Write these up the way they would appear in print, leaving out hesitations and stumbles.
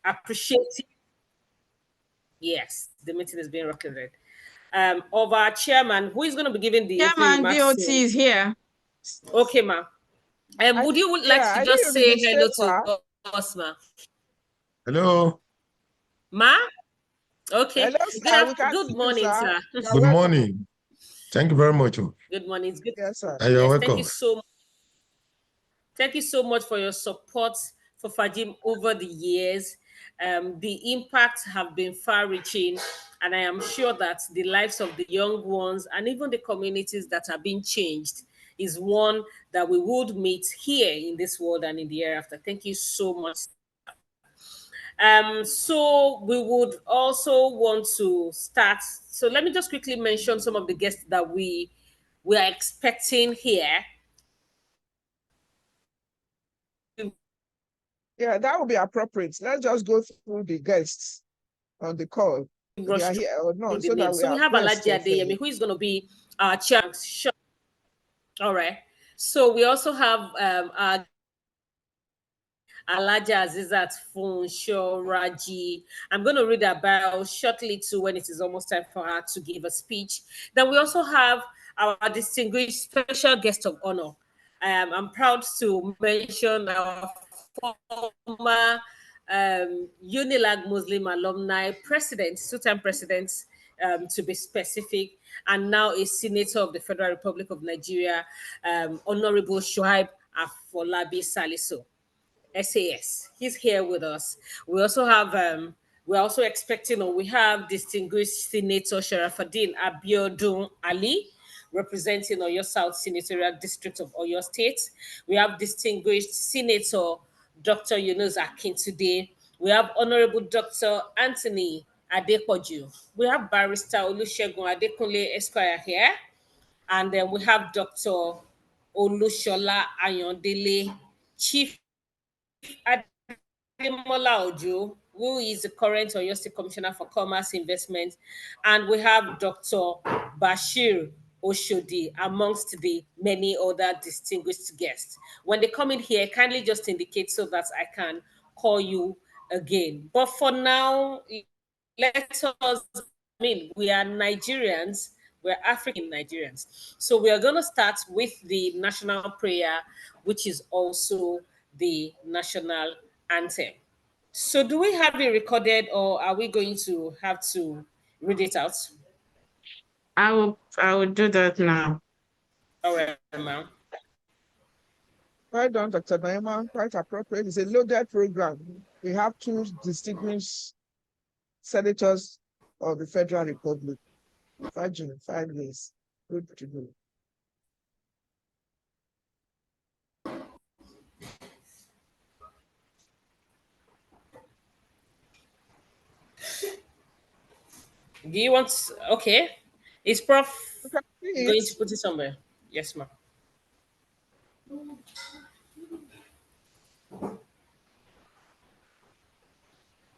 appreciating. Yes, the meeting is being recorded. Of our chairman, who is going to be giving the chairman DOT is here. Okay, ma. Would you like to just say hello to us, ma? Hello. Ma? Okay. Hello, good morning, sir. Good morning. Thank you very much. Good morning. It's good. Yes, sir. You're welcome. Thank you so much. Thank you so much for your support for FAJIM over the years. The impacts have been far-reaching, and I am sure that the lives of the young ones and even the communities that are being changed is one that we would meet here in this world and in the hereafter. Thank you so much. So we would also want to start. So let me just quickly mention some of the guests that we are expecting here. Yeah, that would be appropriate. Let's just go through the guests on the call. They are here or not, so that we have Alhaji Adeyemi, who is going to be our chairman. All right. So we also have our Hajia Azeezah Raji. I'm going to read her bio shortly too when it is almost time for her to give a speech. Then we also have our distinguished special guest of honor. I'm proud to mention our former UNILAG Muslim alumni president, two-time president, to be specific, and now a senator of the Federal Republic of Nigeria, Honorable Shuaib Afolabi Salis. SAS. He's here with us. We also have we're also expecting, or we have distinguished Senator Sharafuddin Abiodun Ali, representing Oyo South Senatorial District of Oyo State. We have distinguished Senator Dr. Yunus Akintude. We have Honorable Dr. Anthony Adepoju. We have Barrister Olusegun Adekunle Esquire here. And then we have Dr. Olushola Ayondele, Chief Ademola Ojo, who is the current Oyo State Commissioner for Commerce Investment, and we have Dr. Bashir Oshodi, amongst the many other distinguished guests. When they come in here, kindly just indicate so that I can call you again. But for now, let us, we are Nigerians, we're African Nigerians. So we are going to start with the national prayer, which is also the national anthem. So do we have it recorded, or are we going to have to read it out? I will do that now. All right, ma'am. Well done, Dr. Naima. Quite appropriate. It's a loaded program. We have two distinguished senators of the Federal Republic. 5 years. Good to do. Do you want? Okay. Is Prof going to put it somewhere? Yes, ma'am.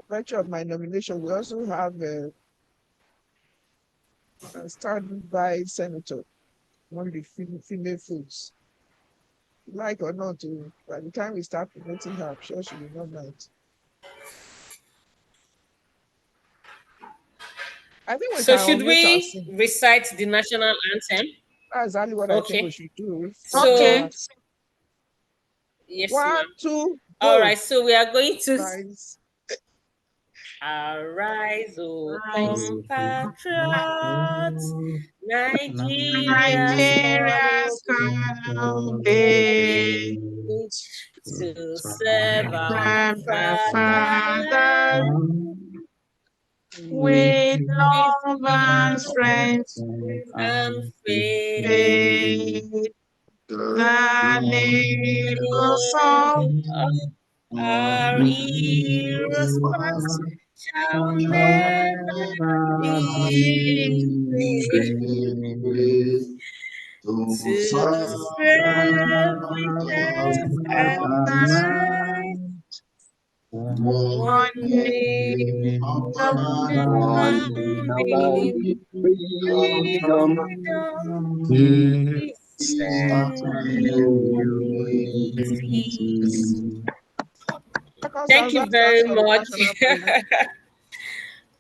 Virtue of my nomination, we also have a standby senator, one of the female folks. Like or not, by the time we start promoting her, I'm sure she will not mind. I think we so should we recite the national anthem? That's exactly what I think we should do. So, okay. Yes, 1, 2, go. All right, so we are going to Arise, O compatriots, Nigeria's crown day to serve our Father with love and strength and faith. The labors of our heroes past shall never be to serve with us at night. One day Thank you very much.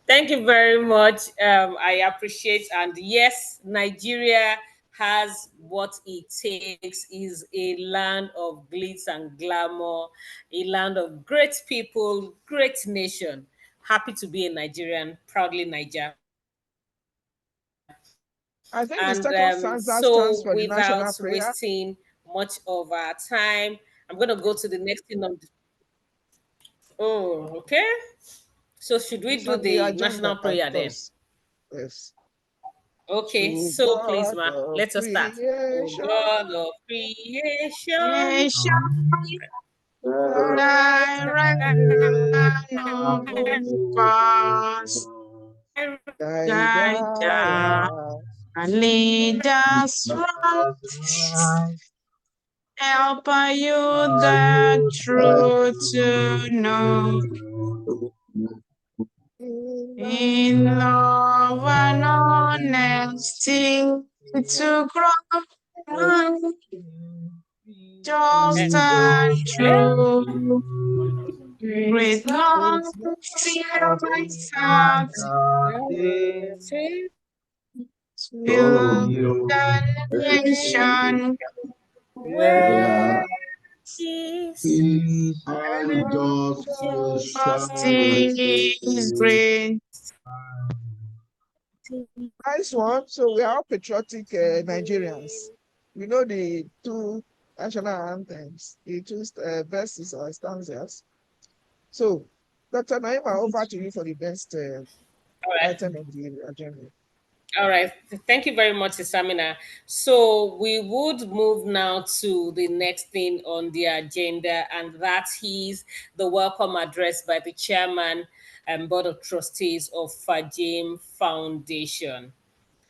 Thank you very much. I appreciate, and yes, Nigeria has what it takes. Is a land of glitz and glamour, a land of great people, great nation. Happy to be a Nigerian, proudly Niger. I think the And second stanza stands so, for the without national prayer. wasting much of our time, I'm going to go to the next thing on the. Oh, okay. So, should we It's do on the the agenda, national of prayer then? course. Yes. Okay, To so please, God ma, of let us start. Oh creation, God of creation, Nation, direct thy reign of us, thy guide us, guide. and lead us right. Help you the truth to know. In love and honesty to grow just and true. Great love fills out, fill the nation. where is Justice great. Nice one. So we are all patriotic Nigerians. We know the two national anthems, the two verses or stanzas. So, Dr. Naima, over to you for the best All right. item of the agenda. All right. Thank you very much, Samina. So we would move now to the next thing on the agenda, and that is the welcome address by the chairman and board of trustees of FAJIM Foundation.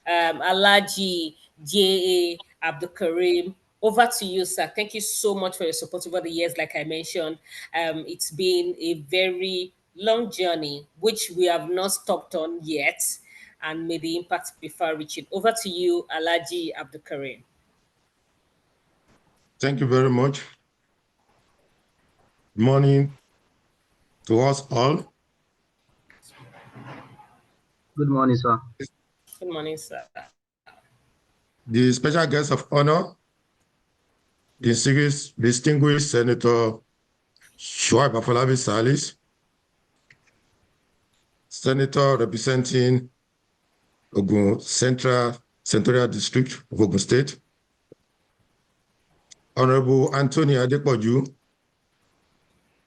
Alhaji J.A. Abdulkarim. Over to you, sir. Thank you so much for your support over the years. Like I mentioned, it's been a very long journey, which we have not stopped on yet, and may the impact be far-reaching. Over to you, Alhaji Abdulkarim. Thank you very much. Good morning to us all. Good morning, sir. Good morning, sir. The special guest of honor, distinguished Senator Shuaib Afolabi Salis, Senator representing Ogun Senatorial District of Ogun State, Honorable Anthony Adepoju,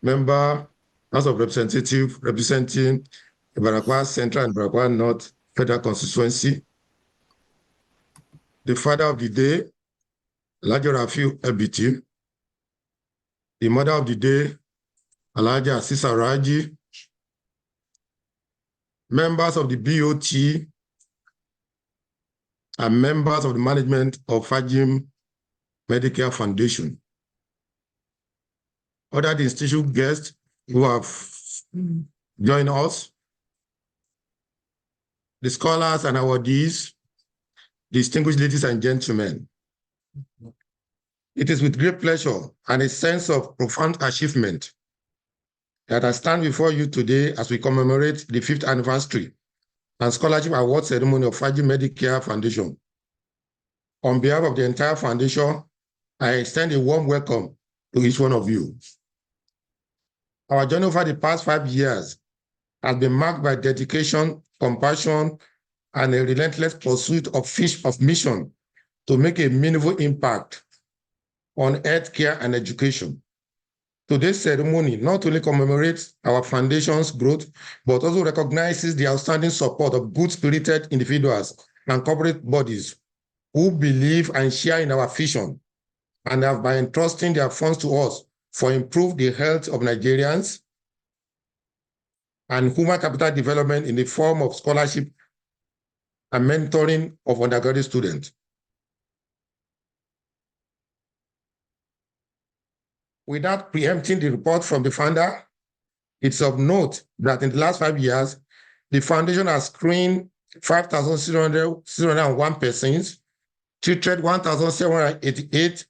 Member, House of Representatives representing Ibarakwa Central and Ibarakwa North Federal Constituency, the father of the day, Alh Rafiu Ebiti, the mother of the day, Hajia Azeezah Raji, members of the BOT, and members of the management of FAJIM Medicare Foundation, other institutional guests who have joined us, the scholars and awardees, distinguished ladies and gentlemen. It is with great pleasure and a sense of profound achievement that I stand before you today as we commemorate the 5th anniversary and scholarship award ceremony of FAJIM Medicare Foundation. On behalf of the entire foundation, I extend a warm welcome to each one of you. Our journey over the past 5 years has been marked by dedication, compassion, and a relentless pursuit of mission to make a meaningful impact on healthcare and education. Today's ceremony not only commemorates our foundation's growth, but also recognizes the outstanding support of good-spirited individuals and corporate bodies who believe and share in our vision and have by entrusting their funds to us for improve the health of Nigerians and human capital development in the form of scholarship and mentoring of undergraduate students. Without preempting the report from the founder, it's of note that in the last 5 years, the foundation has screened 5,601 persons, treated 1,788,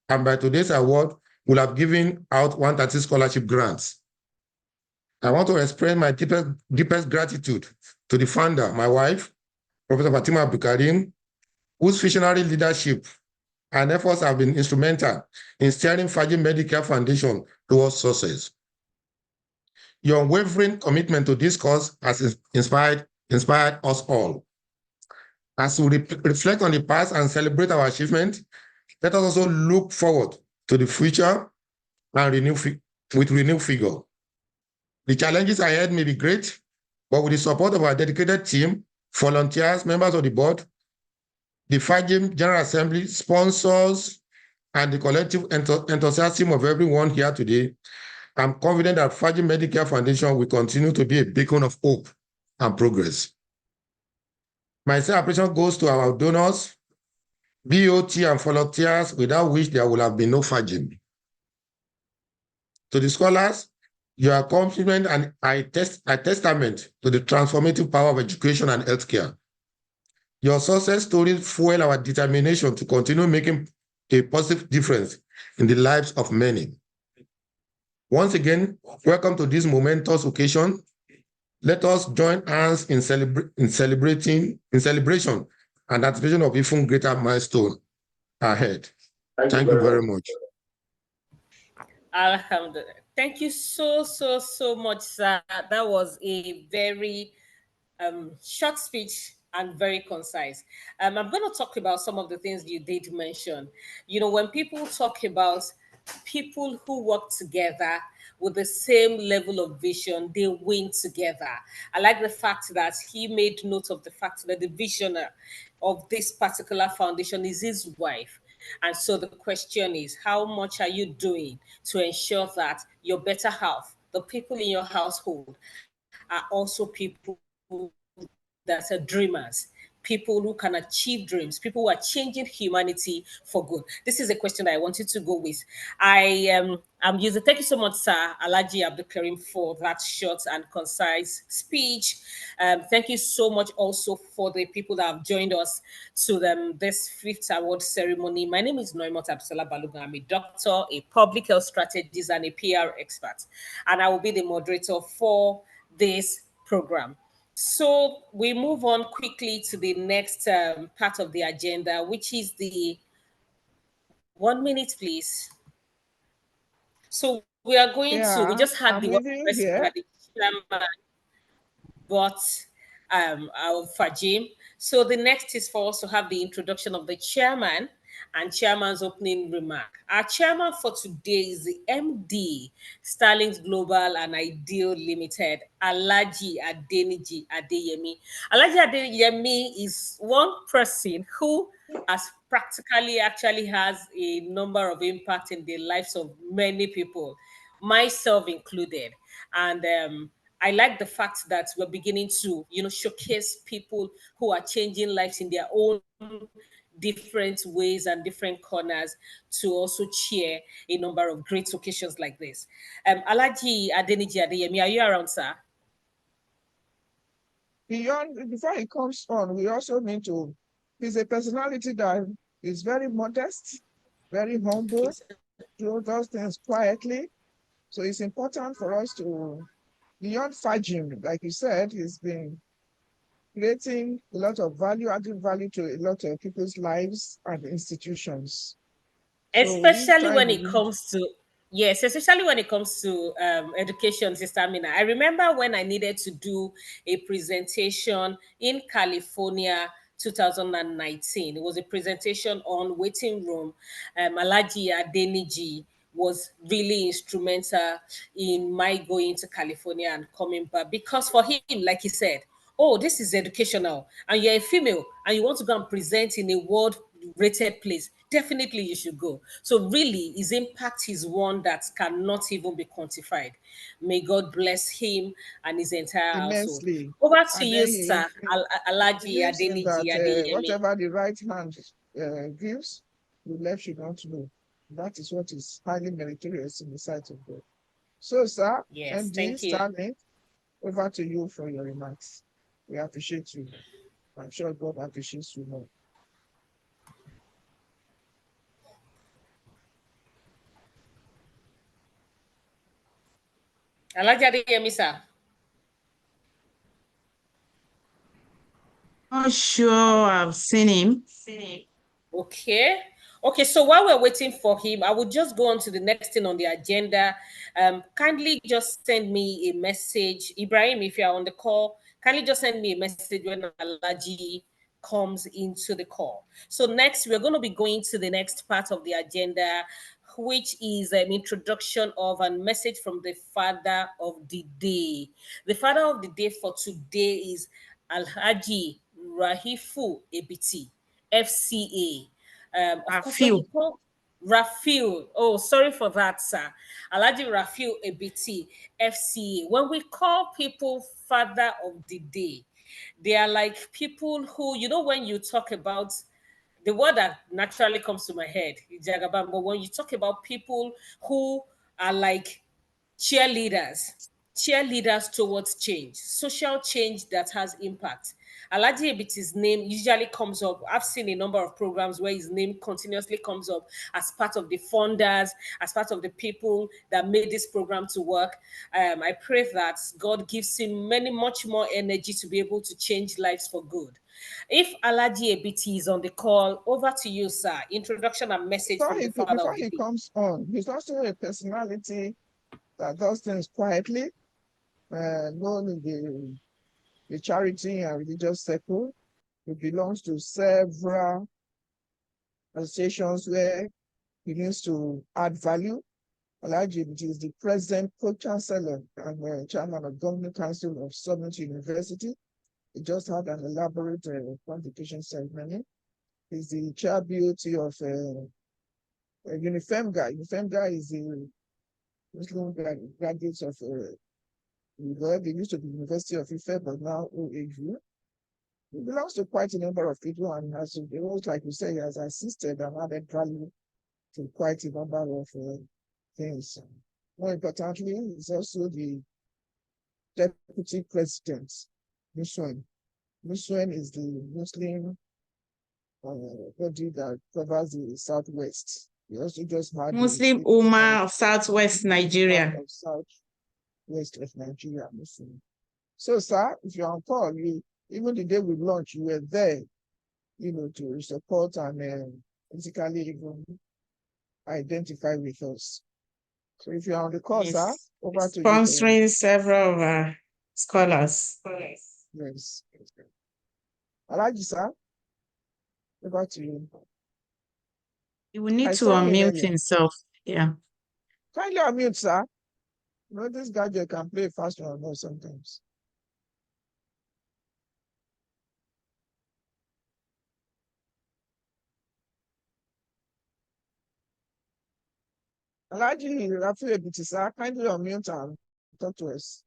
and by today's award, will have given out 130 scholarship grants. I want to express my deepest gratitude to the founder, my wife, Professor Fatima Abdulkarim, whose visionary leadership and efforts have been instrumental in steering FAJIM Medicare Foundation towards success. Your unwavering commitment to this cause has inspired us all. As we reflect on the past and celebrate our achievement, let us also look forward to the future and with renewed vigor. The challenges ahead may be great, but with the support of our dedicated team, volunteers, members of the board, the FAJIM General Assembly, sponsors, and the collective enthusiasm of everyone here today, I'm confident that FAJIM Medicare Foundation will continue to be a beacon of hope and progress. My sincere appreciation goes to our donors, BOT, and volunteers, without which there would have been no FAJIM. To the scholars, your accomplishment and a testament to the transformative power of education and healthcare. Your success stories fuel our determination to continue making a positive difference in the lives of many. Once again, welcome to this momentous occasion. Let us join hands in celebration and anticipation of even greater milestone ahead. Thank you very much. Alhamdulillah. Thank you so much, sir. That was a very short speech and very concise. I'm going to talk about some of the things you did mention. You know, when people talk about people who work together with the same level of vision, they win together. I like the fact that he made note of the fact that the vision of this particular foundation is his wife. And so the question is, how much are you doing to ensure that your better half, the people in your household, are also people that are dreamers, people who can achieve dreams, people who are changing humanity for good? This is a question that I wanted to go with. I'm using, thank you so much, sir Alhaji Abdulkarim, for that short and concise speech. Thank you so much also for the people that have joined us to this fifth award ceremony. My name is Noimot Abdulsalah Balogun. I'm a doctor, a public health strategist, and a PR expert, and I will be the moderator for this program. So we move on quickly to the next part of the agenda, which is the 1 minute, please. So we are going to, we Yeah, just had I'm the with one you question here. that the chairman but our FAJIM. So the next is for us to have the introduction of the chairman and chairman's opening remark. Our chairman for today is the MD, Starlink Global and Ideal Limited, Alhaji Adeniji Adeyemi. Alhaji Adeyemi is one person who has practically actually has a number of impact in the lives of many people, myself included. And I like the fact that we're beginning to, showcase people who are changing lives in their own different ways and different corners to also cheer a number of great occasions like this. Alhaji Adeniji Adeyemi, are you around, sir? Before he comes on, we also need to, he's a personality that is very modest, very humble, Yes. does things quietly. So it's important for us to, beyond FAJIM, like you said, he's been creating a lot of value, adding value to a lot of people's lives and institutions. So we Especially try when to it comes to, yes, especially when it comes to education, Sister Amina. I remember when I needed to do a presentation in California 2019. It was a presentation on waiting room. Alhaji Adeniji was really instrumental in my going to California and coming back, because for him, like he said, oh, this is educational, and you're a female and you want to go and present in a world rated place, definitely you should go. So really, his impact is one that cannot even be quantified. May God bless him and his entire household. immensely. Over to And you, then sir he Alhaji believes in Adeniji that Adeyemi. whatever the right hand gives, the left should not know. That is what is highly meritorious in the sight of God. So, sir, Yes, MD thank you. Starlink, over to you for your remarks. We appreciate you. I'm sure God appreciates you more. Alhaji Adeyemi, sir. Not sure I've seen him. Okay. Okay, so while we're waiting for him, I will just go on to the next thing on the agenda. Kindly just send me a message. Ibrahim, if you're on the call, kindly just send me a message when Alhaji comes into the call. So next, we're going to be going to the next part of the agenda, which is an introduction of a message from the father of the day. The father of the day for today is Alhaji Rafiu Ebiti, FCA. Of course, when Rafiu. you call Rafiu, oh, sorry for that, sir. Alhaji Rafiu Ebiti, FCA. When we call people father of the day, they are like people who, when you talk about the word that naturally comes to my head, Jagaban, but when you talk about people who are like cheerleaders, cheerleaders towards change, social change that has impact. Alhaji Ebiti's name usually comes up. I've seen a number of programs where his name continuously comes up as part of the funders, as part of the people that made this program to work. I pray that God gives him much more energy to be able to change lives for good. If Alhaji Ebiti is on the call, over to you, sir. Introduction and message from the father Before of the he day. comes on, he's also a personality that does things quietly, known in the charity and religious circle. He belongs to several associations where he needs to add value. Alhaji Ebiti is the present co-chancellor and chairman of Governing Council of Summit University. He just had an elaborate convocation ceremony. He's the chair BOT of UNIFEMGA. UNIFEMGA is the Muslim graduates of they used to be University of Ife, but now OAU. He belongs to quite a number of people and has, like you say, he has assisted and added value to quite a number of things. More importantly, he's also the deputy president, Muslim. Muslim is the Muslim body that covers the Southwest. He also just had Muslim Ummah of Southwest Nigeria. West of Nigeria, Muslim. So, sir, if you're on call, even the day we launched, you were there, to support and physically even identify with us. So if you're on the call, Yes. sir, over to you. Sponsoring several of our scholars. Yes. Alhaji, sir, over to you. He will need to unmute himself. Yeah. Kindly unmute, sir. This gadget can play fast or no sometimes. Alhaji Rafiu Ebiti, sir, kindly unmute and talk to us.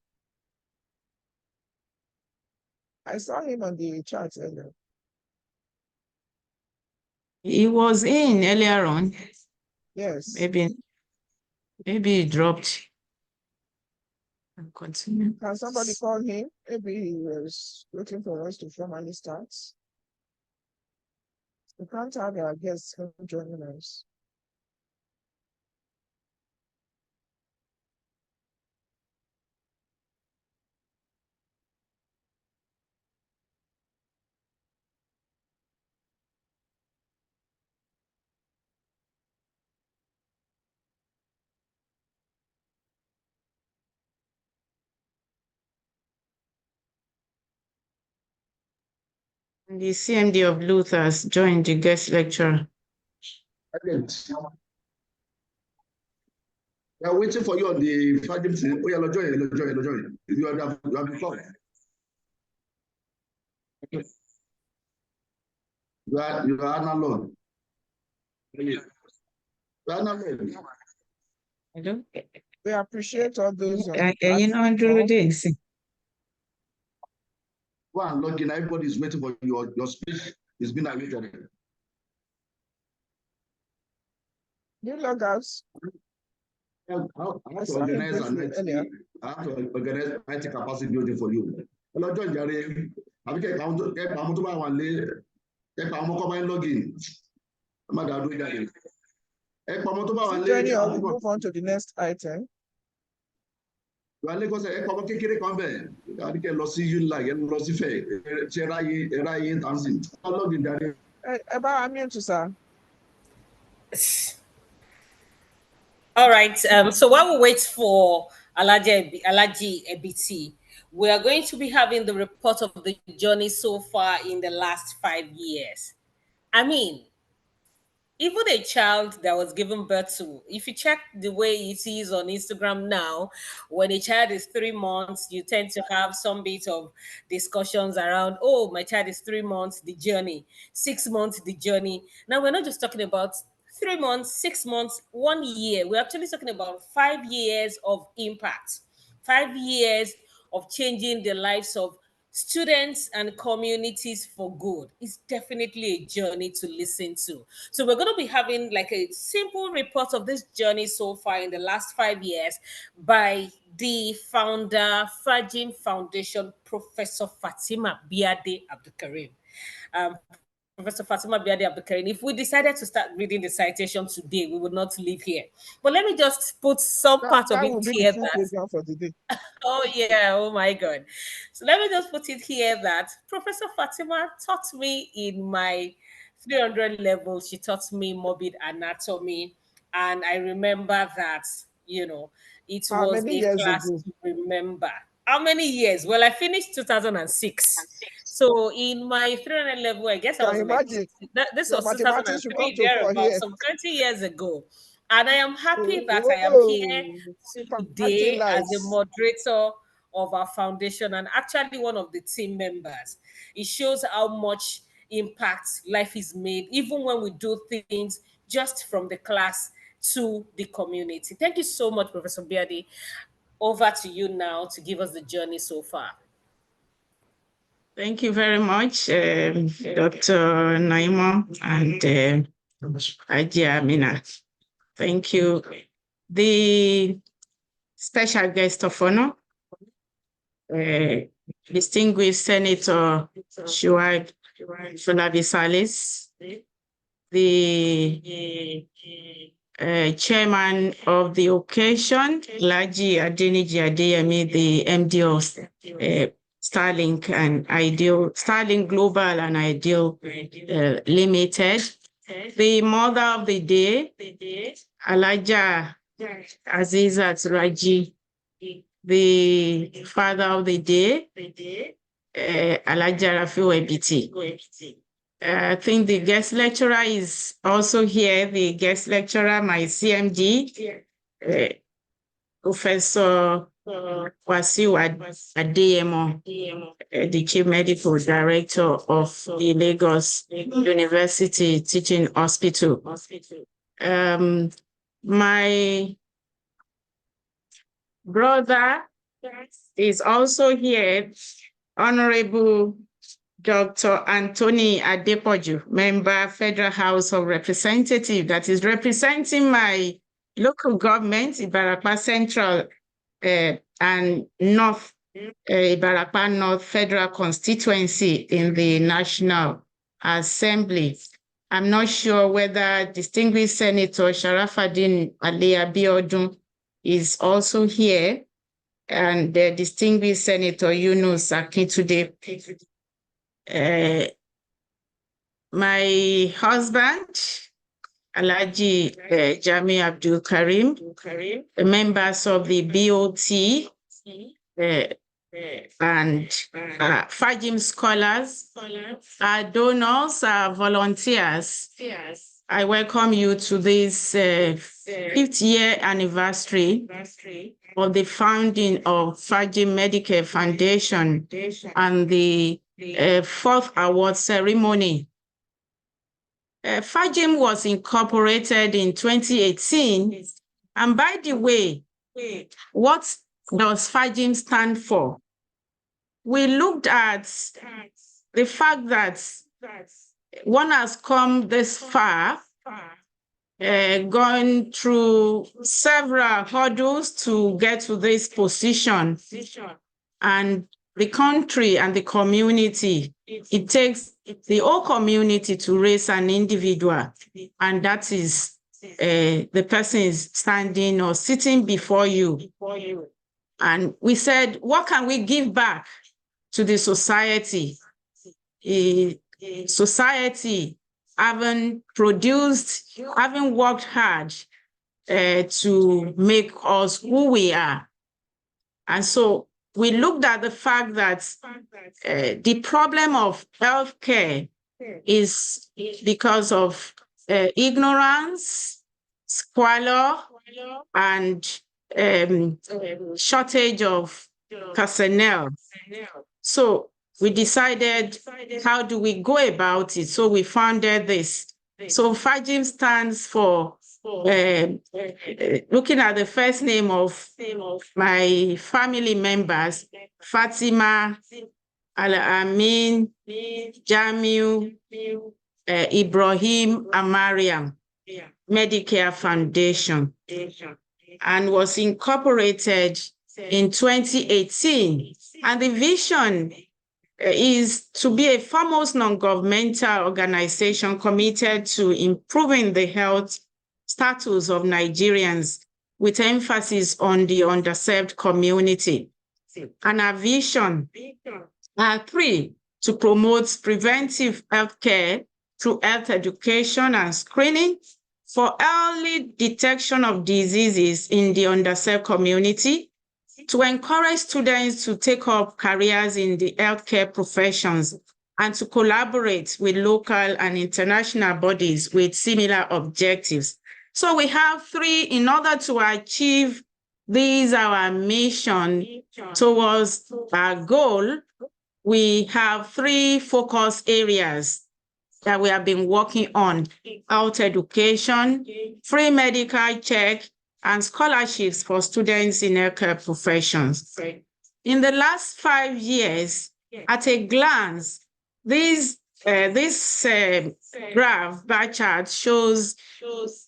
I saw him on the chat earlier. He was in earlier on. Yes. Maybe he dropped. And continue. Can somebody call him? Maybe he was looking for us to formally start. We can't have our guests joining us. The CMD of LUTH has joined the guest lecturer. We are waiting for you on the FAJIM thing. Oh, yeah, join. You have been called. You are analog. You are analog. Hello? We appreciate all those. Go and log in. Everybody is waiting for your speech. It's been awaited. You log out. I have to organize IT capacity building for you. Hello, John Jerry. Have you login? Jenny, I'll move on to the next item. wà Lagos ẹ̀ kọ́kọ́ kékeré kan bẹ̀ àdìkẹ́ lọ sí UNILAG ẹ̀ lọ sí fẹ̀ ṣe ráyé tanzim ọlọ́gbìn darí. Ẹ bá wa mute, sir. All right. So while we wait for Alhaji Ebiti, we are going to be having the report of the journey so far in the last 5 years. I mean, even a child that was given birth to, if you check the way it is on Instagram now, when a child is 3 months, you tend to have some bit of discussions around, oh, my child is 3 months, the journey, 6 months, the journey. Now, we're not just talking about 3 months, 6 months, 1 year. We're actually talking about 5 years of impact, 5 years of changing the lives of students and communities for good. It's definitely a journey to listen to. So we're going to be having like a simple report of this journey so far in the last 5 years by the founder, FAJIM Foundation, Professor Fatima Biade Abdulkarim. Professor Fatima Biade Abdulkarim. If we decided to start reading the citation today, we would not leave here. But let me just put some part of it here. That for the day. Oh yeah, oh my God. So let me just put it here that Professor Fatima taught me in my 300 level, she taught me morbid anatomy. And I remember that, you know, it How was many a years class ago? to remember. How many years? Well, I finished 2006. So in my 300 level, I guess I Can was you in my, imagine? this Your was mathematics should come 2003, to fore thereabout, here. some 20 years ago. And I am happy that I am here Oh, today as a lights. moderator of our foundation and actually one of the team members. It shows how much impact life is made, even when we do things just from the class to the community. Thank you so much, Professor Biadi. Over to you now to give us the journey so far. Thank you very much, Dr. Naima and Hajia Amina. Thank you. The special guest of honor, distinguished Senator Shuaib Afolabi Salis, the chairman of the occasion, Alhaji Adeniji Adeyemi, the MD of Starlink and Starlink Global and Ideal Limited, the mother of the day, Hajia Azeezah Raji, the father of the day, Alh Rafiu Ebiti. I think the guest lecturer is also here, the guest lecturer, my CMD, Professor Wasiu Adeyemo, the Chief Medical Director of the Lagos University Teaching Hospital. My brother is also here, Honorable Dr. Anthony Adepoju, member, Federal House of Representatives, that is representing my local government, Ibarapa Central and North, Ibarapa North Federal Constituency in the National Assembly. I'm not sure whether distinguished Senator Sharafaddin Ali Abiodun is also here, and the distinguished Senator Yunus Akintude. My husband, Alhaji Jami Abdul Karim, the members of the BOT and FAJIM scholars, our donors, our volunteers. I welcome you to this 5th year anniversary of the founding of FAJIM Medicare Foundation and the 4th award ceremony. FAJIM was incorporated in 2018. And by the way, what does FAJIM stand for? We looked at the fact that one has come this far, going through several hurdles to get to this position. And the country and the community, it takes the whole community to raise an individual. And that is the person is standing or sitting before you. And we said, what can we give back to the society? Society having produced, having worked hard to make us who we are. And so we looked at the fact that the problem of healthcare is because of ignorance, squalor, and shortage of personnel. So we decided, how do we go about it? So we founded this. So FAJIM stands for, looking at the first name of my family members, Fatima, Al-Amin, Jamil, Ibrahim, and Mariam, Medicare Foundation, and was incorporated in 2018. And the vision is to be a foremost non-governmental organization committed to improving the health status of Nigerians with emphasis on the underserved community. And our vision are 3, to promote preventive healthcare through health education and screening for early detection of diseases in the underserved community, to encourage students to take up careers in the healthcare professions, and to collaborate with local and international bodies with similar objectives. So we have 3, in order to achieve these, our mission towards our goal, we have 3 focus areas that we have been working on: health education, free medical check, and scholarships for students in healthcare professions. In the last 5 years, at a glance, this graph bar chart shows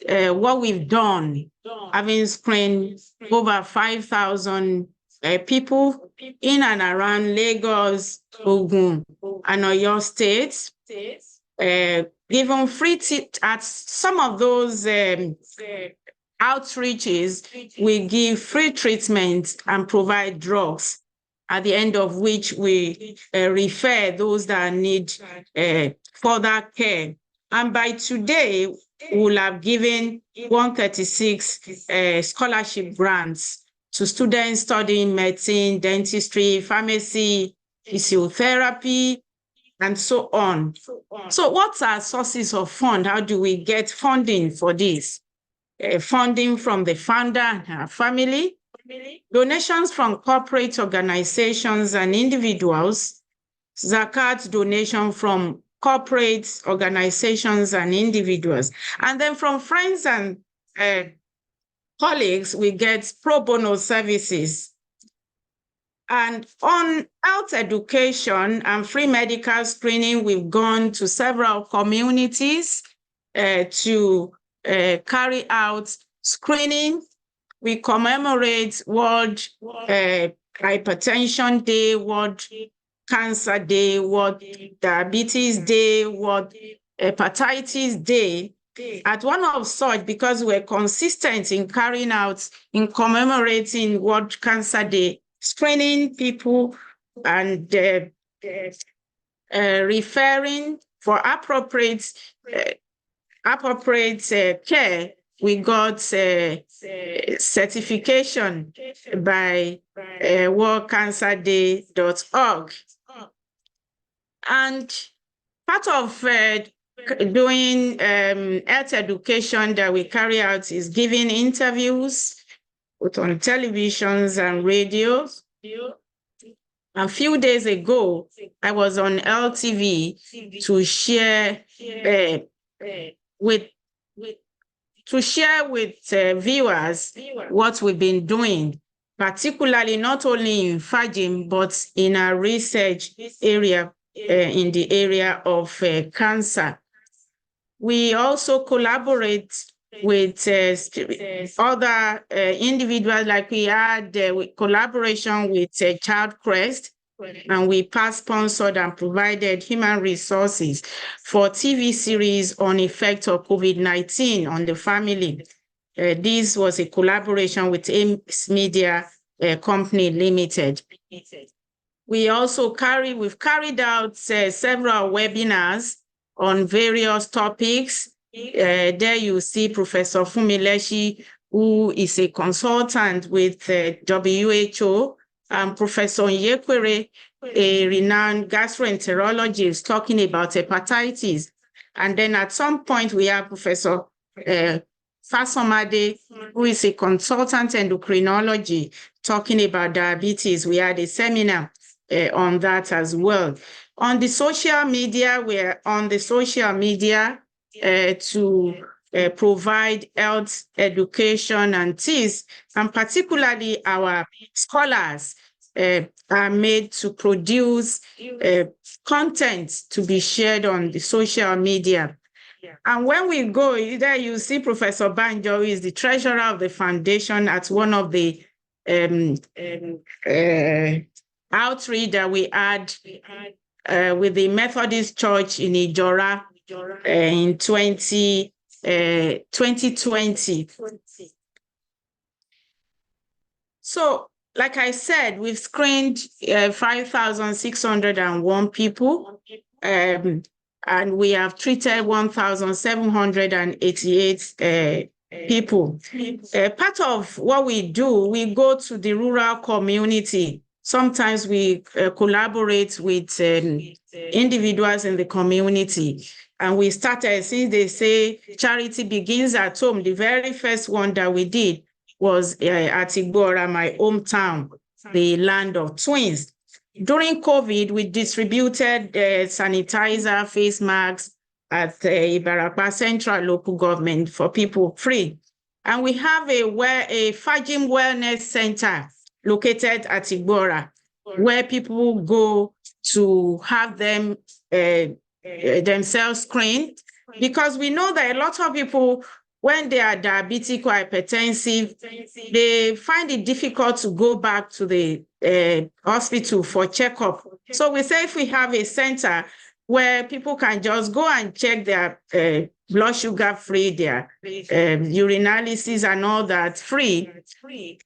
what we've done, having screened over 5,000 people in and around Lagos, Ogun, and Oyo states, given free at some of those outreaches, we give free treatment and provide drugs, at the end of which we refer those that need further care. And by today, we'll have given 136 scholarship grants to students studying medicine, dentistry, pharmacy, physiotherapy, and so on. So what's our sources of fund? How do we get funding for this? Funding from the founder and her family, donations from corporate organizations and individuals, zakat donation from corporate organizations and individuals, and then from friends and colleagues, we get pro bono services. And on health education and free medical screening, we've gone to several communities to carry out screening. We commemorate World Hypertension Day, World Cancer Day, World Diabetes Day, World Hepatitis Day. At one of such, because we're consistent in carrying out, in commemorating World Cancer Day, screening people and referring for appropriate care, we got certification by worldcancerday.org. And part of doing health education that we carry out is giving interviews, both on televisions and radios. A few days ago, I was on LTV to share with viewers what we've been doing, particularly not only in FAJIM, but in our research area, in the area of cancer. We also collaborate with other individuals, like we had collaboration with Child Crest, and we past sponsored and provided human resources for TV series on effect of COVID-19 on the family. This was a collaboration with Ames Media Company Limited. We've carried out several webinars on various topics. There you see Professor Fumileshi, who is a consultant with WHO, and Professor Nyekwere, a renowned gastroenterologist, talking about hepatitis. And then at some point, we have Professor Fasomade, who is a consultant endocrinology, talking about diabetes. We had a seminar on that as well. On the social media, we're on the social media to provide health education and tips, and particularly our scholars are made to produce content to be shared on the social media. And when we go there, you see Professor Banjo, who is the treasurer of the foundation, at one of the outreach that we had with the Methodist Church in Ijora in 2020. So, like I said, we've screened 5,601 people, and we have treated 1,788 people. Part of what we do, we go to the rural community. Sometimes we collaborate with individuals in the community. And we started, since they say charity begins at home, the very first one that we did was at Igbora, my hometown, the land of twins. During COVID, we distributed sanitizer, face masks at Ibarapa Central Local Government for people free. And we have a FAJIM Wellness Center located at Igbora, where people go to have them themselves screened, because we know that a lot of people, when they are diabetic or hypertensive, they find it difficult to go back to the hospital for checkup. So we say if we have a center where people can just go and check their blood sugar free, their urinalysis and all that free,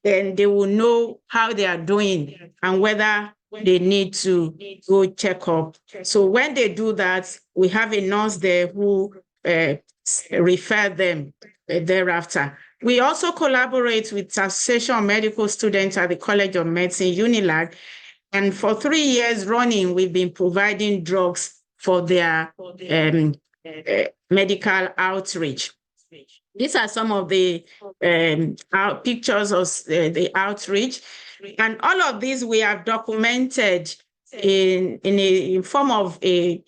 then they will know how they are doing and whether they need to go check up. So when they do that, we have a nurse there who refer them thereafter. We also collaborate with Association of Medical Students at the College of Medicine, UNILAG, and for 3 years running, we've been providing drugs for their medical outreach. These are some of the pictures of the outreach, and all of these we have documented in a form of a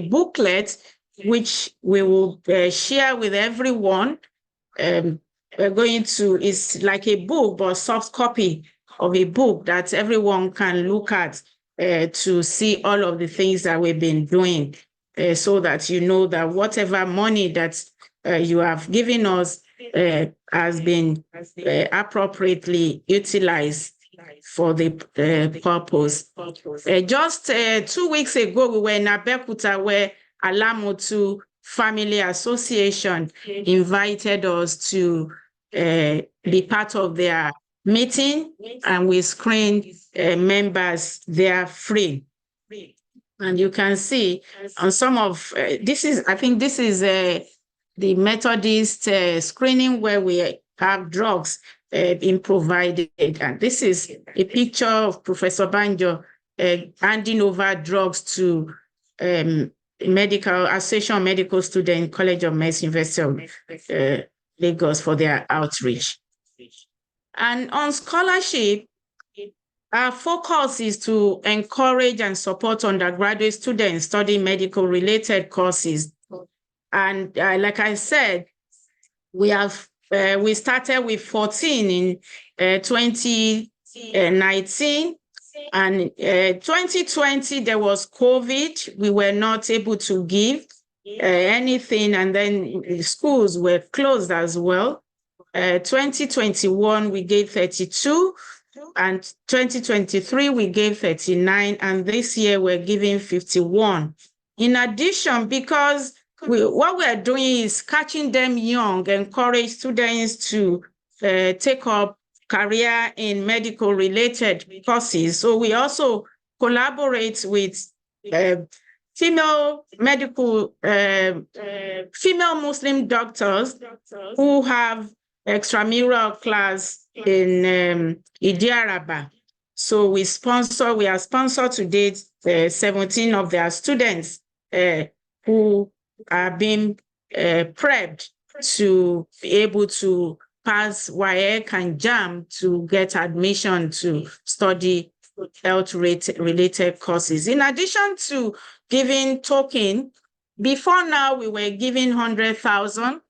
booklet, which we will share with everyone. We're going to, it's like a book, but soft copy of a book that everyone can look at to see all of the things that we've been doing, so that you know that whatever money that you have given us has been appropriately utilized for the purpose. Just 2 weeks ago, we were in Abeokuta, where Alamotu Family Association invited us to be part of their meeting, and we screened members there free. And you can see on some of this is, I think this is the Methodist screening where we have drugs being provided. And this is a picture of Professor Banjo handing over drugs to Association of Medical Students, College of Medicine, University of Lagos for their outreach. And on scholarship, our focus is to encourage and support undergraduate students studying medical related courses. And like I said, we started with 14 in 2019. And 2020, there was COVID. We were not able to give anything, and then the schools were closed as well. 2021, we gave 32, and 2023, we gave 39, and this year we're giving 51. In addition, because what we're doing is catching them young, encourage students to take up career in medical related courses. So we also collaborate with female Muslim doctors who have extramural class in Idiaraba. So we are sponsored to date 17 of their students who are being prepped to be able to pass WAEC and JAM to get admission to study health-related courses. In addition to giving token, before now we were giving 100,000,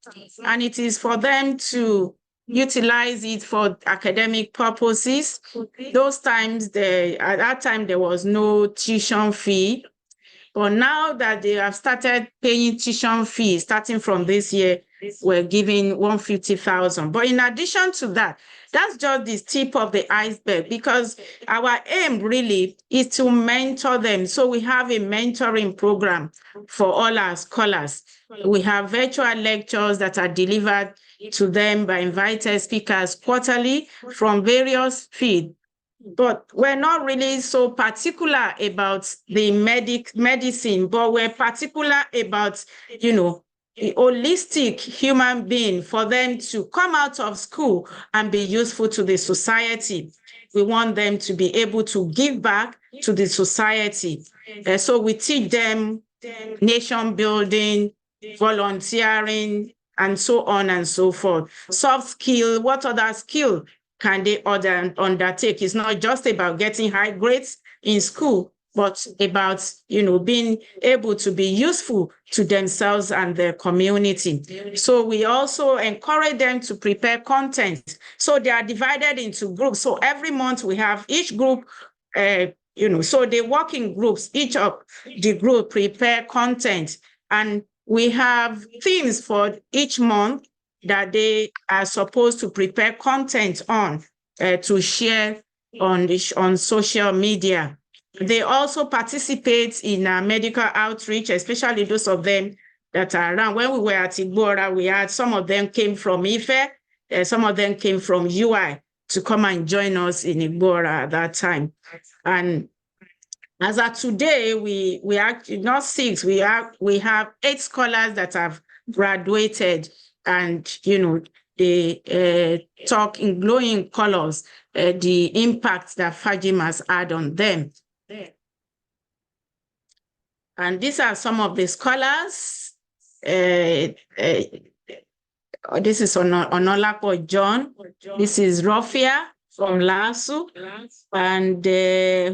and it is for them to utilize it for academic purposes. Those times, at that time, there was no tuition fee. But now that they have started paying tuition fees, starting from this year, we're giving 150,000. But in addition to that, that's just the tip of the iceberg, because our aim really is to mentor them. So we have a mentoring program for all our scholars. We have virtual lectures that are delivered to them by invited speakers quarterly from various fields. But we're not really so particular about the medicine, but we're particular about, you know, a holistic human being, for them to come out of school and be useful to the society. We want them to be able to give back to the society. So we teach them nation building, volunteering, and so on and so forth. Soft skill, what other skill can they undertake? It's not just about getting high grades in school, but about, you know, being able to be useful to themselves and their community. So we also encourage them to prepare content. So they are divided into groups. So every month we have each group, you know, so they work in groups. Each of the group prepare content, and we have themes for each month that they are supposed to prepare content on to share on social media. They also participate in medical outreach, especially those of them that are around. When we were at Igbora, we had some of them came from Ife, some of them came from UI to come and join us in Igbora at that time. And as of today, we actually not 6, we have 8 scholars that have graduated, and you know, they talk in glowing colors the impact that FAJIM has had on them. And these are some of the scholars. This is Onolapo John. This is Rafia from LASU. And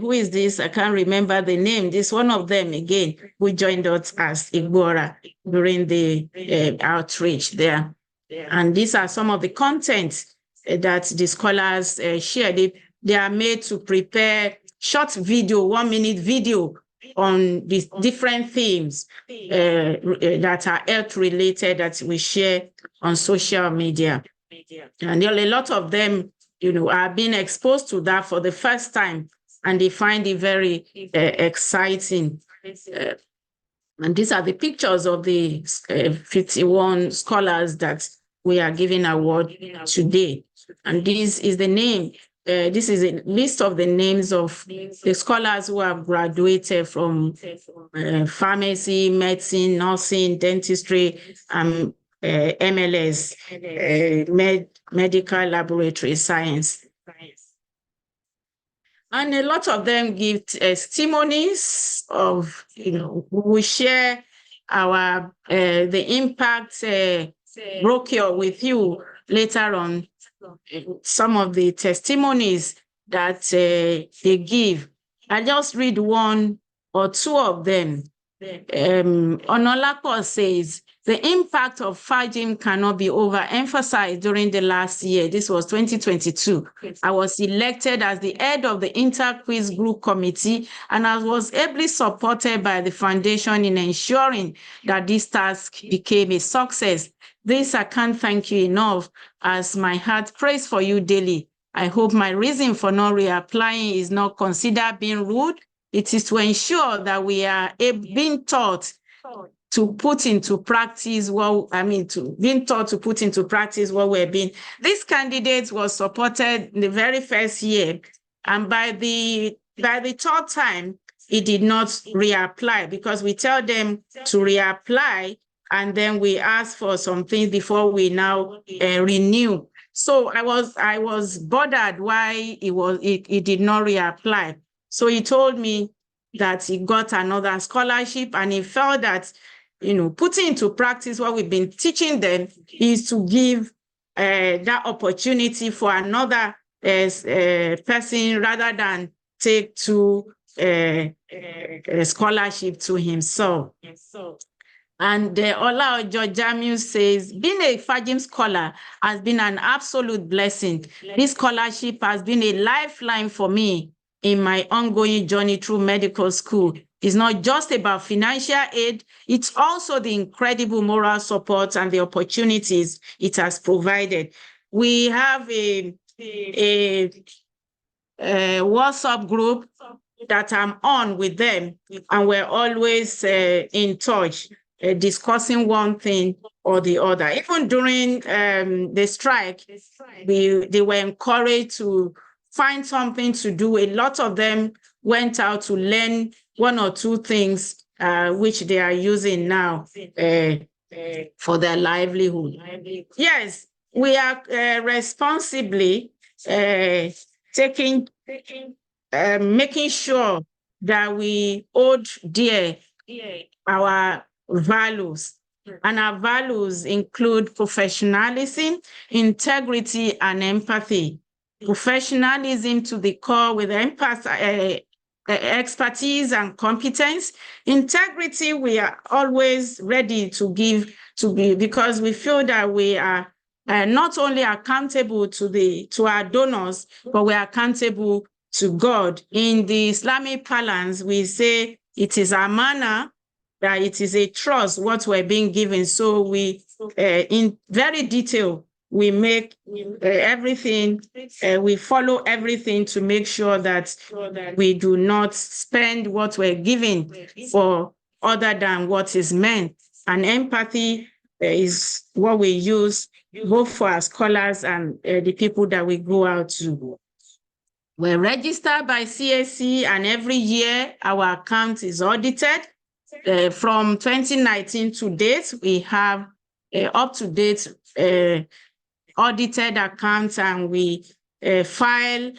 who is this? I can't remember the name. This one of them again, who joined us as Igbora during the outreach there. And these are some of the contents that the scholars share. They are made to prepare short video, 1-minute video on these different themes that are health related that we share on social media. And a lot of them, you know, are being exposed to that for the first time, and they find it very exciting. And these are the pictures of the 51 scholars that we are giving award today. And this is the name. This is a list of the names of the scholars who have graduated from pharmacy, medicine, nursing, dentistry, and MLS, medical laboratory science. And a lot of them give testimonies of, you know, we share our the impact brochure with you later on. Some of the testimonies that they give. I just read 1 or 2 of them. Onolapo says, the impact of FAJIM cannot be overemphasized during the last year. This was 2022. I was elected as the head of the Inter-Quiz Group Committee, and I was ably supported by the foundation in ensuring that this task became a success. This I can't thank you enough, as my heart prays for you daily. I hope my reason for not reapplying is not considered being rude. It is to ensure that we are being taught to put into practice being taught to put into practice what we're being. This candidate was supported in the very first year, and by the third time, he did not reapply, because we tell them to reapply, and then we ask for some things before we now renew. So I was bothered why he did not reapply. So he told me that he got another scholarship, and he felt that, putting into practice what we've been teaching them is to give that opportunity for another person, rather than take two scholarship to himself. And Ola Jamiu says, being a FAJIM scholar has been an absolute blessing. This scholarship has been a lifeline for me in my ongoing journey through medical school. It's not just about financial aid, it's also the incredible moral support and the opportunities it has provided. We have a WhatsApp group that I'm on with them, and we're always in touch, discussing one thing or the other. Even during the strike, they were encouraged to find something to do. A lot of them went out to learn one or two things which they are using now for their livelihood. Yes, we are responsibly making sure that we hold dear our values. And our values include professionalism, integrity, and empathy. Professionalism to the core with expertise and competence. Integrity, we are always ready to give, because we feel that we are not only accountable to our donors, but we are accountable to God. In the Islamic parlance, we say it is a manner, that it is a trust, what we're being given. So we, in very detail, we make everything, we follow everything to make sure that we do not spend what we're given for other than what is meant. And empathy is what we use both for our scholars and the people that we go out to. We're registered by CAC, and every year our account is audited. From 2019 to date, we have up-to-date audited accounts, and we file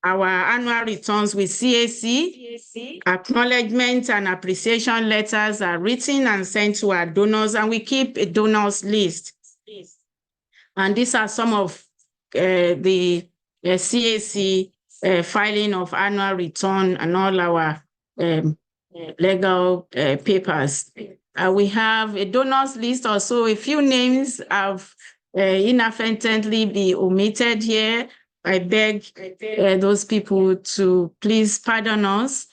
our annual returns with CAC. Acknowledgement and appreciation letters are written and sent to our donors, and we keep a donors list. And these are some of the CAC filing of annual return and all our legal papers. We have a donors list also. A few names have inadvertently been omitted here. I beg those people to please pardon us.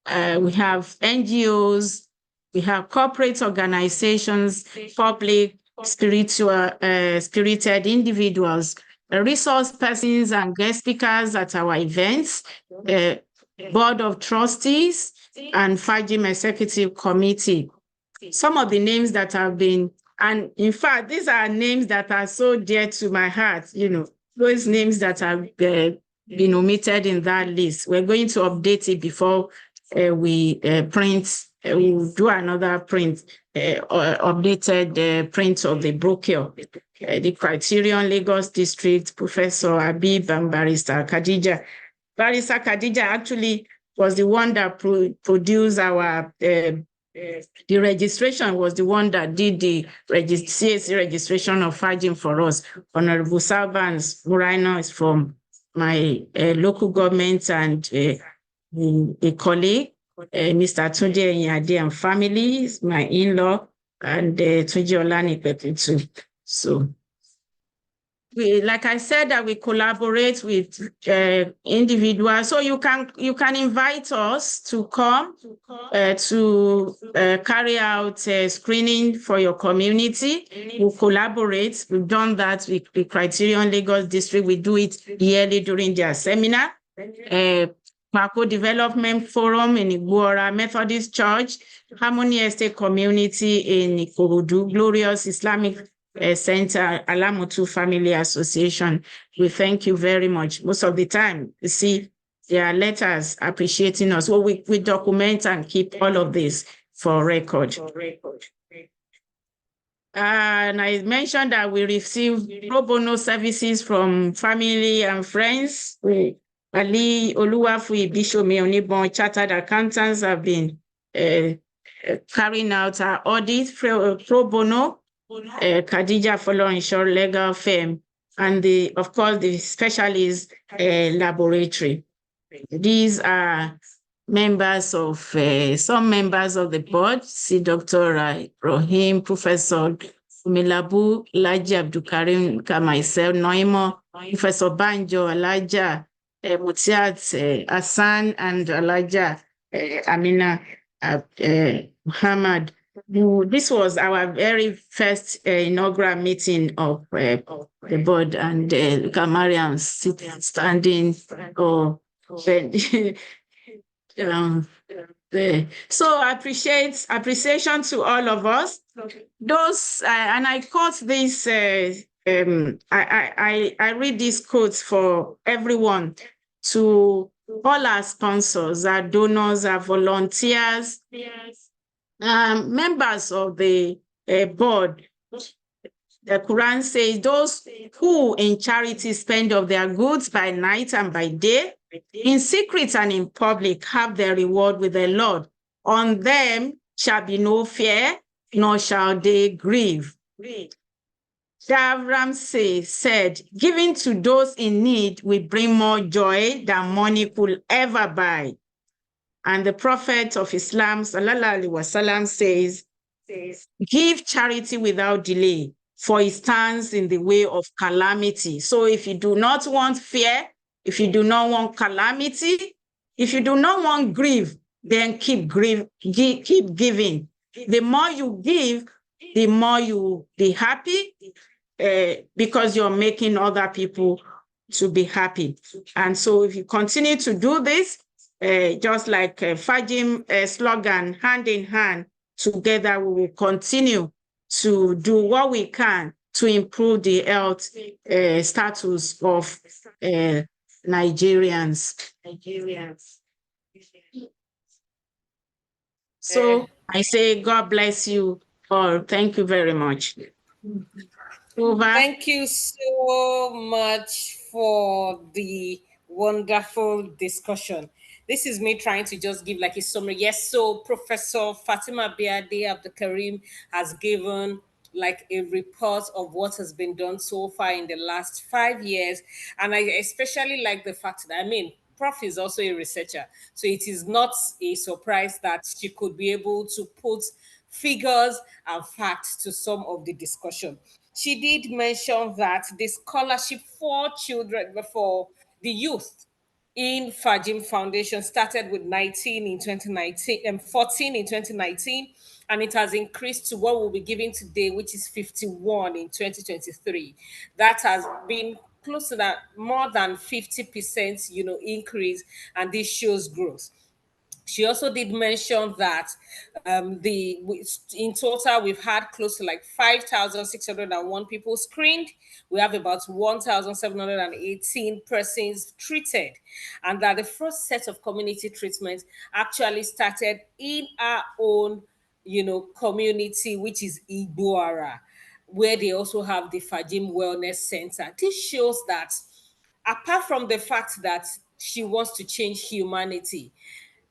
We have NGOs, we have corporate organizations, public, spirited individuals, resource persons and guest speakers at our events, board of trustees, and FAJIM Executive Committee. Some of the names that have been, and in fact, these are names that are so dear to my heart, those names that have been omitted in that list. We're going to update it before we print, we'll do another print, updated print of the brochure. The Criterion Lagos District, Professor Habib and Barrister Khadija. Barrister Khadija actually was the one that produced our, the registration, was the one that did the CAC registration of FAJIM for us. Honorable Salvans Muraino is from my local government, and a colleague, Mr. Tunde Enyade and family, my in-law, and Tunji Olani Pepe too. So, like I said, that we collaborate with individuals. So you can invite us to come to carry out screening for your community. We'll collaborate. We've done that with the Criterion Lagos District. We do it yearly during their seminar. Kwako Development Forum in Igboora Methodist Church, Harmony Estate Community in Ikorodu, Glorious Islamic Center, Alamutu Family Association. We thank you very much. Most of the time, you see, there are letters appreciating us. Well, we document and keep all of this for record. And I mentioned that we receive pro bono services from family and friends. Ali Oluwafu Bishomi Onibon Chartered Accountants have been carrying out our audit pro bono, Khadija Followinshaw Legal Firm, and of course the specialist laboratory. These are members of some members of the board. See Dr. Rohim, Professor Milabu, Alhaji Abdulkarim, myself, Noimo, Professor Banjo, Alhaja Mutiat Hassan, and Alhaja Amina Muhammad. This was our very first inaugural meeting of the board, and Mariam standing or so appreciation to all of us. Those and I quote this. I read these quotes for everyone, to all our sponsors, our donors, our volunteers, members of the board. The Quran says, those who in charity spend of their goods by night and by day, in secret and in public, have their reward with the Lord. On them shall be no fear, nor shall they grieve. Ramsey said, giving to those in need will bring more joy than money could ever buy. And the Prophet of Islam, sallallahu alaihi wasallam, says, give charity without delay, for it stands in the way of calamity. So if you do not want fear, if you do not want calamity, if you do not want grief, then keep giving. The more you give, the more you be happy, because you're making other people to be happy. And so if you continue to do this, just like FAJIM slogan, hand in hand, together we will continue to do what we can to improve the health status of Nigerians. So I say, God bless you all. Thank you very much. Over. Thank you so much for the wonderful discussion. This is me trying to just give like a summary. Yes, so Professor Fatima Biade Abdulkarim has given like a report of what has been done so far in the last 5 years. And I especially like the fact that, Prof is also a researcher. So it is not a surprise that she could be able to put figures and facts to some of the discussion. She did mention that the scholarship for children, for the youth in FAJIM Foundation started with 19 in 2019 and 14 in 2019, and it has increased to what we'll be giving today, which is 51 in 2023. That has been close to that, more than 50%, increase, and this shows growth. She also did mention that in total we've had close to like 5,601 people screened. We have about 1,718 persons treated, and that the first set of community treatments actually started in our own, community, which is Igboara, where they also have the FAJIM Wellness Center. This shows that apart from the fact that she wants to change humanity,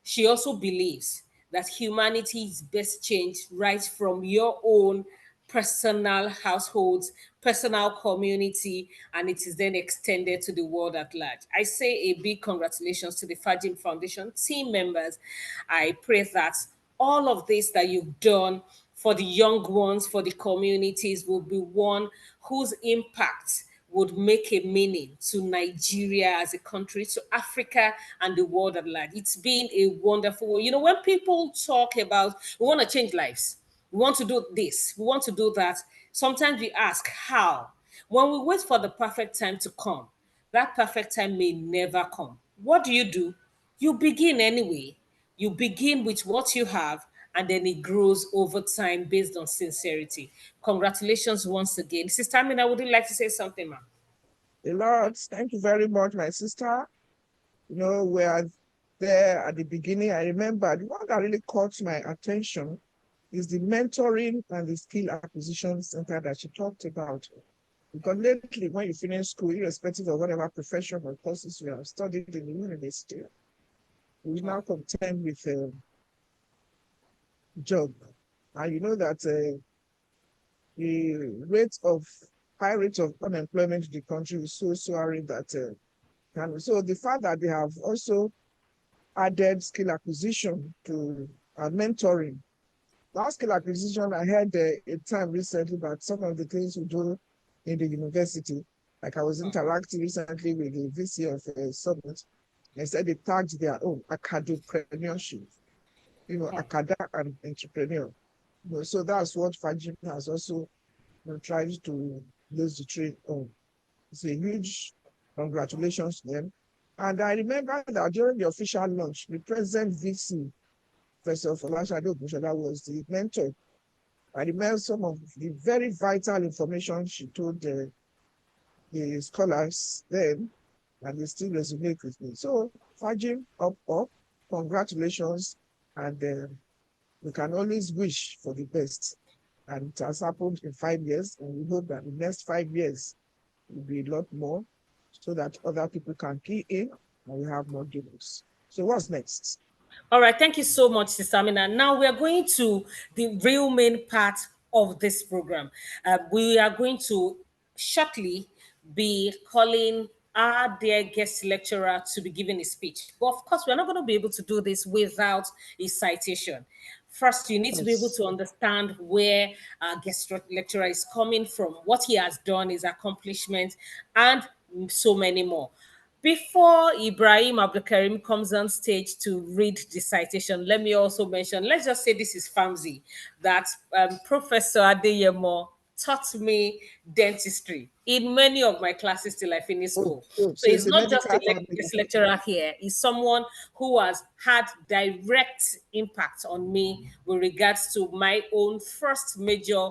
she also believes that humanity is best changed right from your own personal households, personal community, and it is then extended to the world at large. I say a big congratulations to the FAJIM Foundation team members. I pray that all of this that you've done for the young ones, for the communities, will be one whose impact would make a meaning to Nigeria as a country, to Africa and the world at large. It's been a wonderful, when people talk about, we want to change lives, we want to do this, we want to do that, sometimes we ask how. When we wait for the perfect time to come, that perfect time may never come. What do? You begin anyway. You begin with what you have, and then it grows over time based on sincerity. Congratulations once again. Sister Amina, would you like to say something, ma'am? A lot. Thank you very much, my sister. You know, we are there at the beginning. I remember the one that really caught my attention is the mentoring and the skill acquisition center that she talked about. Because lately, when you finish school, irrespective of whatever profession or courses you have studied in the university, we now contend with a job. And you know that the high rate of unemployment in the country is so soaring that and so the fact that they have also added skill acquisition to mentoring. That skill acquisition, I had a time recently about some of the things we do in the university. Like I was interacting recently with the VC of a summit. They said they tagged their own acadpreneurship, acada and entrepreneur. So that's what FAJIM has also tried to lose the trade on. It's a huge congratulations to them. And I remember that during the official launch, the present VC, Professor Wasiu Adeyemo, was the mentor. I remember some of the very vital information she told the scholars then, and they still resonate with me. So, FAJIM, up, congratulations, and we can always wish for the best. And it has happened in 5 years, and we hope that the next 5 years will be a lot more so that other people can key in and we have more givers. So what's next? All right, thank you so much, Sister Amina. Now we are going to the real main part of this program. We are going to shortly be calling our dear guest lecturer to be giving a speech. But of course, we're not going to be able to do this without a citation. First, you need to be able to understand where our guest lecturer is coming from, what he has done, his accomplishments, and so many more. Before Ibrahim Abdulkarim comes on stage to read the citation, let me also mention, let's just say this is Famzi, that Professor Adeyemo taught me dentistry in many of my classes till I finished school. So So he's it's a not just medical a lecturer here. He's someone who has had direct impact on me with regards to my own first major,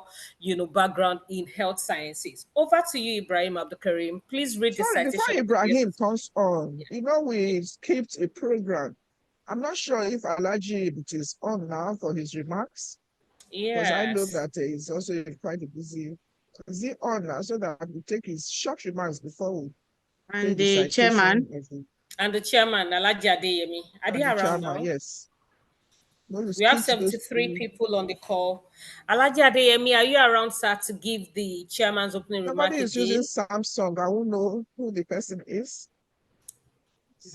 background in health sciences. Over to you, Ibrahim Abdulkarim. Please read the Sorry, before citation. Ibrahim comes on, we skipped a program. I'm not sure if Alhaji Ebiti is on now for his remarks. Because I know that he's also quite a busy. Is he on now so that we take his short remarks before we and the chairman? And the chairman, Alhaji Adeyemi. Are they around now? Yes. We have 73 people on the call. Alhaji Adeyemi, are you around, sir, to give the chairman's opening remark again? Somebody is using Samsung. I won't know who the person is.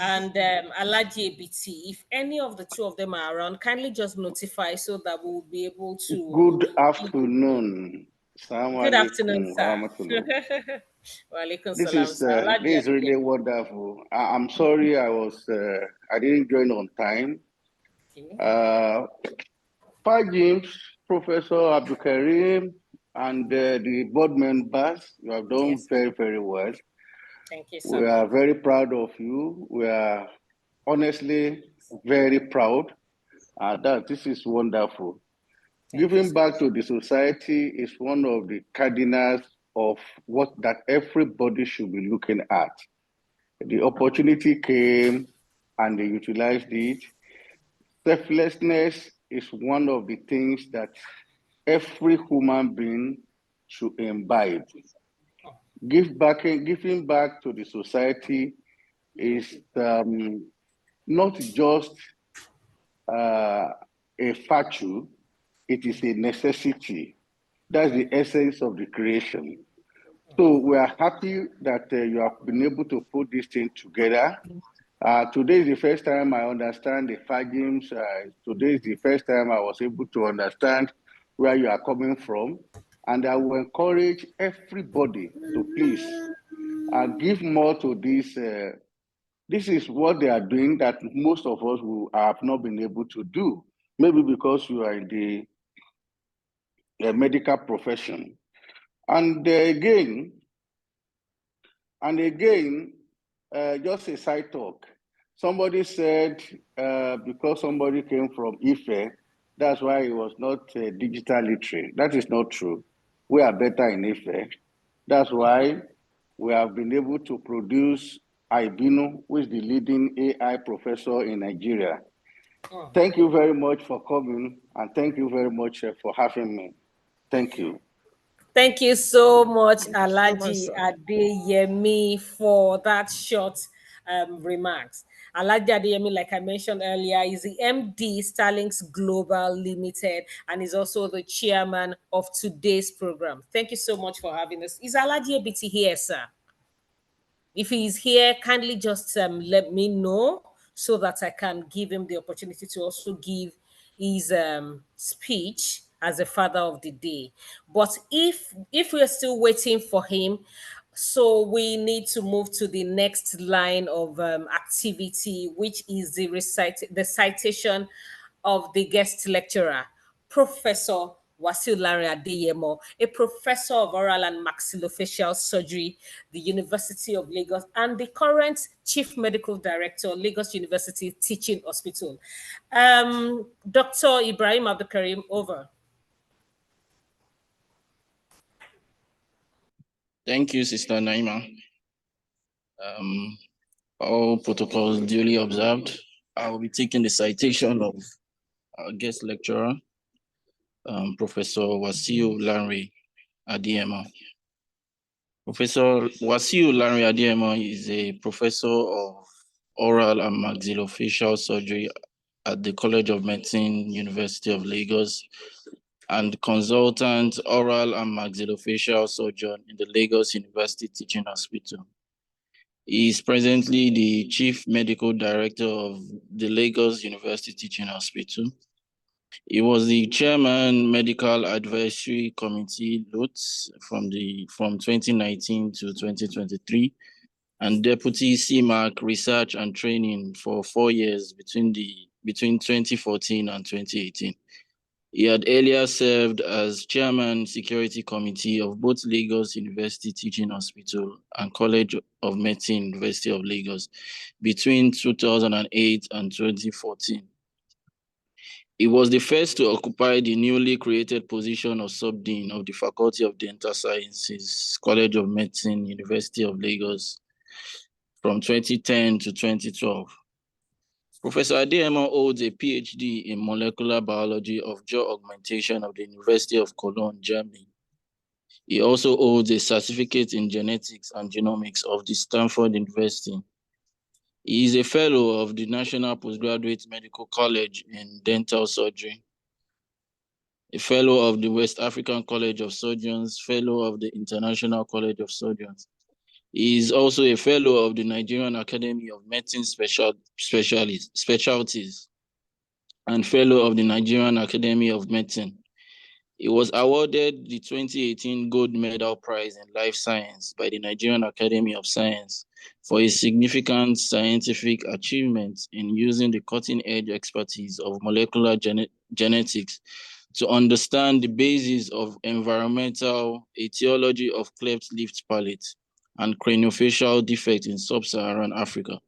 And Alhaji Ebiti, if any of the two of them are around, kindly just notify so that we'll be able to. Good afternoon. Good afternoon, sir. This is really wonderful. I'm sorry I didn't join on time. FAJIM, Professor Abdulkarim, and the board members, you have done very, very well. Thank you, sir. We are very proud of you. We are honestly very proud. This is wonderful. Giving back to the society is one of the cardinals of what that everybody should be looking at. The opportunity came and they utilized it. Selflessness is one of the things that every human being should imbibe. Giving back to the society is not just a virtue, it is a necessity. That's the essence of the creation. So we are happy that you have been able to put this thing together. Today is the first time I understand the FAJIMs. Today is the first time I was able to understand where you are coming from. And I will encourage everybody to please give more to this. This is what they are doing that most of us will have not been able to do. Maybe because you are in the medical profession. And again, just a side talk. Somebody said because somebody came from Ife, that's why he was not digital literate. That is not true. We are better in Ife. That's why we have been able to produce Ibinu, who is the leading AI professor in Nigeria. Thank you very much for coming, and thank you very much for having me. Thank you. Thank you so much, Alhaji Alhaji Adeyemi, for that short remarks. Alhaji Adeyemi, like I mentioned earlier, is the MD Starlink's Global Limited and is also the chairman of today's program. Thank you so much for having us. Is Alhaji Ebiti here, sir? If he is here, kindly just let me know so that I can give him the opportunity to also give his speech as a father of the day. But if we are still waiting for him, so we need to move to the next line of activity, which is the citation of the guest lecturer, Professor Wasiu Adeyemo, a professor of oral and maxillofacial surgery, the University of Lagos, and the current chief medical director, Lagos University Teaching Hospital. Dr. Ibrahim Abdulkarim, over. Thank you, Sister Naima. All protocols duly observed. I will be taking the citation of our guest lecturer, Professor Wasiu Adeyemo. Professor Wasiu Adeyemo is a professor of oral and maxillofacial surgery at the College of Medicine, University of Lagos, and consultant oral and maxillofacial surgeon in the Lagos University Teaching Hospital. He is presently the Chief Medical Director of the Lagos University Teaching Hospital. He was the Chairman Medical Advisory Committee LUTH from 2019 to 2023, and Deputy CMAC Research and Training for 4 years between 2014 and 2018. He had earlier served as Chairman Security Committee of both Lagos University Teaching Hospital and College of Medicine, University of Lagos, between 2008 and 2014. He was the first to occupy the newly created position of Sub-Dean of the Faculty of Dental Sciences, College of Medicine, University of Lagos, from 2010 to 2012. Professor Adeyemo holds a PhD in molecular biology of jaw augmentation of the University of Cologne, Germany. He also holds a certificate in genetics and genomics of the Stanford University. He is a fellow of the National Postgraduate Medical College in Dental Surgery, a fellow of the West African College of Surgeons, fellow of the International College of Surgeons. He is also a fellow of the Nigerian Academy of Medicine Specialties and fellow of the Nigerian Academy of Medicine. He was awarded the 2018 Gold Medal Prize in Life Science by the Nigerian Academy of Science for his significant scientific achievements in using the cutting-edge expertise of molecular genetics to understand the basis of environmental etiology of cleft lip palate and craniofacial defect in sub-Saharan Africa.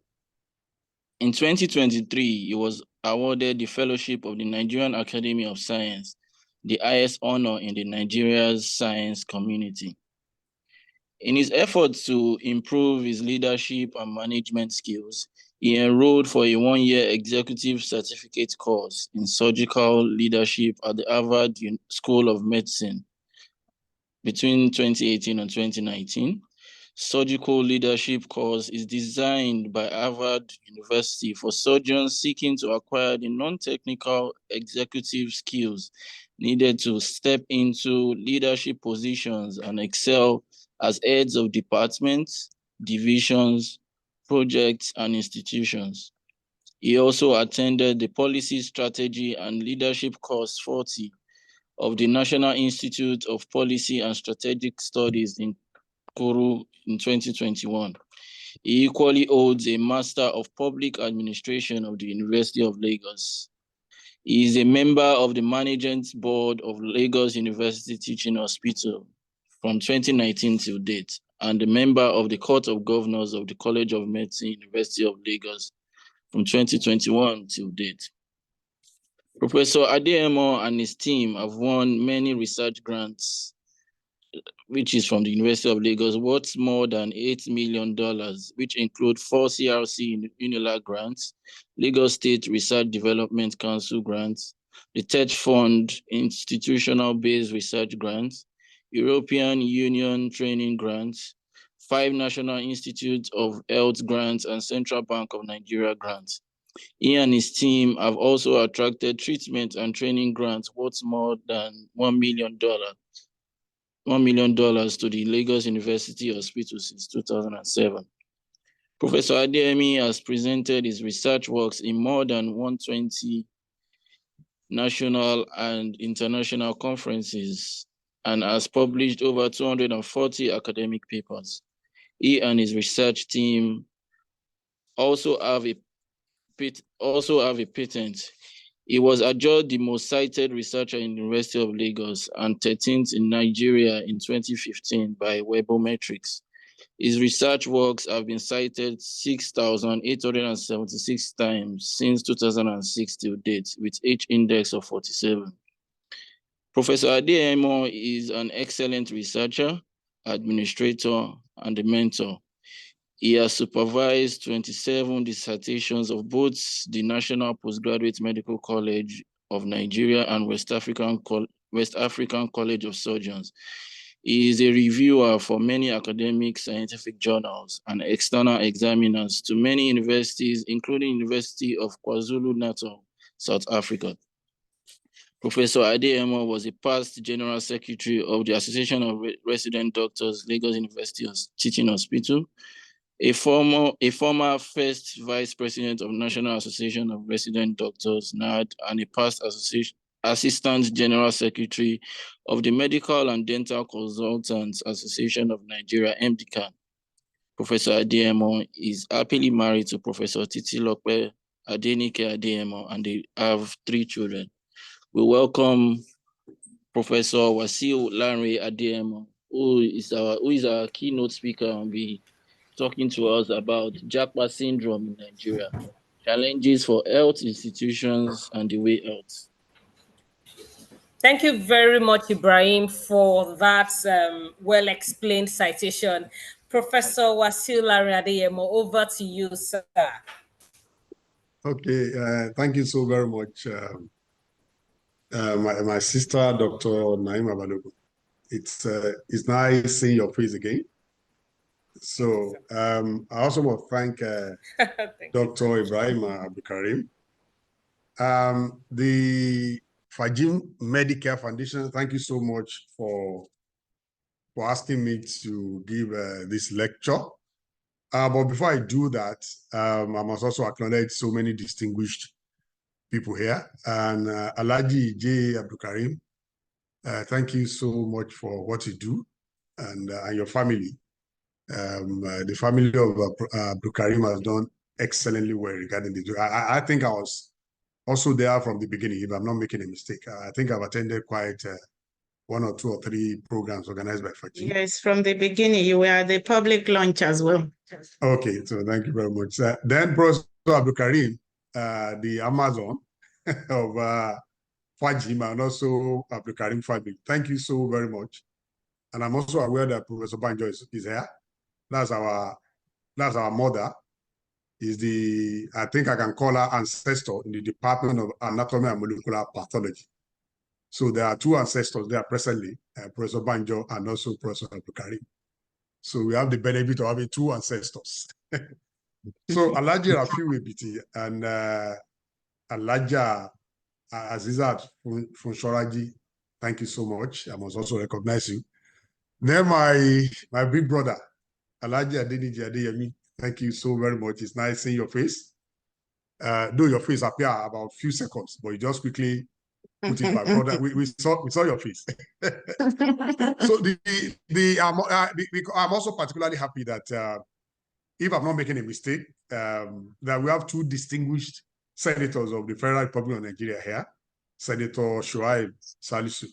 In 2023, he was awarded the Fellowship of the Nigerian Academy of Science, the highest honor in the Nigeria's science community. In his efforts to improve his leadership and management skills, he enrolled for a 1-year executive certificate course in surgical leadership at the Harvard School of Medicine between 2018 and 2019. Surgical leadership course is designed by Harvard University for surgeons seeking to acquire the non-technical executive skills needed to step into leadership positions and excel as heads of departments, divisions, projects, and institutions. He also attended the Policy, Strategy, and Leadership Course 40 of the National Institute of Policy and Strategic Studies in Kuru in 2021. He equally holds a Master of Public Administration of the University of Lagos. He is a member of the Management Board of Lagos University Teaching Hospital from 2019 till date, and a member of the Court of Governors of the College of Medicine, University of Lagos from 2021 till date. Professor Adeyemo and his team have won many research grants, which is from the University of Lagos, worth more than $8 million, which include 4 CRC UNILAG grants, Lagos State Research Development Council grants, the TED Fund institutional-based research grants, European Union training grants, 5 National Institutes of Health grants, and Central Bank of Nigeria grants. He and his team have also attracted treatment and training grants worth more than $1 million to the Lagos University Hospital since 2007. Professor Adeyemi has presented his research works in more than 120 national and international conferences and has published over 240 academic papers. He and his research team also have a patent. He was adjudged the most cited researcher in the University of Lagos and 13th in Nigeria in 2015 by Webometrics. His research works have been cited 6,876 times since 2006 till date, with H index of 47. Professor Adeyemo is an excellent researcher, administrator, and a mentor. He has supervised 27 dissertations of both the National Postgraduate Medical College of Nigeria and West African College of Surgeons. He is a reviewer for many academic scientific journals and external examiners to many universities, including University of KwaZulu-Natal, South Africa. Professor Adeyemo was a past General Secretary of the Association of Resident Doctors, Lagos University Teaching Hospital, a former first Vice President of National Association of Resident Doctors, NAD, and a past Assistant General Secretary of the Medical and Dental Consultants Association of Nigeria, MDCAN. Professor Adeyemo is happily married to Professor Titilope Adenike Adeyemo, and they have 3 children. We welcome Professor Wasiu Adeyemo, who is our keynote speaker and will be talking to us about Japa syndrome in Nigeria, challenges for health institutions and the way out. Thank you very much, Ibrahim, for that well-explained citation. Professor Wasiu Adeyemo, over to you, sir. Okay, thank you so very much, my sister, Dr. Naima Balogun. It's nice seeing your face again. So I also want to thank Dr. Ibrahim Abdulkarim. The FAJIM Medicare Foundation, thank you so much for asking me to give this lecture. But before I do that, I must also acknowledge so many distinguished people here. And Alhaji J. Abdulkarim, thank you so much for what you do and your family. The family of Abdulkarim has done excellently well regarding this. I think I was also there from the beginning, if I'm not making a mistake. I think I've attended quite 1 or 2 or 3 programs organized by FAJIM. Yes, from the beginning, you were at the public launch as well. Okay, so thank you very much. Then Professor Abdulkarim, the Amazon of FAJIM, and also Abdulkarim family. Thank you so very much. And I'm also aware that Professor Banjo is here. That's our mother. Is the, I think I can call her ancestor in the Department of Anatomy and Molecular Pathology. So there are 2 ancestors there presently, Professor Banjo and also Professor Abdulkarim. So we have the benefit of having 2 ancestors. So Alh Rafiu Ebiti and Hajia Azeezah Raji, thank you so much. I must also recognize you. Then my big brother, Alhaji Adeniji Adeyemi, thank you so very much. It's nice seeing your face. Though your face appear about a few seconds, but you just quickly put it, my brother. We saw your face. So I'm also particularly happy that if I'm not making a mistake, that we have 2 distinguished senators of the Federal Republic of Nigeria here, Senator Shuaib Salis,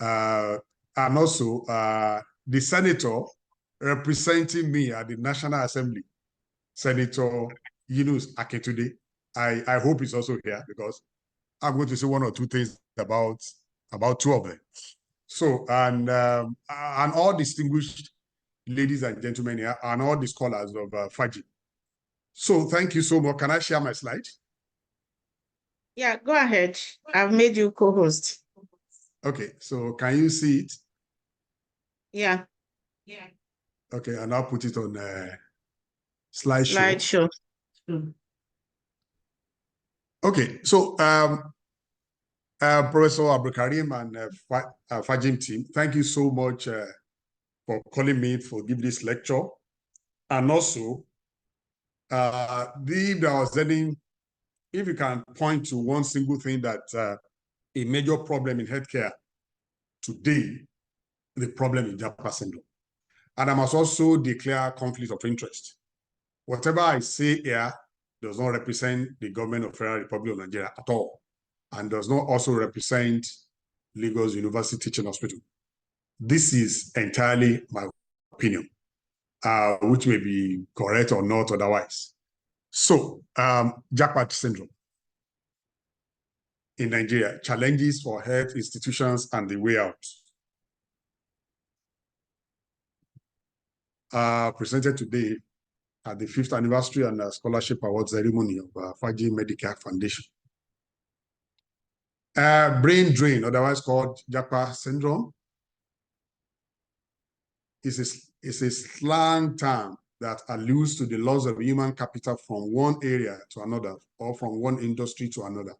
and also the senator representing me at the National Assembly, Senator Yunus Akintunde. I hope he's also here because I'm going to say one or two things about two of them. So, and all distinguished ladies and gentlemen here, and all the scholars of FAJIM. So thank you so much. Can I share my slide? Yeah, go ahead. I've made you co-host. Okay, so can you see it? Yeah. Okay, and I'll put it on slideshow. Slideshow. Okay, so Professor Abdulkarim and FAJIM team, thank you so much for calling me for giving this lecture. And also, if you can point to one single thing that a major problem in healthcare today, the problem is Japa syndrome. And I must also declare conflict of interest. Whatever I say here does not represent the government of Federal Republic of Nigeria at all, and does not also represent Lagos University Teaching Hospital. This is entirely my opinion, which may be correct or not otherwise. So, Japa syndrome in Nigeria, challenges for health institutions and the way out. Presented today at the 5th anniversary and scholarship award ceremony of FAJIM Medicare Foundation. Brain drain, otherwise called Japa syndrome, is a slang term that alludes to the loss of human capital from one area to another or from one industry to another.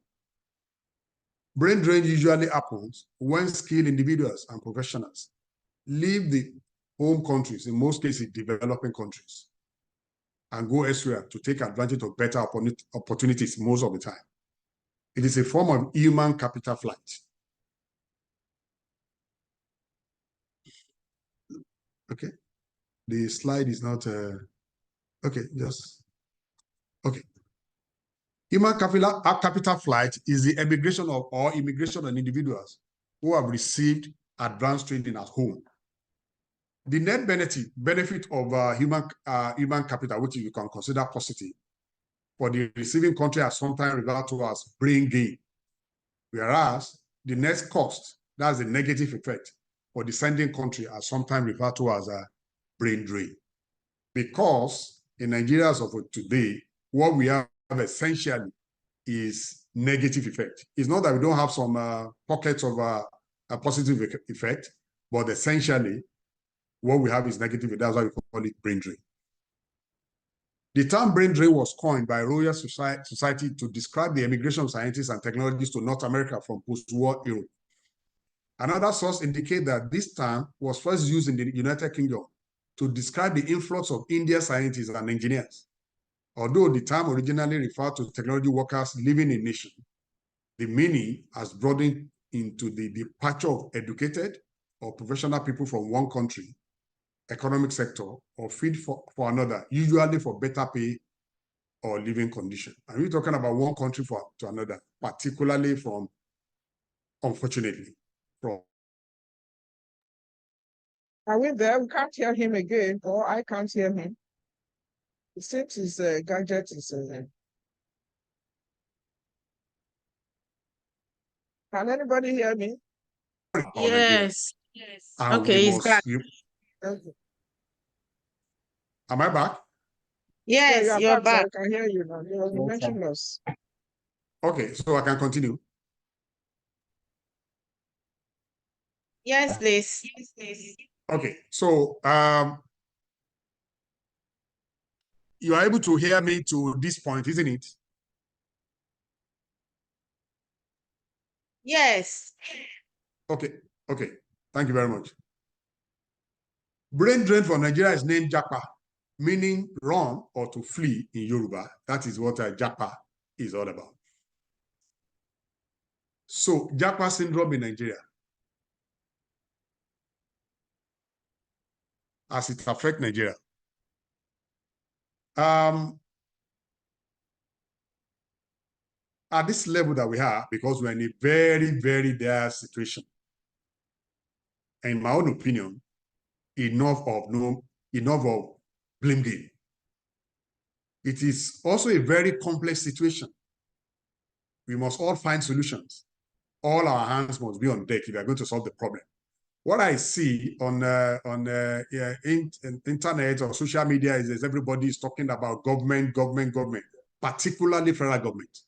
Brain drain usually happens when skilled individuals and professionals leave the home countries, in most cases developing countries, and go elsewhere to take advantage of better opportunities most of the time. It is a form of human capital flight. Okay, the slide is not, okay, just, okay. Human capital flight is the immigration of individuals who have received advanced training at home. The net benefit of human capital, which you can consider positive, for the receiving country are sometimes referred to as brain gain, whereas the net cost, that's the negative effect, for the sending country are sometimes referred to as a brain drain. Because in Nigeria as of today, what we have essentially is negative effect. It's not that we don't have some pockets of a positive effect, but essentially what we have is negative. That's why we call it brain drain. The term brain drain was coined by Royal Society to describe the emigration of scientists and technologists to North America from post-war Europe. Another source indicates that this term was first used in the United Kingdom to describe the influx of Indian scientists and engineers. Although the term originally referred to technology workers living in a nation, the meaning has broadened into the departure of educated or professional people from one country, economic sector, or field for another, usually for better pay or living condition. And we're talking about one country to another, particularly from, unfortunately, from. Are we there? We can't hear him again, or I can't hear him. It seems his gadget is. Can anybody hear me? Yes. Okay, he's back. Okay. Am I back? Yes, yeah, you're back. So I can hear you now. You mentioned us. Okay, so I can continue. Yes, please. Okay, so you are able to hear me to this point, isn't it? Yes. Okay. Thank you very much. Brain drain for Nigeria is named Japa, meaning run or to flee in Yoruba. That is what Japa is all about. So Japa syndrome in Nigeria, as it affects Nigeria. At this level that we are, because we're in a very, very dire situation, in my own opinion, enough of blame game. it is also a very complex situation. We must all find solutions. All our hands must be on deck if we are going to solve the problem. What I see on internet or social media is everybody is talking about government, particularly federal government.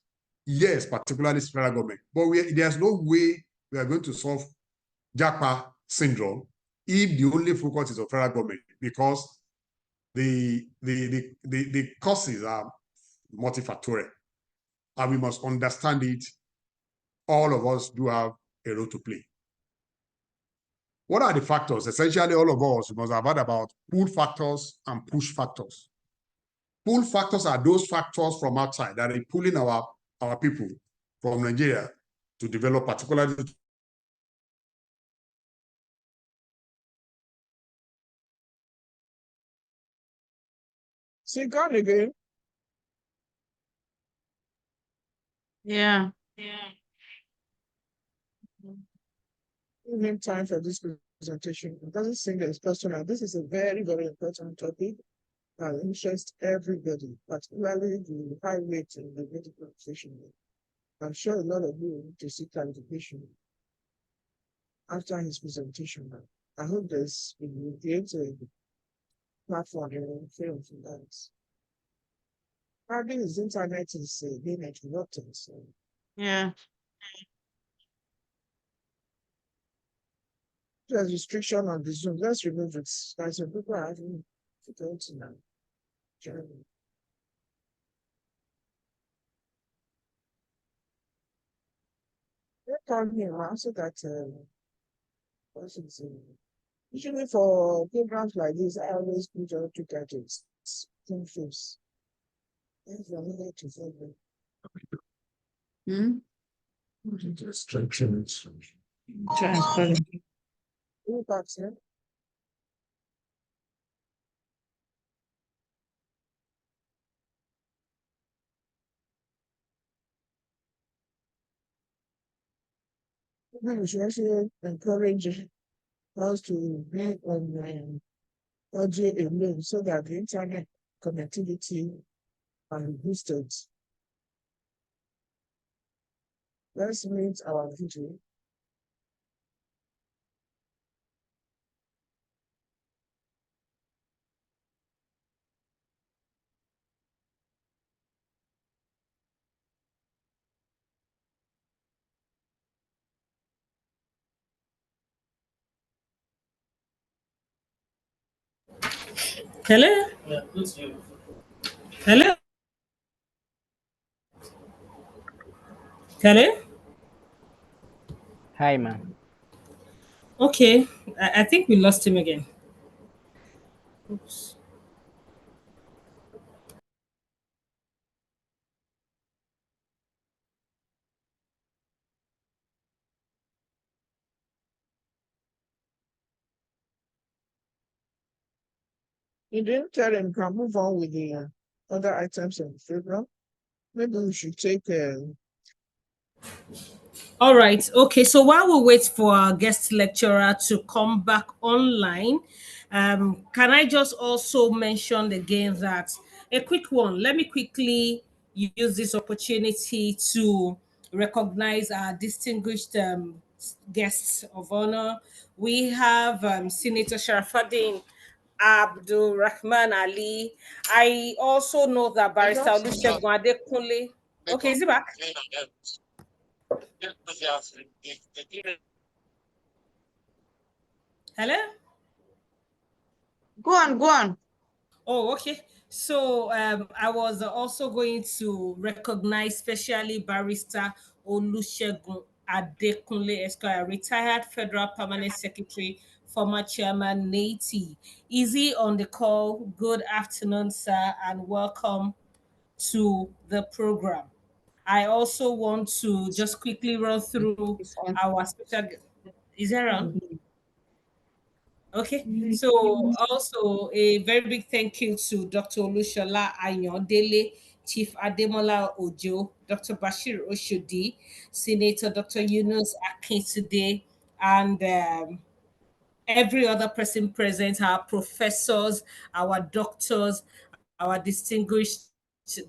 Yes, particularly federal government. But there's no way we are going to solve JAPA syndrome if the only focus is on federal government, because the causes are multifactorial, and we must understand it. All of us do have a role to play. What are the factors? Essentially, all of us must have heard about pull factors and push factors. Pull factors are those factors from outside that are pulling our people from Nigeria to develop, particularly. Say God again. Yeah. Give him time for this presentation. It doesn't seem that it's personal. This is a very, very important topic that interests everybody, particularly the high rate in the medical profession. I'm sure a lot of you need to seek clarification after his presentation. I hope this will create a platform and film for that. Probably his internet is being interrupted. So. Yeah. There's restriction on the Zoom. Let's remove it. Guys, some people are having difficulty now. Germany. They call me around so that usually for programs like this, I always put out two gadgets, thin face. If you're needed to follow. Instructions. Who talks here? We should actually encourage us to be on audio alone so that the internet connectivity can be boosted. Let's meet our video. Hello? Hello? Hello? Hi, ma'am. Okay, I think we lost him again. Oops. You didn't tell him can move on with the other items in the program. Maybe we should take All right. Okay. So while we wait for our guest lecturer to come back online, can I just also mention again that a quick one? Let me quickly use this opportunity to recognize our distinguished guests of honor. We have Senator Sharafuddin Abdul Rahman Ali. I also know that Barrister Olusegun Adekunle. Okay, is he back? Hello? Go on. Oh, okay. So I was also going to recognize specially Barrister Olusegun Adekunle Esquire, retired Federal Permanent Secretary, former Chairman NATI. Is he on the call? Good afternoon, sir, and welcome to the program. I also want to just quickly run through our special. Is that on? Okay, so also a very big thank you to Dr. Olushola Ayondele, Chief Ademola Ojo, Dr. Bashir Oshodi, Senator Dr. Yunus Akintude, and every other person present, our professors, our doctors, our distinguished so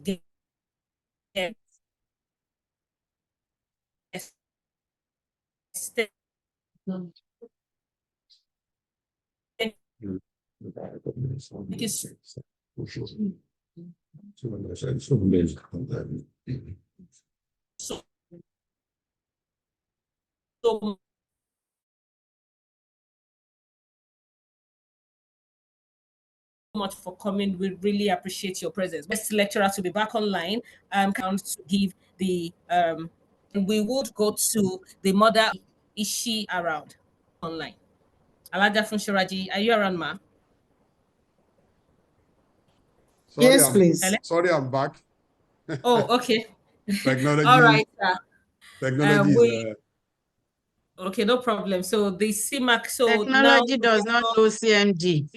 much for coming. We really appreciate your presence. Best lecturer to be back online count to give the and we would go to the mother. Is she around online? Alhaji Raji, are you around, ma? Sorry, yes, please. Sorry, I'm back. Oh, okay. Technology. All right. Technology is okay, no problem. So the CMAC, so Technology now does not know CMD.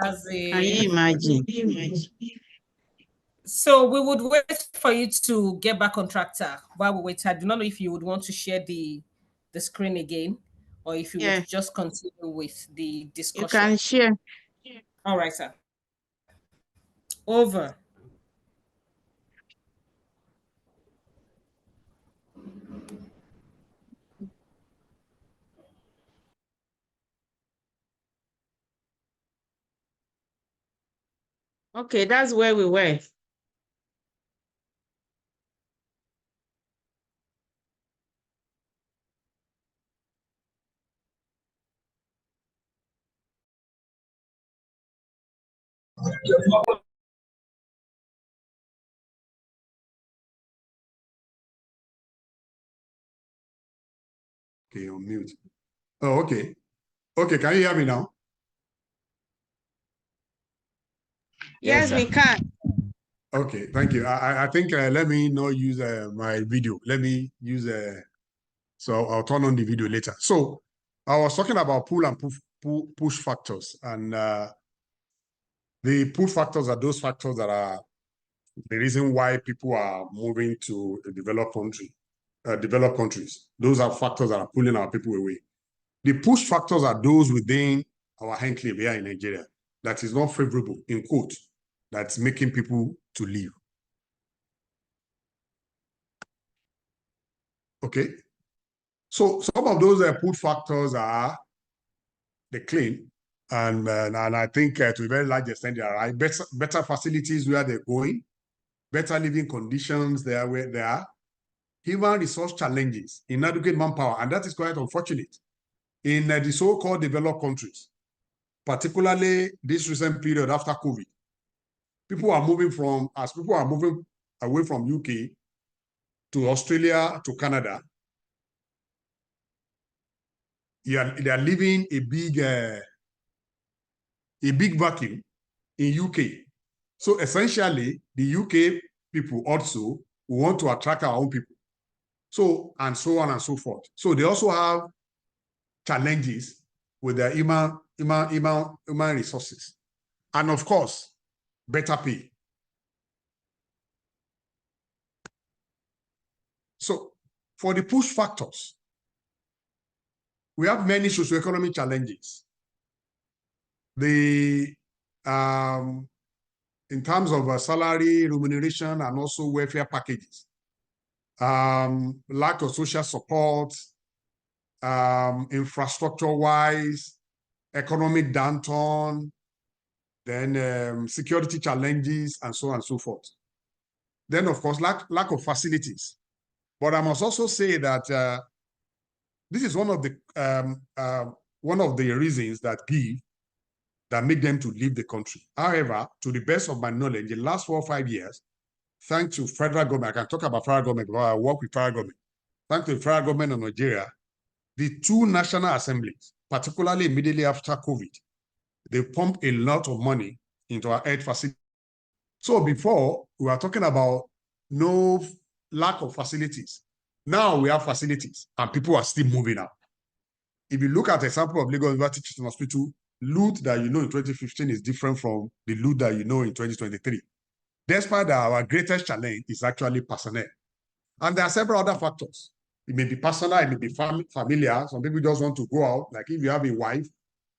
as Can you imagine? So we would wait for you to get back on track, sir. While we wait, I do not know if you would want to share the screen again, or if you would just continue with the discussion. You can share. All right, sir. Over. Okay, that's where we were. Okay, on mute. Oh, okay. Okay, can you hear me now? Yes, we can. Okay, thank you. I think let me not use my video. Let me use so I'll turn on the video later. So I was talking about pull and push factors, and the pull factors are those factors that are the reason why people are moving to a developed countries. Those are factors that are pulling our people away. The push factors are those within our enclave here in Nigeria that is not favorable, in quote, that's making people to leave. Okay. So some of those push factors are the claim, and I think to a very large extent they are right. Better facilities where they're going, better living conditions there where they are, human resource challenges, inadequate manpower, and that is quite unfortunate in the so-called developed countries, particularly this recent period after COVID. People are moving away from UK to Australia to Canada. They are leaving a big vacuum in UK. So essentially, the UK people also want to attract our own people. So, and so on and so forth. So they also have challenges with their human resources. And of course, better pay. So for the push factors, we have many socioeconomic challenges. In terms of salary, remuneration, and also welfare packages, lack of social support, infrastructure-wise, economic downturn, then security challenges, and so on and so forth. Then, of course, lack of facilities. But I must also say that this is one of the reasons that make them to leave the country. However, to the best of my knowledge, in the last 4 or 5 years, thanks to federal government, I can talk about federal government because I work with federal government. Thanks to the federal government of Nigeria, the 2 national assemblies, particularly immediately after COVID, they pumped a lot of money into our health facility. So before, we were talking about no lack of facilities. Now we have facilities and people are still moving out. If you look at the example of Lagos University Teaching Hospital, LUTH that you know in 2015 is different from the LUTH that you know in 2023. Despite that, our greatest challenge is actually personnel. And there are several other factors. It may be personal, it may be familiar. Some people just want to go out. Like if you have a wife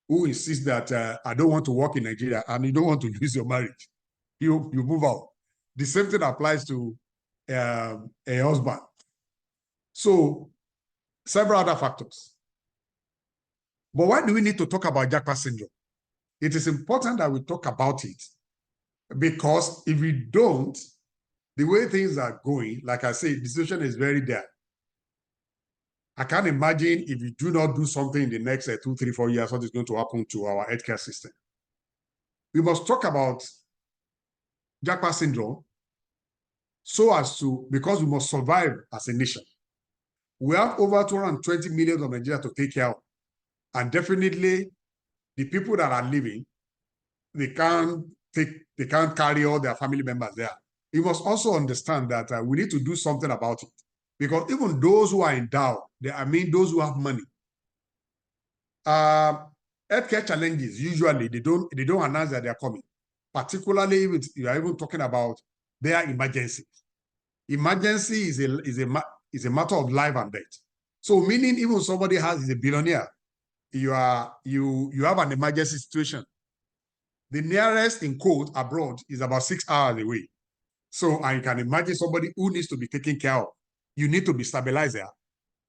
who insists that I don't want to work in Nigeria and you don't want to lose your marriage, you move out. The same thing applies to a husband. So several other factors. But why do we need to talk about Japa syndrome? It is important that we talk about it, because if we don't, the way things are going, like I say, the situation is very dire. I can't imagine if we do not do something in the next 2, 3, 4 years, what is going to happen to our healthcare system. We must talk about Japa syndrome so as to, because we must survive as a nation. We have over 220 million of Nigeria to take care of. And definitely the people that are living, they can't carry all their family members there. You must also understand that we need to do something about it. Because even those who are endowed, those who have money, healthcare challenges, usually they don't announce that they are coming. Particularly if you are even talking about their emergencies. Emergency is a matter of life and death. So meaning even somebody is a billionaire, you have an emergency situation. The nearest in quote abroad is about 6 hours away. So I can imagine somebody who needs to be taken care of. You need to be stabilized there.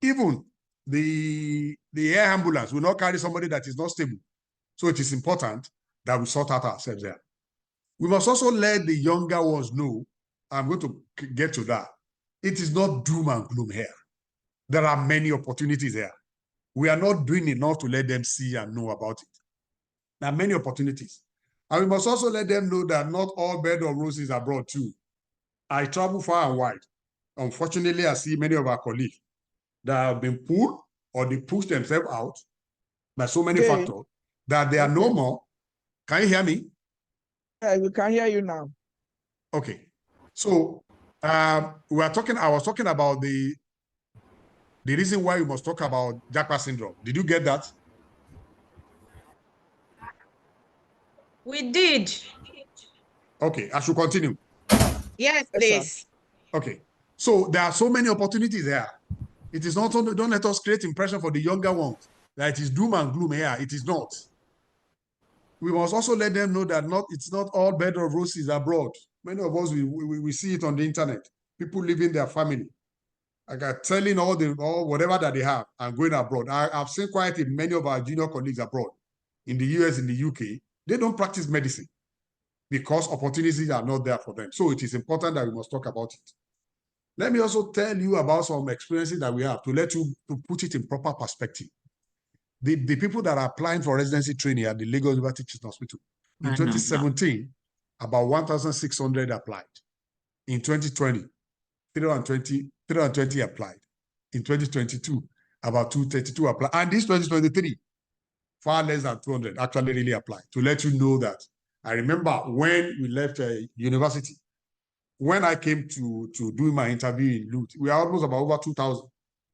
Even the air ambulance will not carry somebody that is not stable. So it is important that we sort out ourselves there. We must also let the younger ones know, I'm going to get to that. It is not doom and gloom here. There are many opportunities here. We are not doing enough to let them see and know about it. There are many opportunities. And we must also let them know that not all bed of roses are abroad too. I travel far and wide. Unfortunately, I see many of our colleagues that have been pulled or they push themselves out by so many factors that they are no more. Can you hear me? Yeah, we can hear you now. Okay. So I was talking about the reason why we must talk about Japa syndrome. Did you get that? We did. Okay, I should continue. Yes, please. Okay. So there are so many opportunities there. It is not, don't let us create impression for the younger ones that it is doom and gloom here. It is not. We must also let them know that it's not all bed of roses abroad. Many of us, we see it on the internet. People leaving their family. Like telling all whatever that they have and going abroad. I've seen quite many of our junior colleagues abroad, in the US, in the UK, they don't practice medicine because opportunities are not there for them. So it is important that we must talk about it. Let me also tell you about some experiences that we have to put it in proper perspective. The people that are applying for residency training at the Lagos University Teaching Hospital, in 2017, about 1,600 applied. In 2020, 320 applied. In 2022, about 232 applied. And this 2023, far less than 200 actually really applied. To let you know that, I remember when we left university, when I came to do my interview in LUTH, we are almost about over 2,000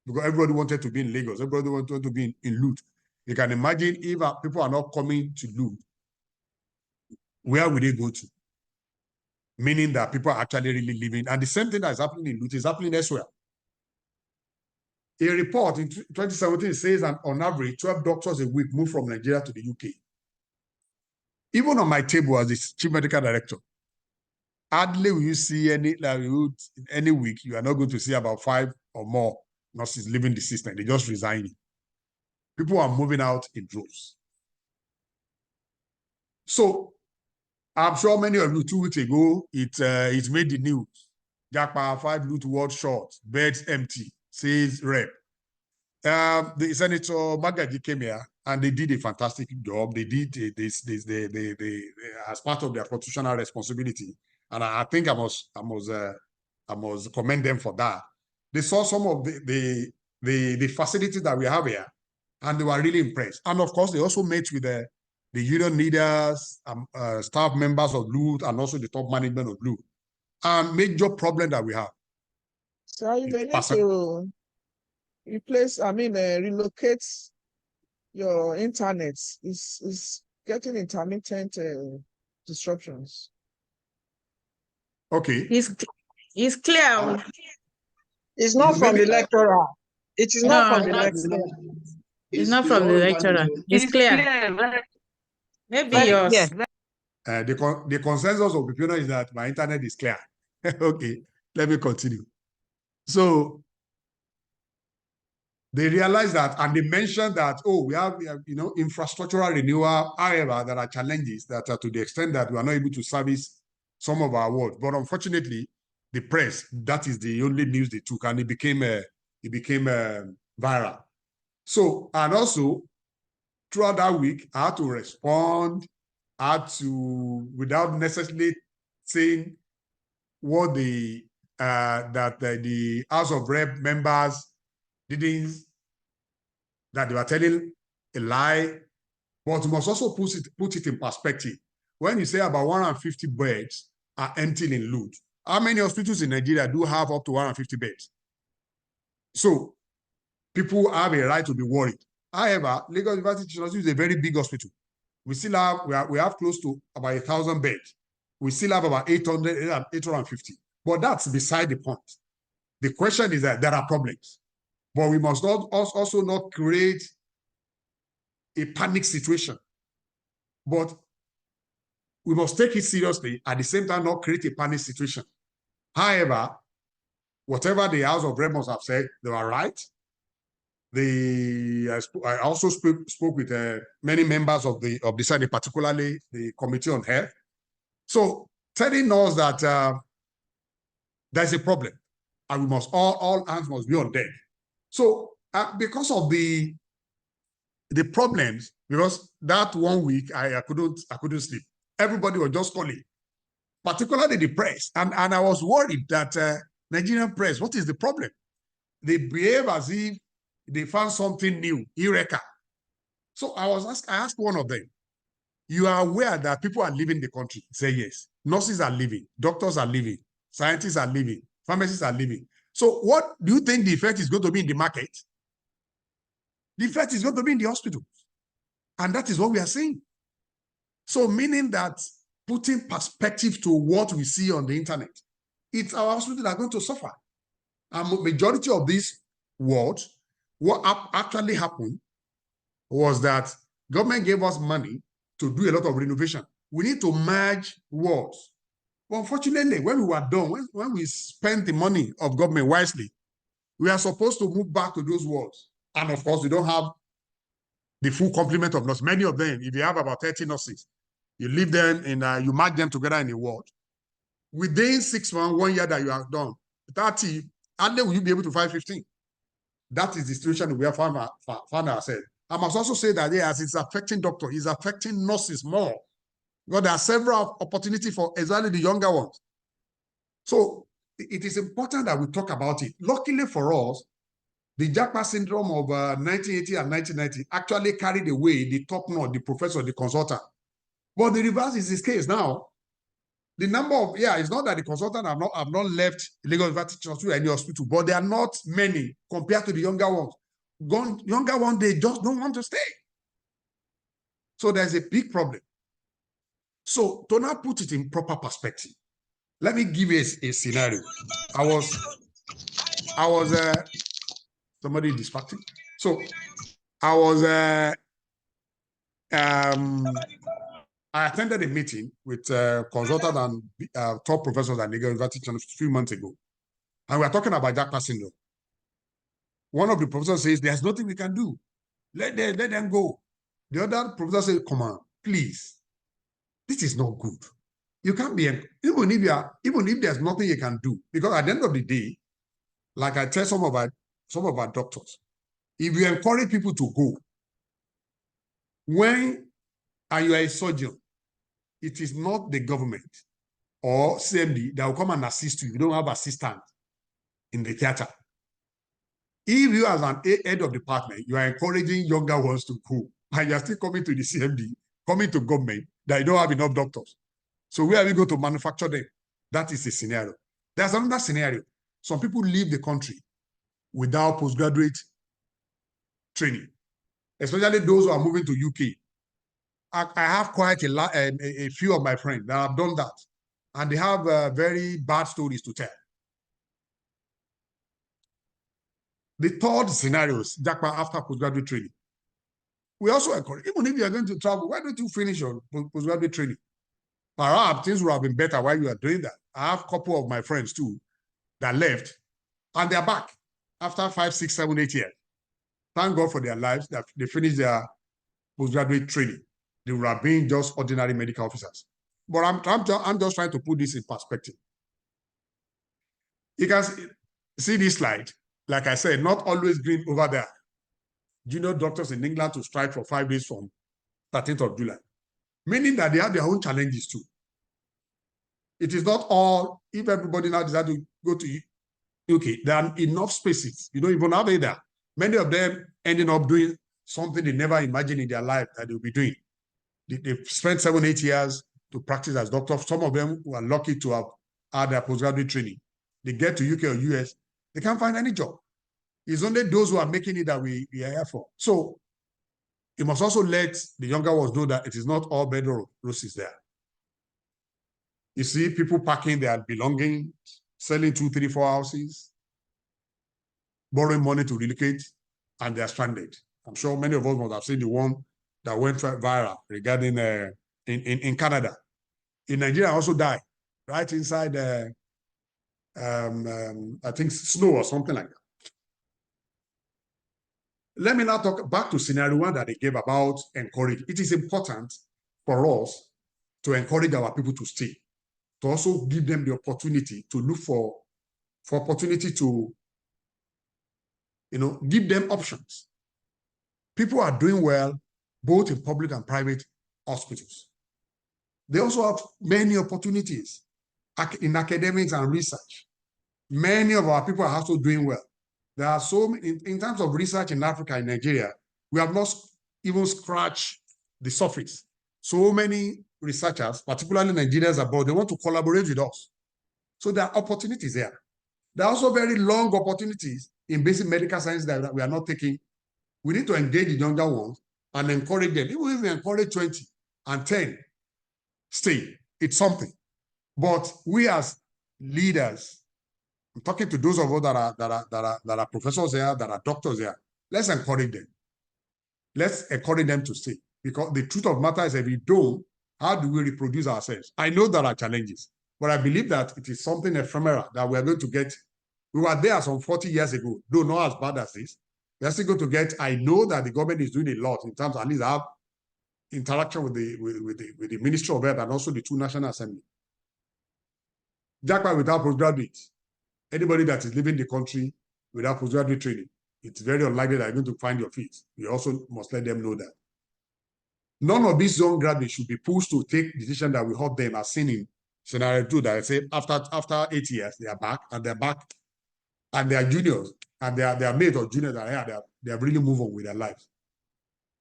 because everybody wanted to be in Lagos. Everybody wanted to be in LUTH. You can imagine if people are not coming to LUTH, where will they go to? Meaning that people are actually really living. And the same thing that is happening in LUTH is happening elsewhere. A report in 2017 says that on average, 12 doctors a week move from Nigeria to the UK. Even on my table as the chief medical director, hardly will you see any week, you are not going to see about 5 or more nurses leaving the system. They just resigning. People are moving out in droves. So I'm sure many of you 2 weeks ago, it made the news. Japa 5 LUTH ward short, beds empty, says rep. The Senator Magaji came here and they did a fantastic job. They did this as part of their constitutional responsibility. And I think I must commend them for that. They saw some of the facilities that we have here, and they were really impressed. And of course, they also met with the union leaders, staff members of LUTH, and also the top management of LUTH. And major problem that we have. So you need to relocate your internet. Is getting intermittent disruptions. Okay. It's clear. It's not from the lecturer. It is not from the lecturer. It's not from the lecturer. It's clear. Maybe yours. The consensus of the opinion is that my internet is clear. Okay, let me continue. So they realized that, and they mentioned that, oh, we have infrastructural renewal. However, there are challenges that are to the extent that we are not able to service some of our wards. But unfortunately, the press, that is the only news they took, and it became viral. So, and also, throughout that week, I had to respond, without necessarily saying what the House of Rep members didn't, that they were telling a lie, but you must also put it in perspective. When you say about 150 beds are empty in LUTH, how many hospitals in Nigeria do have up to 150 beds? So people have a right to be worried. However, Lagos University is a very big hospital. We still have, we have close to about 1,000 beds. We still have about 850. But that's beside the point. The question is that there are problems. But we must not also not create a panic situation. But we must take it seriously, at the same time not create a panic situation. However, whatever the House of Reps have said, they were right. I also spoke with many members of the Senate, particularly the Committee on Health. So telling us that there's a problem, and we must all hands must be on deck. So because of the problems, because that 1 week I couldn't sleep. Everybody was just calling, particularly the press, and I was worried that Nigerian press, what is the problem? They behave as if they found something new, Eureka. So I asked one of them, you are aware that people are leaving the country? Say yes. Nurses are leaving, doctors are leaving, scientists are leaving, pharmacists are leaving. So what do you think the effect is going to be in the market? The effect is going to be in the hospitals. And that is what we are seeing. So meaning that putting perspective to what we see on the internet, it's our hospitals that are going to suffer. And majority of these wards, what actually happened was that government gave us money to do a lot of renovation. We need to merge wards. But unfortunately, when we were done, when we spent the money of government wisely, we are supposed to move back to those wards. And of course, we don't have the full complement of nurses. Many of them, if you have about 30 nurses, you leave them in, you match them together in a ward. Within 6 months, 1 year that you are done, 30, and then will you be able to find 15? That is the situation we have found ourselves. I must also say that yes, it's affecting doctors, it's affecting nurses more. Because there are several opportunities for exactly the younger ones. So it is important that we talk about it. Luckily for us, the Japa syndrome of 1980 and 1990 actually carried away the top notch, the professor, the consultant. But the reverse is this case now. The number of, it's not that the consultants have not left Lagos University to any hospital, but they are not many compared to the younger ones. Younger ones, they just don't want to stay. So there's a big problem. So to now put it in proper perspective, let me give you a scenario. I was somebody distracted. So I attended a meeting with consultants and top professors at Lagos University a few months ago. And we are talking about Japa syndrome. One of the professors says, there's nothing we can do. Let them go. The other professor says, come on, please. This is not good. You can't be, even if there's nothing you can do, because at the end of the day, like I tell some of our doctors, if you encourage people to go, when you are a surgeon, it is not the government or CMD that will come and assist you. You don't have assistant in the theater. If you as an head of department, you are encouraging younger ones to go, and you are still coming to the CMD, coming to government, that you don't have enough doctors. So where are we going to manufacture them? That is a scenario. There's another scenario. Some people leave the country without postgraduate training, especially those who are moving to UK. I have quite a few of my friends that have done that, and they have very bad stories to tell. The third scenario is after postgraduate training. We also encourage, even if you are going to travel, why don't you finish your postgraduate training? Perhaps things would have been better while you are doing that. I have a couple of my friends too that left, and they're back after 5, 6, 7, 8 years. Thank God for their lives that they finished their postgraduate training. They would have been just ordinary medical officers. But I'm just trying to put this in perspective. You can see this slide. Like I said, not always green over there. Junior doctors in England to strike for 5 days from 13th of July, meaning that they have their own challenges too. It is not all, if everybody now decides to go to UK, there are enough spaces. You don't even have it there. Many of them ending up doing something they never imagined in their life that they'll be doing. They've spent 7, 8 years to practice as doctors. Some of them were lucky to have had their postgraduate training. They get to UK or US, they can't find any job. It's only those who are making it that we are here for. So you must also let the younger ones know that it is not all bed or roses there. You see people packing their belongings, selling 2, 3, 4 houses, borrowing money to relocate, and they are stranded. I'm sure many of us must have seen the one that went viral regarding in Canada. In Nigeria, also died right inside I think snow or something like that. Let me now talk back to scenario 1 that they gave about encourage. It is important for us to encourage our people to stay, to also give them the opportunity to look for opportunity to, give them options. People are doing well, both in public and private hospitals. They also have many opportunities in academics and research. Many of our people are also doing well. There are so many, in terms of research in Africa and Nigeria, we have not even scratched the surface. So many researchers, particularly Nigerians abroad, they want to collaborate with us. So there are opportunities there. There are also very long opportunities in basic medical science that we are not taking. We need to engage the younger ones and encourage them. Even if we encourage 20 and 10, stay. It's something. But we as leaders, I'm talking to those of us that are professors here, that are doctors here. Let's encourage them. Let's encourage them to stay. Because the truth of the matter is, if we don't, how do we reproduce ourselves? I know there are challenges, but I believe that it is something ephemeral that we are going to get. We were there some 40 years ago, though not as bad as this. We are still going to get. I know that the government is doing a lot in terms of, at least I have interaction with the Ministry of Health and also the 2 National Assembly. Jackpot without postgraduates. Anybody that is leaving the country without postgraduate training, it's very unlikely that you're going to find your feet. You also must let them know that. None of these young graduates should be pushed to take decisions that will hurt them, as seen in scenario 2 that I said after 8 years, they are back, and they are juniors, and they are mates or juniors that are here, they have really moved on with their lives.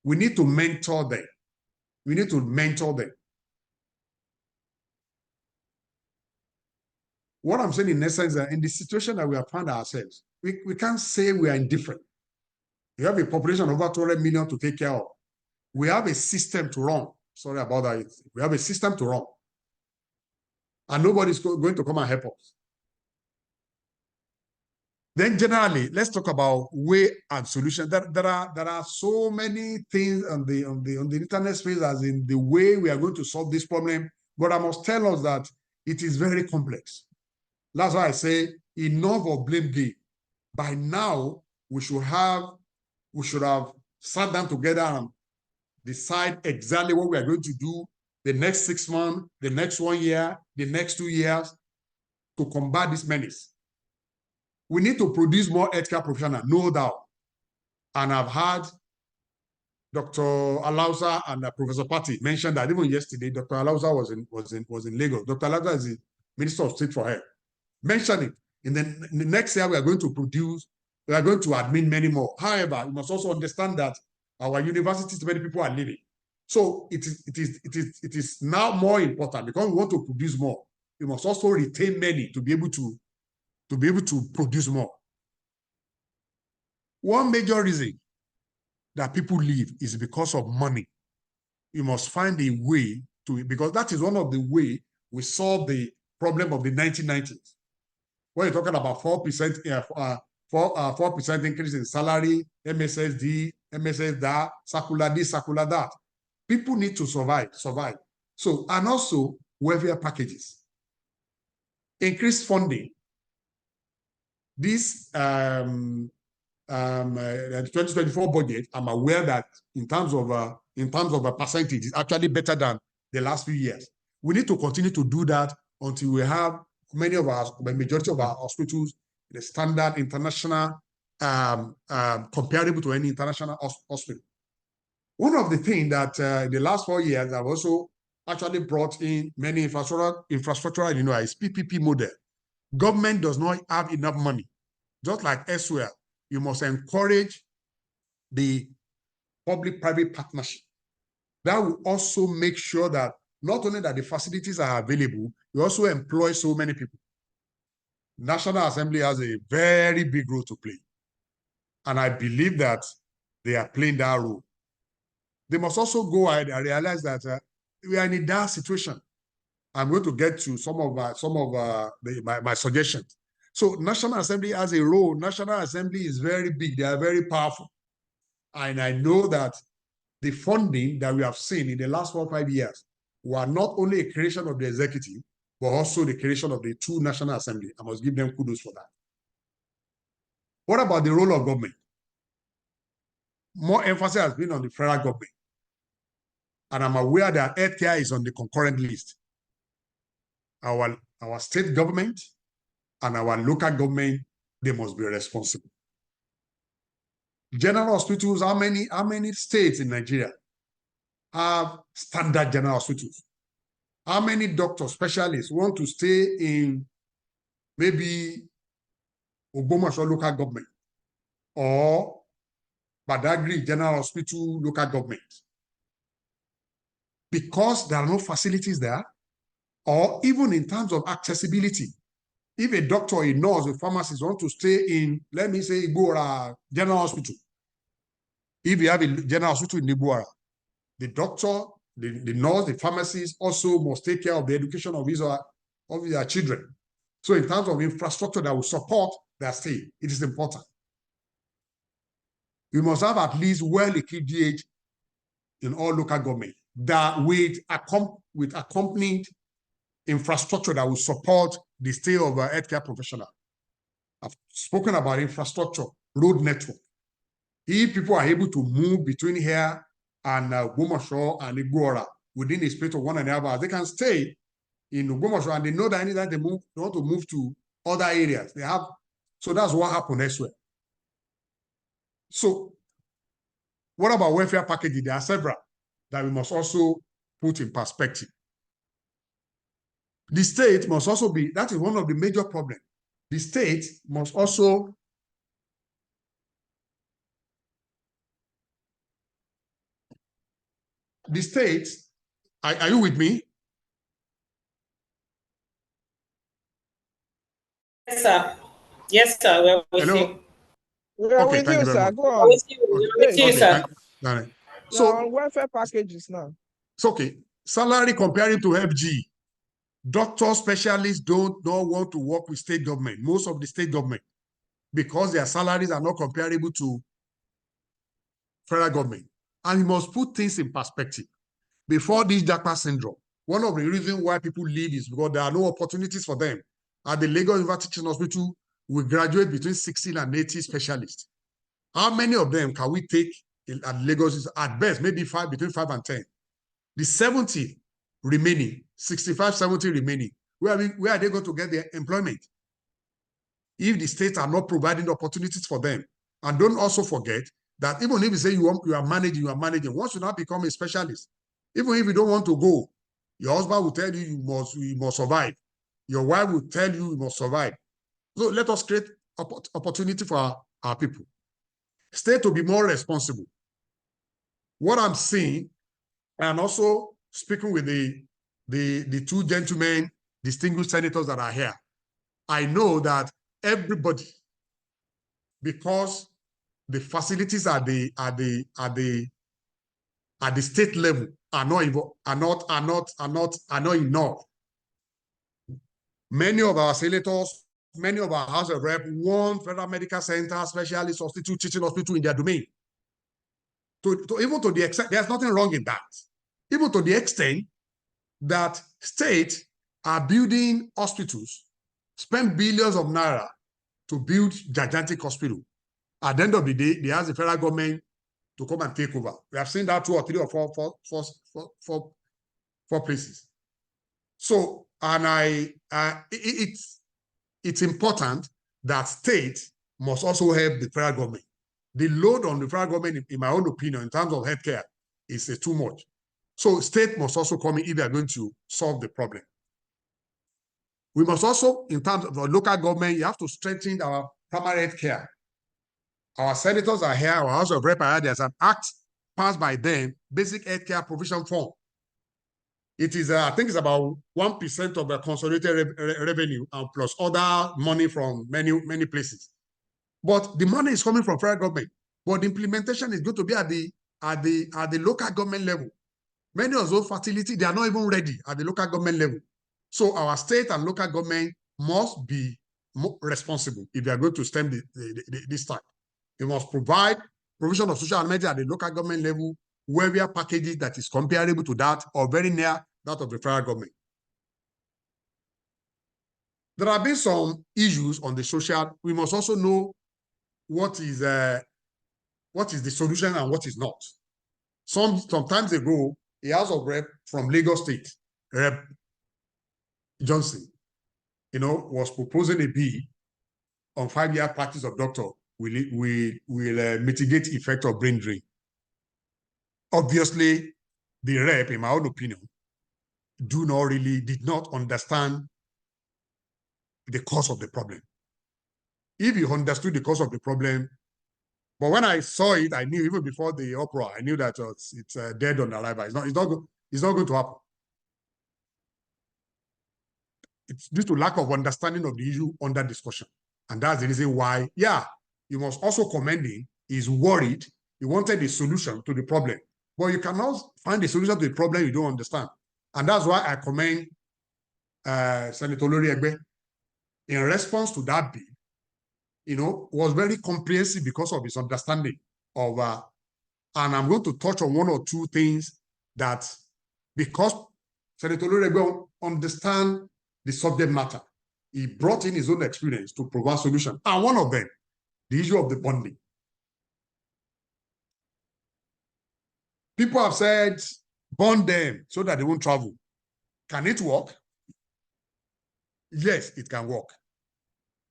We need to mentor them. We need to mentor them. What I'm saying in essence is that in the situation that we have found ourselves, we can't say we are indifferent. We have a population of over 200 million to take care of. We have a system to run. Sorry about that. We have a system to run. And nobody's going to come and help us. Then generally, let's talk about way and solution. There are so many things on the internet space as in the way we are going to solve this problem. But I must tell us that it is very complex. That's why I say enough of blame game. By now, we should have sat down together and decide exactly what we are going to do the next 6 months, the next 1 year, the next 2 years to combat this menace. We need to produce more healthcare professionals, no doubt. And I've had Dr. Alausa and Professor Patti mention that even yesterday, Dr. Alausa was in Lagos. Dr. Alausa is the Minister of State for Health. Mentioning in the next year we are going to admit many more. However, you must also understand that our universities, many people are leaving. So it is now more important because we want to produce more. We must also retain many to be able to produce more. One major reason that people leave is because of money. You must find a way because that is one of the ways we solve the problem of the 1990s. When you're talking about 4% increase in salary, MSSD, MSS that, circular this, circular that. People need to survive. So, and also, welfare packages, increased funding. This 2024 budget, I'm aware that in terms of a percentage, it's actually better than the last few years. We need to continue to do that until we have the majority of our hospitals the standard international comparable to any international hospital. One of the things that in the last 4 years I've also actually brought in many infrastructural, is PPP model. Government does not have enough money. Just like elsewhere, you must encourage the public-private partnership. That will also make sure that not only that the facilities are available, you also employ so many people. National Assembly has a very big role to play. And I believe that they are playing that role. They must also go ahead and realize that we are in a dire situation. I'm going to get to some of my suggestions. So National Assembly has a role. National Assembly is very big. They are very powerful. And I know that the funding that we have seen in the last 4 or 5 years were not only a creation of the executive, but also the creation of the 2 National Assembly. I must give them kudos for that. What about the role of government? More emphasis has been on the federal government. And I'm aware that healthcare is on the concurrent list. Our state government and our local government, they must be responsible. General hospitals, how many states in Nigeria have standard general hospitals? How many doctors, specialists want to stay in maybe Ogbomoso local government or Badagry General Hospital local government? Because there are no facilities there, or even in terms of accessibility. If a doctor, a nurse, a pharmacist want to stay in, let me say, Igbora General Hospital, if you have a general hospital in Igbora, the doctor, the nurse, the pharmacist also must take care of the education of their children. So in terms of infrastructure that will support their stay, it is important. We must have at least well-equipped DH in all local government that with accompanied infrastructure that will support the stay of a healthcare professional. I've spoken about infrastructure, road network. If people are able to move between here and Ogbomoso and Igbora within a space of 1.5 hours, they can stay in Ogbomoso and they know that anytime they want to move to other areas, they have. So that's what happened elsewhere. So what about welfare packages? There are several that we must also put in perspective. The state must also be, that is one of the major problems. The state must also are you with me? Yes, sir. Yes, sir. We're with Hello? you. We're Okay, with thank you, you very sir. much. Go on. We're with you, sir. So welfare packages now. It's okay. Salary comparing to FG. Doctors, specialists don't want to work with state government, most of the state government, because their salaries are not comparable to federal government. And we must put things in perspective. Before this Jackpot syndrome, one of the reasons why people leave is because there are no opportunities for them. At the Lagos University Teaching Hospital, we graduate between 60 and 80 specialists. How many of them can we take at Lagos? At best, maybe between 5 and 10. The 70 remaining, 65, 70 remaining, where are they going to get their employment? If the states are not providing opportunities for them. And don't also forget that even if you say you are managing, once you now become a specialist, even if you don't want to go, your husband will tell you you must survive. Your wife will tell you you must survive. So let us create opportunity for our people. State to be more responsible. What I'm seeing, and also speaking with the 2 gentlemen, distinguished senators that are here, I know that everybody, because the facilities at the state level are not enough. Many of our senators, many of our House of Rep want federal medical center, specialist hospital, teaching hospital in their domain. Even to the extent, there's nothing wrong in that. Even to the extent that states are building hospitals, spend billions of naira to build gigantic hospital. At the end of the day, they ask the federal government to come and take over. We have seen that 2 or 3 or 4 places. So, and it's important that states must also help the federal government. The load on the federal government, in my own opinion, in terms of healthcare, is too much. So state must also come in if they are going to solve the problem. We must also, in terms of the local government, you have to strengthen our primary health care. Our senators are here, our House of Rep are here. There's an act passed by them, Basic Health Care Provision Fund. It is, I think it's about 1% of the consolidated revenue and plus other money from many places. But the money is coming from federal government. But the implementation is going to be at the local government level. Many of those facilities, they are not even ready at the local government level. So our state and local government must be more responsible if they are going to stem this time. They must provide provision of social amenities at the local government level, where we are packages that is comparable to that or very near that of the federal government. There have been some issues on the social. We must also know what is the solution and what is not. Sometimes ago, a House of Rep from Lagos State, Rep Johnson, was proposing a bill on 5-year practice of doctor will mitigate the effect of brain drain. Obviously, the rep, in my own opinion, did not understand the cause of the problem. If you understood the cause of the problem, but when I saw it, I knew even before the uproar, I knew that it's dead on arrival. It's not going to happen. It's due to lack of understanding of the issue under discussion. And that's the reason why, you must also commend him. He's worried. He wanted a solution to the problem. But you cannot find a solution to the problem you don't understand. And that's why I commend Senator Loriegbe. In response to that bill, was very comprehensive because of his understanding of, and I'm going to touch on 1 or 2 things that, because Senator Loriegbe understands the subject matter, he brought in his own experience to provide solutions. And one of them, the issue of the bonding. People have said, bond them so that they won't travel. Can it work? Yes, it can work.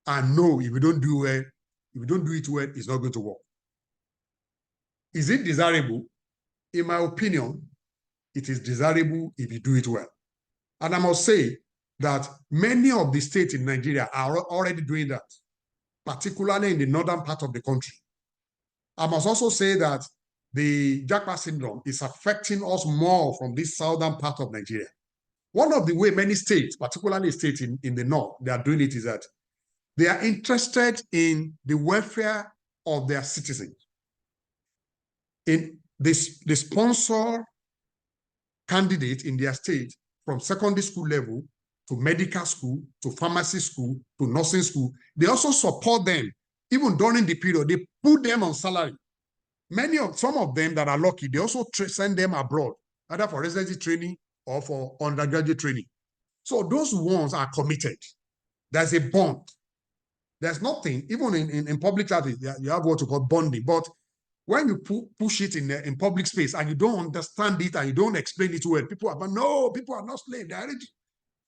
And no, if we don't do it well, it's not going to work. Is it desirable? In my opinion, it is desirable if you do it well. And I must say that many of the states in Nigeria are already doing that, particularly in the northern part of the country. I must also say that the Japa syndrome is affecting us more from this southern part of Nigeria. One of the way many states, particularly states in the north, they are doing it is that they are interested in the welfare of their citizens. They sponsor candidates in their state from secondary school level to medical school, to pharmacy school, to nursing school. They also support them. Even during the period, they put them on salary. Some of them that are lucky, they also send them abroad, either for residency training or for undergraduate training. So those ones are committed. There's a bond. There's nothing, even in public service, you have what you call bonding. But when you push it in public space and you don't understand it and you don't explain it well, people are not slaves, they are ready.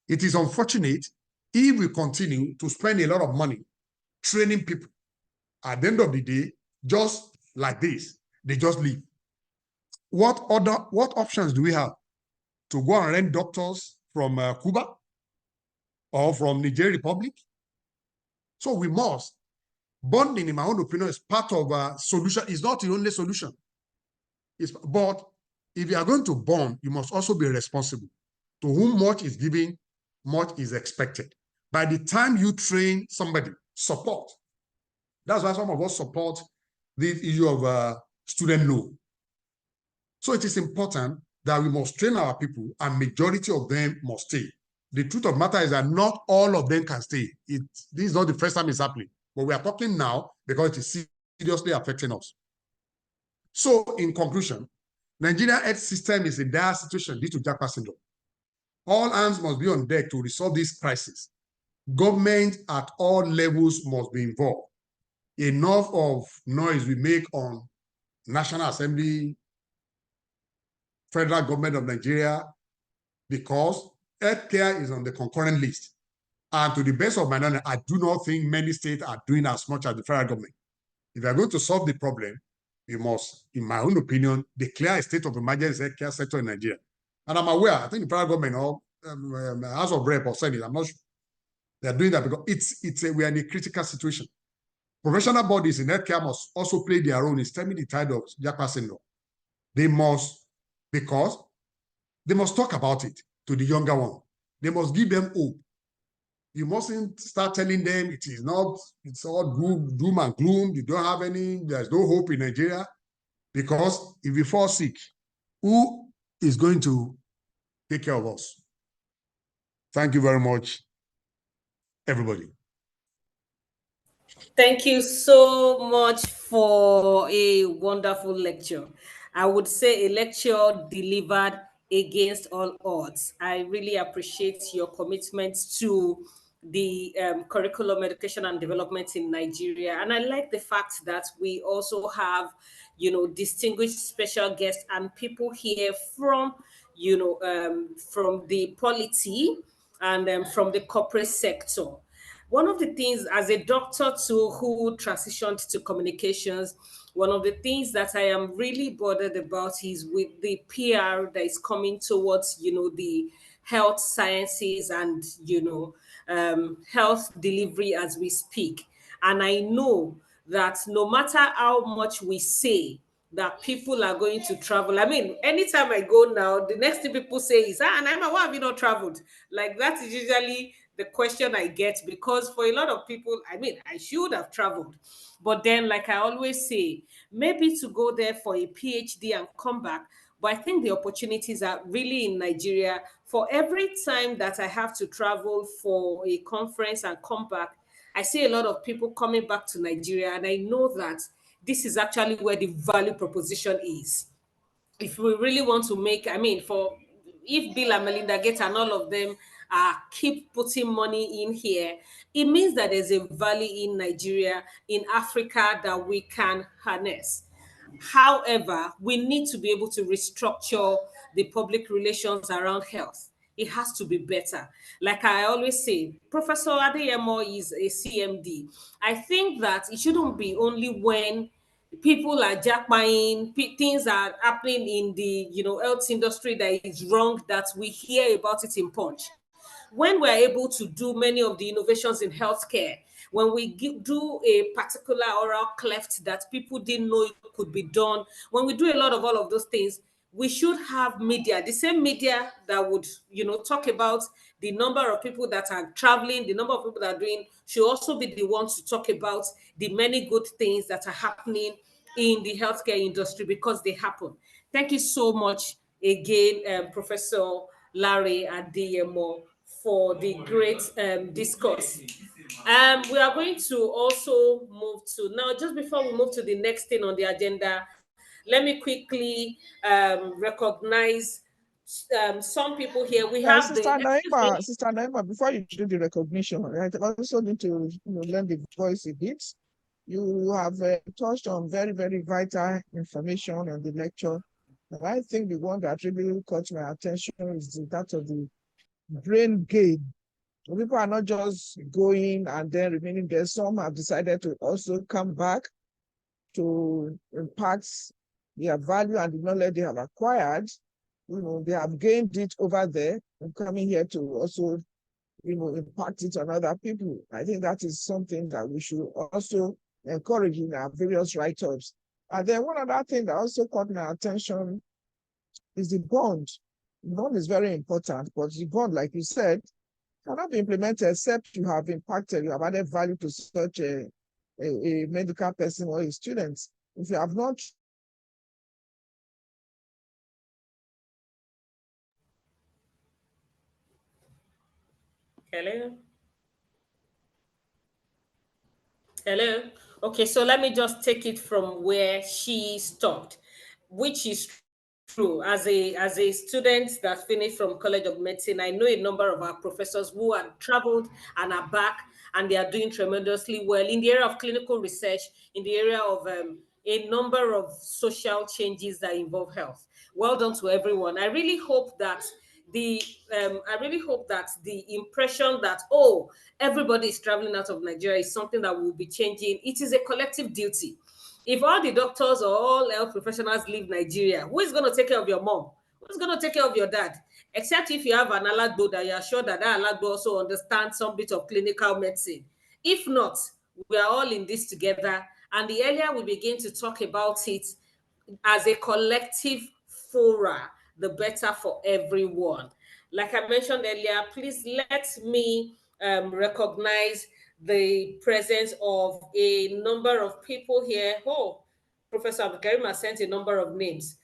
It is unfortunate if we continue to spend a lot of money training people. At the end of the day, just like this, they just leave. What options do we have? To go and rent doctors from Cuba or from Nigeria Republic? So we must. Bonding, in my own opinion, is part of a solution. It's not the only solution. But if you are going to bond, you must also be responsible. To whom much is given, much is expected. By the time you train somebody, support. That's why some of us support the issue of student loan. So it is important that we must train our people, and majority of them must stay. The truth of the matter is that not all of them can stay. This is not the first time it's happening, but we are talking now because it is seriously affecting us. So in conclusion, Nigerian health system is in dire situation due to Japa syndrome. All hands must be on deck to resolve this crisis. Government at all levels must be involved. Enough of noise we make on National Assembly, Federal Government of Nigeria, because healthcare is on the concurrent list. And to the best of my knowledge, I do not think many states are doing as much as the federal government. If you are going to solve the problem, you must, in my own opinion, declare a state of emergency healthcare sector in Nigeria. And I'm aware, I think the federal government or House of Rep or Senate, I'm not sure, they're doing that because we are in a critical situation. Professional bodies in healthcare must also play their role in stemming the tide of Japa syndrome. They must, because they must talk about it to the younger one. They must give them hope. You mustn't start telling them it is not, it's all doom and gloom. You don't have any, there's no hope in Nigeria. Because if we fall sick, who is going to take care of us? Thank you very much, everybody. Thank you so much for a wonderful lecture. I would say a lecture delivered against all odds. I really appreciate your commitment to the curriculum, education, and development in Nigeria. And I like the fact that we also have, distinguished special guests and people here from, from the polity and from the corporate sector. One of the things, as a doctor too who transitioned to communications, one of the things that I am really bothered about is with the PR that is coming towards, the health sciences and, health delivery as we speak. And I know that no matter how much we say that people are going to travel. I mean, anytime I go now, the next thing people say is, Naima, why have you not traveled? Like, that is usually the question I get, because for a lot of people, I mean, I should have traveled. But then, like I always say, maybe to go there for a PhD and come back. But I think the opportunities are really in Nigeria. For every time that I have to travel for a conference and come back, I see a lot of people coming back to Nigeria, and I know that this is actually where the value proposition is. If we really want to make, I mean, if Bill and Melinda Gates and all of them keep putting money in here, it means that there's a value in Nigeria, in Africa, that we can harness. However, we need to be able to restructure the public relations around health. It has to be better. Like I always say, Professor Adeyemo is a CMD. I think that it shouldn't be only when people are jackpying, things are happening in the health industry that is wrong, that we hear about it in Punch. When we're able to do many of the innovations in healthcare, when we do a particular oral cleft that people didn't know it could be done, when we do a lot of all of those things, we should have media, the same media that would, talk about the number of people that are traveling, the number of people that are doing, should also be the ones to talk about the many good things that are happening in the healthcare industry, because they happen. Thank you so much again, Professor Larry Adeyemo, for the great discourse. We are going to also move to, now, just before we move to the next thing on the agenda, let me quickly recognize some people here. We have Sister Naima, before you do the recognition, I also need to lend the voice a bit. You have touched on very, very vital information on the lecture. And I think the one that really caught my attention is that of the brain gain. People are not just going and then remaining there. Some have decided to also come back to impact their value and the knowledge they have acquired. They have gained it over there and coming here to also, impact it on other people. I think that is something that we should also encourage in our various write-ups. And then one other thing that also caught my attention is the bond. The bond is very important, but the bond, like you said, cannot be implemented except you have impacted, you have added value to such a medical person or a student. If you have not. Hello. Okay, so let me just take it from where she stopped, which is True. As a student that finished from College of Medicine, I know a number of our professors who have traveled and are back, and they are doing tremendously well in the area of clinical research, in the area of a number of social changes that involve health. Well done to everyone. I really hope that the impression that, oh, everybody is traveling out of Nigeria is something that will be changing. It is a collective duty. If all the doctors or all health professionals leave Nigeria, who is going to take care of your mom? Who's going to take care of your dad? Except if you have an alagbo that you are sure that that alagbo also understands some bit of clinical medicine. If not, we are all in this together. And the earlier we begin to talk about it as a collective fora, the better for everyone. Like I mentioned earlier, please let me recognize the presence of a number of people here. Oh, Professor Abdulkarim has sent a number of names.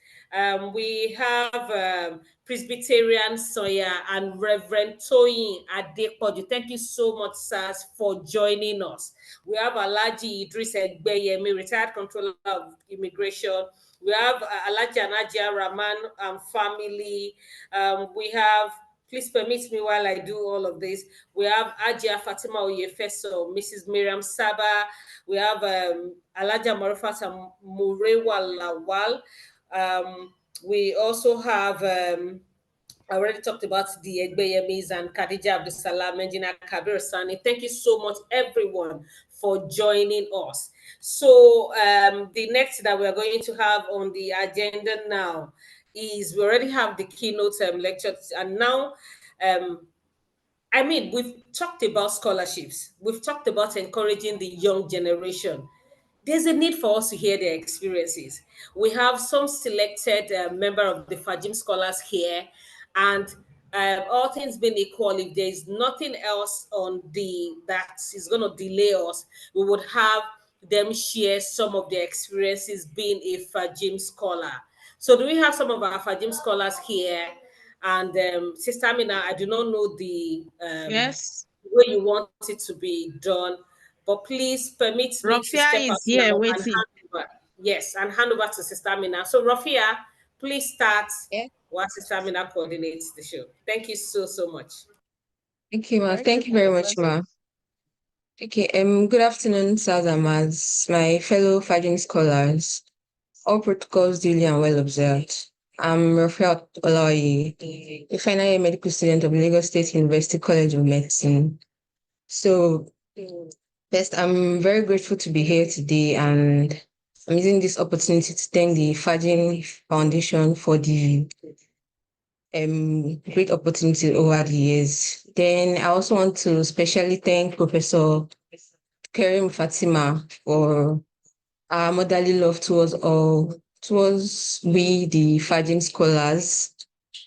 We have Presbyterian Soya and Reverend Toyin Adepoju. Thank you so much, sirs, for joining us. We have Alhaji Idris Egbeyemi, retired controller of immigration. We have Alhaji and Hajia Rahman and family. We have, please permit me while I do all of this. We have Hajia Fatima Oyefeso, Mrs. Miriam Saba. We have Alhaja Marufata Murewa Lawal. We also have, I already talked about the Egbeyemis and Khadija Abdusalam, Engineer Kabir Sani. Thank you so much, everyone, for joining us. So the next that we're going to have on the agenda now is we already have the keynote lectures, and now we've talked about scholarships. We've talked about encouraging the young generation. There's a need for us to hear their experiences. We have some selected member of the FAJIM scholars here, and all things being equal, if there's nothing else on that is going to delay us, we would have them share some of their experiences being a FAJIM scholar. So do we have some of our FAJIM scholars here? And Sister Amina, I do not know the Yes. way you want it to be done, but please permit me to Rafia step out is now here and waiting. hand over. Yes, and hand over to Sister Amina. So Rafia, please start while Sister Amina coordinates the show. Thank you so, so much. Thank you, ma. Thank you very much, ma. Okay, good afternoon, sirs and mas, my fellow FAJIM scholars. All protocols duly and well observed. I'm Rafiu Ebiti, a final year medical student of Lagos State University College of Medicine. So, first, I'm very grateful to be here today, and I'm using this opportunity to thank the FAJIM Foundation for the great opportunity over the years. Then I also want to especially thank Professor Karim Fatima for our motherly love towards we, the FAJIM scholars,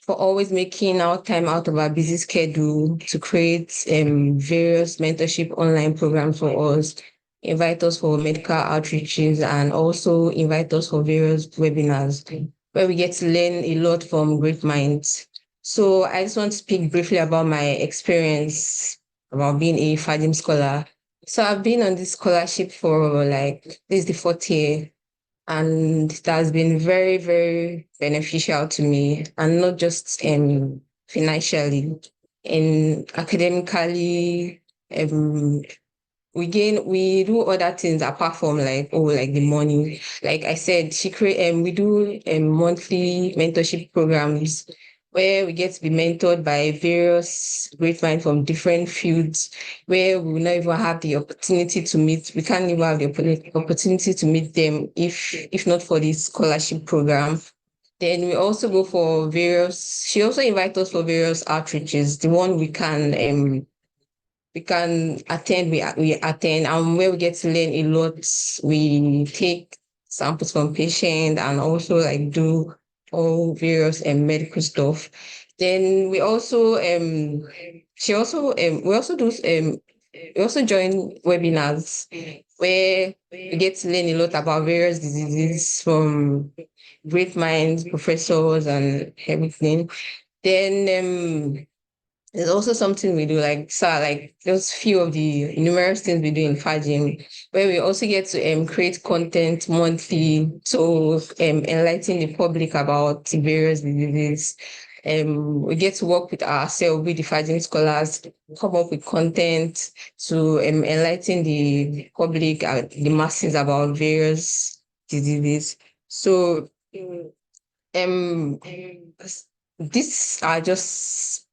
for always making our time out of our busy schedule to create various mentorship online programs for us, invite us for medical outreaches, and also invite us for various webinars where we get to learn a lot from great minds. So I just want to speak briefly about my experience about being a FAJIM scholar. So I've been on this scholarship for this is the 4th year, and it has been very, very beneficial to me, and not just financially, and academically. We do other things apart from the money. Like I said, we do monthly mentorship programs where we get to be mentored by various great minds from different fields, where we will not even have the opportunity to meet. We can't even have the opportunity to meet them if not for this scholarship program. Then we also go for she also invites us for various outreaches. The one we can attend, we attend, and where we get to learn a lot. We take samples from patients and also do all various medical stuff. Then we also we also join webinars where we get to learn a lot about various diseases from great minds, professors, and everything. Then There's also something we do, like those few of the numerous things we do in FAJIM, where we also get to create content monthly to enlighten the public about various diseases. We get to work with ourselves, with the FAJIM scholars, come up with content to enlighten the public, the masses about various diseases. So these are just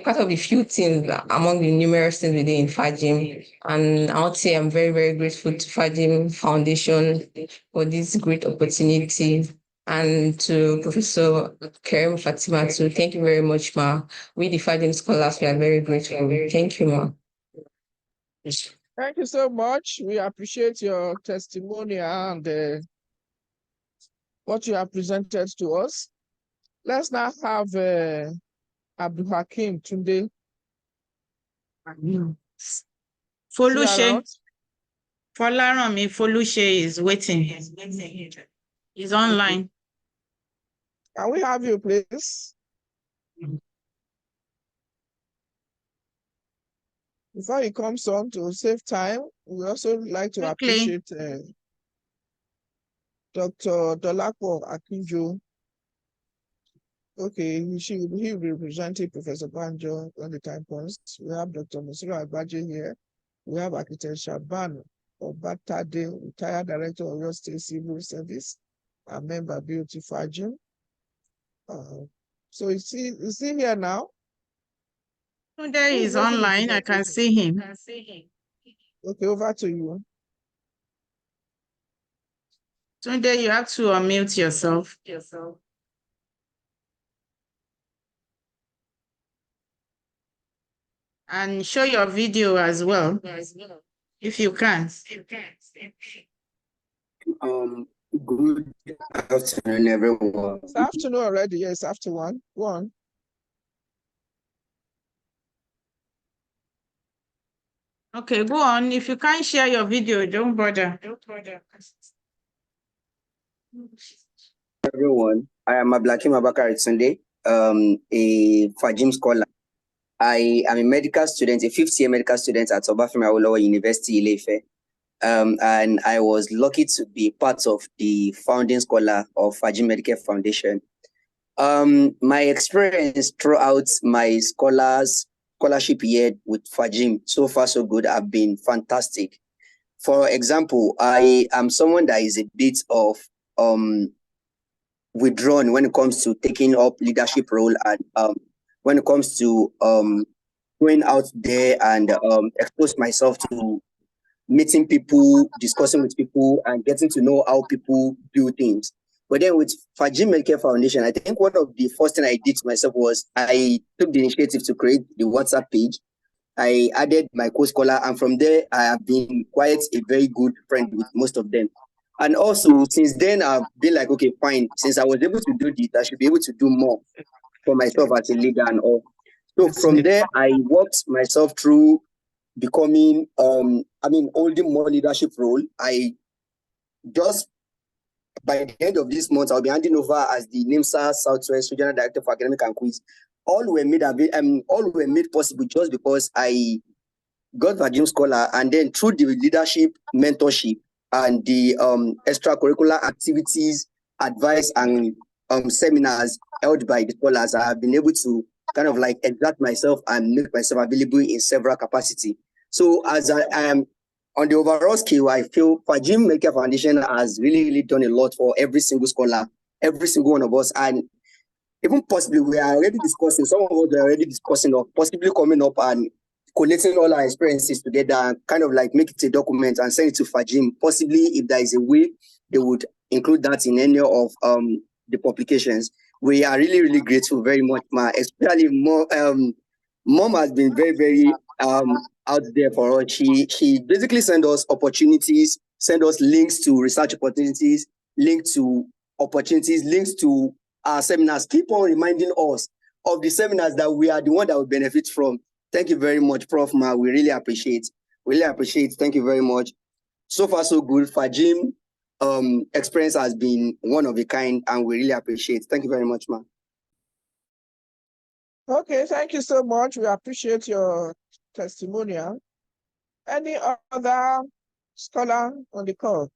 part of the few things among the numerous things we do in FAJIM. And I would say I'm very, very grateful to FAJIM Foundation for this great opportunity, and to Professor Karim Fatima too. Thank you very much, Ma. We, the FAJIM scholars, we are very grateful. Thank you, Ma. Thank you so much. We appreciate your testimony and what you have presented to us. Let's now have Abdul Hakim Tunde. Folushe. Folaranmi Folushe is waiting. He's online. Can we have you, please? Before he comes on, to save time, we also like to appreciate Dr. Dolapo Akinjo. Okay, he will be representing Professor Banjo when the time comes. We have Dr. Musira Agbaje here. We have Architect Shaban Obatade, retired director of your state civil service, a member BOT FAJIM. So is he here now? Tunde is online. I can see him. Okay, over to you. Tunde, you have to unmute yourself. And show your video as well, if you can. Good afternoon, everyone. It's afternoon already. Yes, after one. Go on. Okay, go on. If you can't share your video, don't bother. Everyone, I am Ablakim Abakar Sunday, a FAJIM scholar. I am a medical student, a fifth-year medical student at Obafemi Awolowo University, Ile-Ife. And I was lucky to be part of the founding scholar of FAJIM Medicare Foundation. My experience throughout my scholarship year with FAJIM, so far so good, have been fantastic. For example, I am someone that is a bit of withdrawn when it comes to taking up leadership role, and when it comes to going out there and expose myself to meeting people, discussing with people, and getting to know how people do things. But then with FAJIM Medicare Foundation, I think one of the first thing I did to myself was I took the initiative to create the WhatsApp page. I added my co-scholar, and from there, I have been quite a very good friend with most of them. And also, since then, I've been like, okay, fine. Since I was able to do this, I should be able to do more for myself as a leader and all. So from there, I worked myself through becoming, holding more leadership role. I just, by the end of this month, I'll be handing over as the NIMSA Southwest Regional Director for Academic and Quiz. All were made possible just because I got FAJIM Scholar, and then through the leadership, mentorship, and the extracurricular activities, advice, and seminars held by the scholars, I have been able to kind of like exert myself and make myself available in several capacity. So as I am on the overall scale, I feel FAJIM Medicare Foundation has really, really done a lot for every single scholar, every single one of us. And even possibly we are already discussing, some of us are already discussing of possibly coming up and collating all our experiences together and kind of like make it a document and send it to FAJIM. Possibly if there is a way, they would include that in any of the publications. We are really, really grateful very much, Ma. Especially Mom has been very, very out there for us. She basically sent us opportunities, send us links to research opportunities, links to opportunities, links to our seminars. Keep on reminding us of the seminars that we are the one that will benefit from. Thank you very much, Prof. Ma. We really appreciate. Thank you very much. So far, so good. FAJIM experience has been one of a kind, and we really appreciate. Thank you very much, Ma. Okay, thank you so much. We appreciate your testimonial. Any other scholar on the call?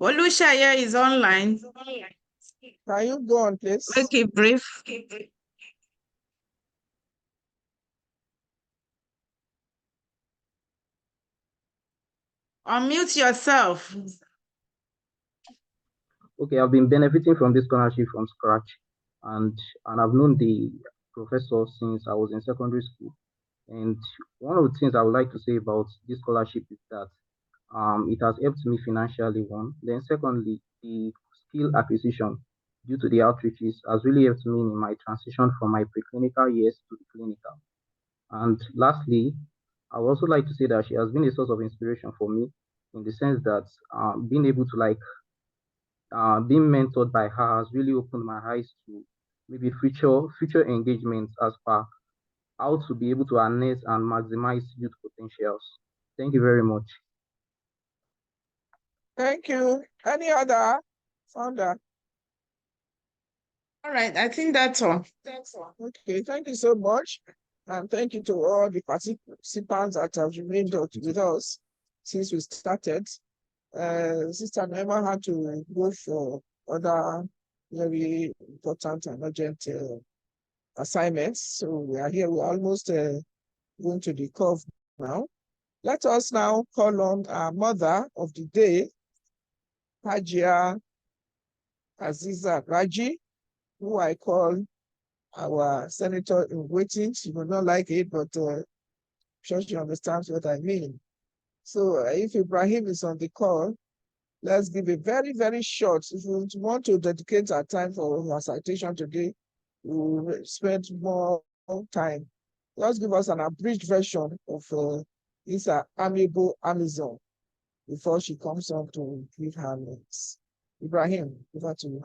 Olushaya is online. Can you go on, please? Make it brief. Unmute yourself. Okay, I've been benefiting from this scholarship from scratch, and I've known the professor since I was in secondary school. And one of the things I would like to say about this scholarship is that it has helped me financially, one. Then secondly, the skill acquisition due to the outreaches has really helped me in my transition from my preclinical years to the clinical. And lastly, I would also like to say that she has been a source of inspiration for me in the sense that being able to being mentored by her has really opened my eyes to maybe future engagements as per how to be able to harness and maximize youth potentials. Thank you very much. Thank you. Any other founder? All right, I think that's all. Okay, thank you so much. And thank you to all the participants that have remained with us since we started. Sister Naima had to go for other very important and urgent assignments. So we are here, we're almost going to the curve now. Let us now call on our mother of the day, Hajia Azeezah Raji, who I call our senator in waiting. She will not like it, but I'm sure she understands what I mean. So if Ibrahim is on the call, let's give a very, very short. If we want to dedicate our time for our citation today, we will spend more time. Just give us an abridged version of this amiable Amazon before she comes on to give her notes. Ibrahim, over to you.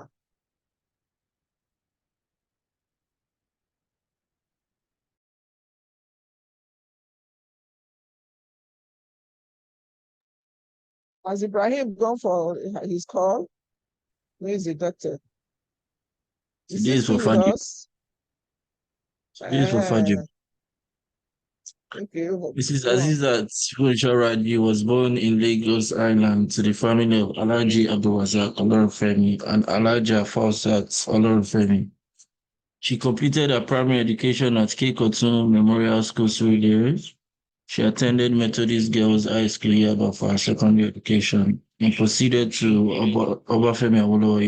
Has Ibrahim gone for his call? Where is the doctor? This is for FAJIM. This is for FAJIM. Okay. Mrs. Azeezah Raji was born in Lagos Island to the family of Alhaji Abdulrazak and Alhaja Fausat Olorunfemi. She completed her primary education at Kekotun Memorial School, Surulere. She attended Methodist Girls High School Yaba for her secondary education and proceeded to Obafemi Awolowo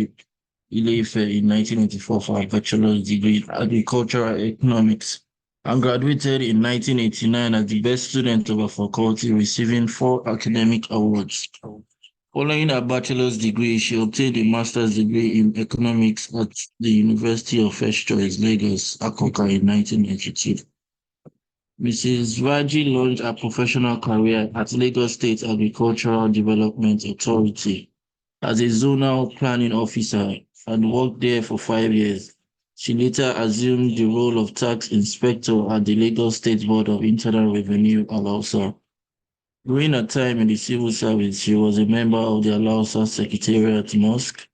Ile-Ife in 1984 for her bachelor's degree in agricultural economics, and graduated in 1989 as the best student of her faculty, receiving 4 academic awards. Following her bachelor's degree, she obtained a master's degree in economics at the University of First Choice, Lagos, Akoka in 1992. Mrs. Raji launched her professional career at Lagos State Agricultural Development Authority as a zonal planning officer and worked there for 5 years. She later assumed the role of tax inspector at the Lagos State Board of Internal Revenue, Alhausa. During her time in the civil service, she was a member of the Alhausa Secretariat Mosque.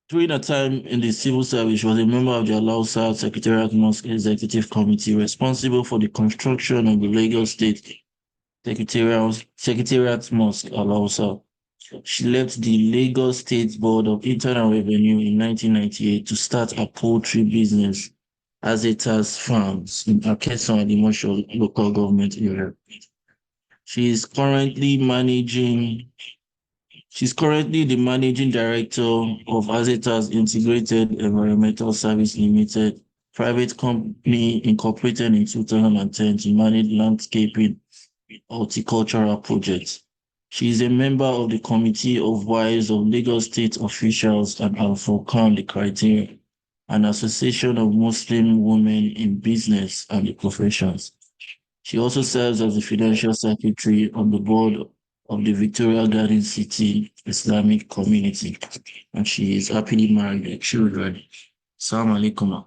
During her time in the civil service, she was a member of the Alhausa Secretariat Mosque Executive Committee responsible for the construction of the Lagos State Secretariat Mosque, Alhausa. She left the Lagos State Board of Internal Revenue in 1998 to start a poultry business, Azeezah Farms, in Akeson and Emotional local government area. She's currently the managing director of Azeezah's Integrated Environmental Service Limited, private company incorporated in 2010 to manage landscaping horticultural projects. She is a member of the Committee of Wives of Lagos State Officials and Al-Furqan the Criteria, an association of Muslim women in business and the professions. She also serves as the financial secretary on the board of the Victoria Garden City Islamic Community, and she is happily married with children. Assalamu alaikum.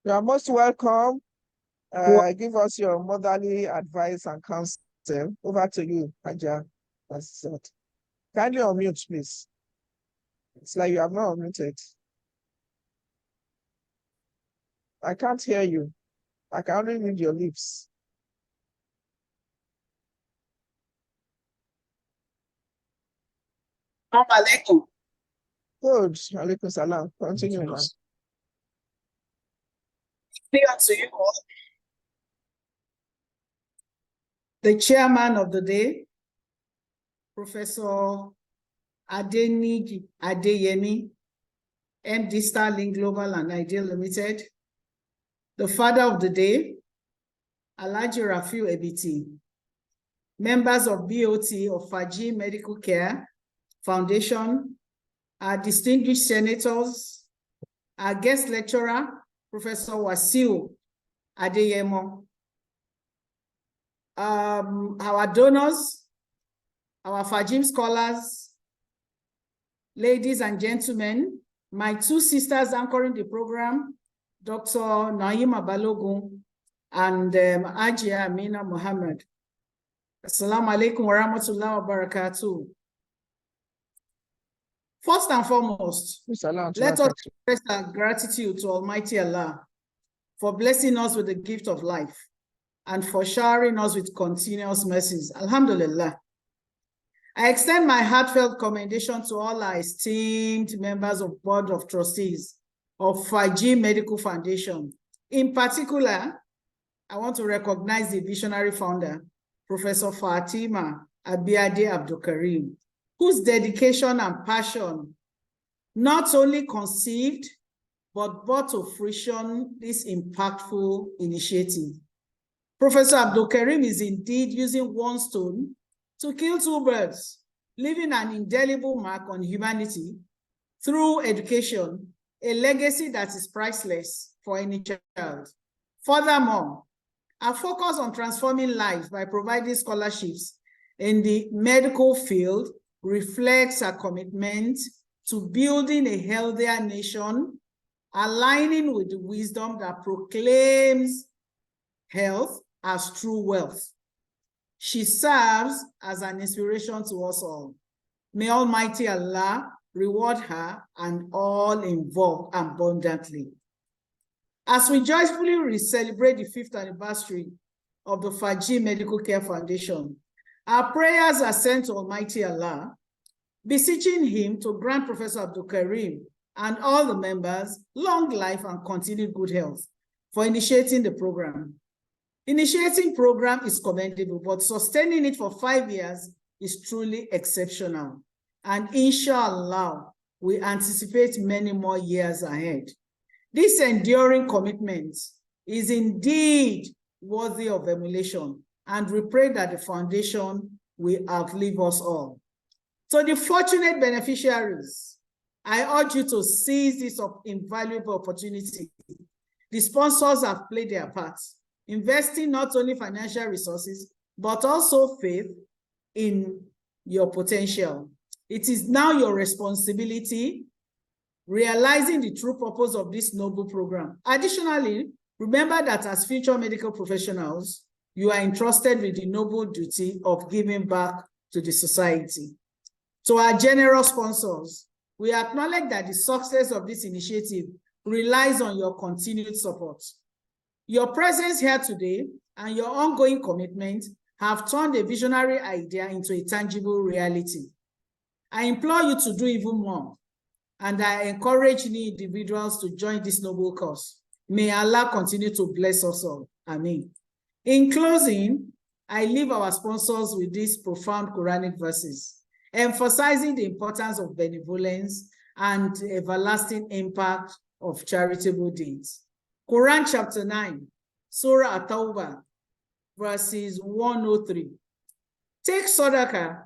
You are most welcome. Give us your motherly advice and counsel. Over to you, Hajia Azeezah. Kindly unmute, please. It's like you have not unmuted. I can't hear you. I can only read your lips. Alaikum. Good. Alaikum salam. Continue, ma'am. Clear to you all. The chairman of the day, Professor Adeniji Adeyemi, MD Starlink Global and Ideal Limited. The father of the day, Alh Rafiu Ebiti. Members of BOT of FAJIM Medicare Foundation, our distinguished senators, our guest lecturer, Professor Wasiu Adeyemo, our donors, our FAJIM scholars, ladies and gentlemen, my two sisters anchoring the program, Dr. Naima Balogun and Hajia Azeezah Muhammad. Assalamu alaikum wa rahmatullahi wa barakatuh. First and foremost, let us express our gratitude to Almighty Allah for blessing us with the gift of life and for showering us with continuous mercies. Alhamdulillah. I extend my heartfelt commendation to all our esteemed members of Board of Trustees of FAJIM Medical Foundation. In particular, I want to recognize the visionary founder, Professor Fatima Abiade Abdulkarim, whose dedication and passion not only conceived, but brought to fruition this impactful initiative. Professor Abdulkarim is indeed using one stone to kill two birds, leaving an indelible mark on humanity through education, a legacy that is priceless for any child. Furthermore, our focus on transforming lives by providing scholarships in the medical field reflects our commitment to building a healthier nation, aligning with the wisdom that proclaims health as true wealth. She serves as an inspiration to us all. May Almighty Allah reward her and all involved abundantly. As we joyfully celebrate the 5th anniversary of the FAJIM Medical Care Foundation, our prayers are sent to Almighty Allah, beseeching him to grant Professor Abdulkarim and all the members long life and continued good health for initiating the program. Initiating program is commendable, but sustaining it for 5 years is truly exceptional. And inshallah, we anticipate many more years ahead. This enduring commitment is indeed worthy of emulation, and we pray that the foundation will outlive us all. So the fortunate beneficiaries, I urge you to seize this invaluable opportunity. The sponsors have played their part, investing not only financial resources, but also faith in your potential. It is now your responsibility realizing the true purpose of this noble program. Additionally, remember that as future medical professionals, you are entrusted with the noble duty of giving back to the society. To our generous sponsors, we acknowledge that the success of this initiative relies on your continued support. Your presence here today and your ongoing commitment have turned a visionary idea into a tangible reality. I implore you to do even more, and I encourage new individuals to join this noble cause. May Allah continue to bless us all. Amen. In closing, I leave our sponsors with these profound Quranic verses, emphasizing the importance of benevolence and everlasting impact of charitable deeds. Quran chapter 9, Surah At-Tawbah, verses 103. Take sadaqah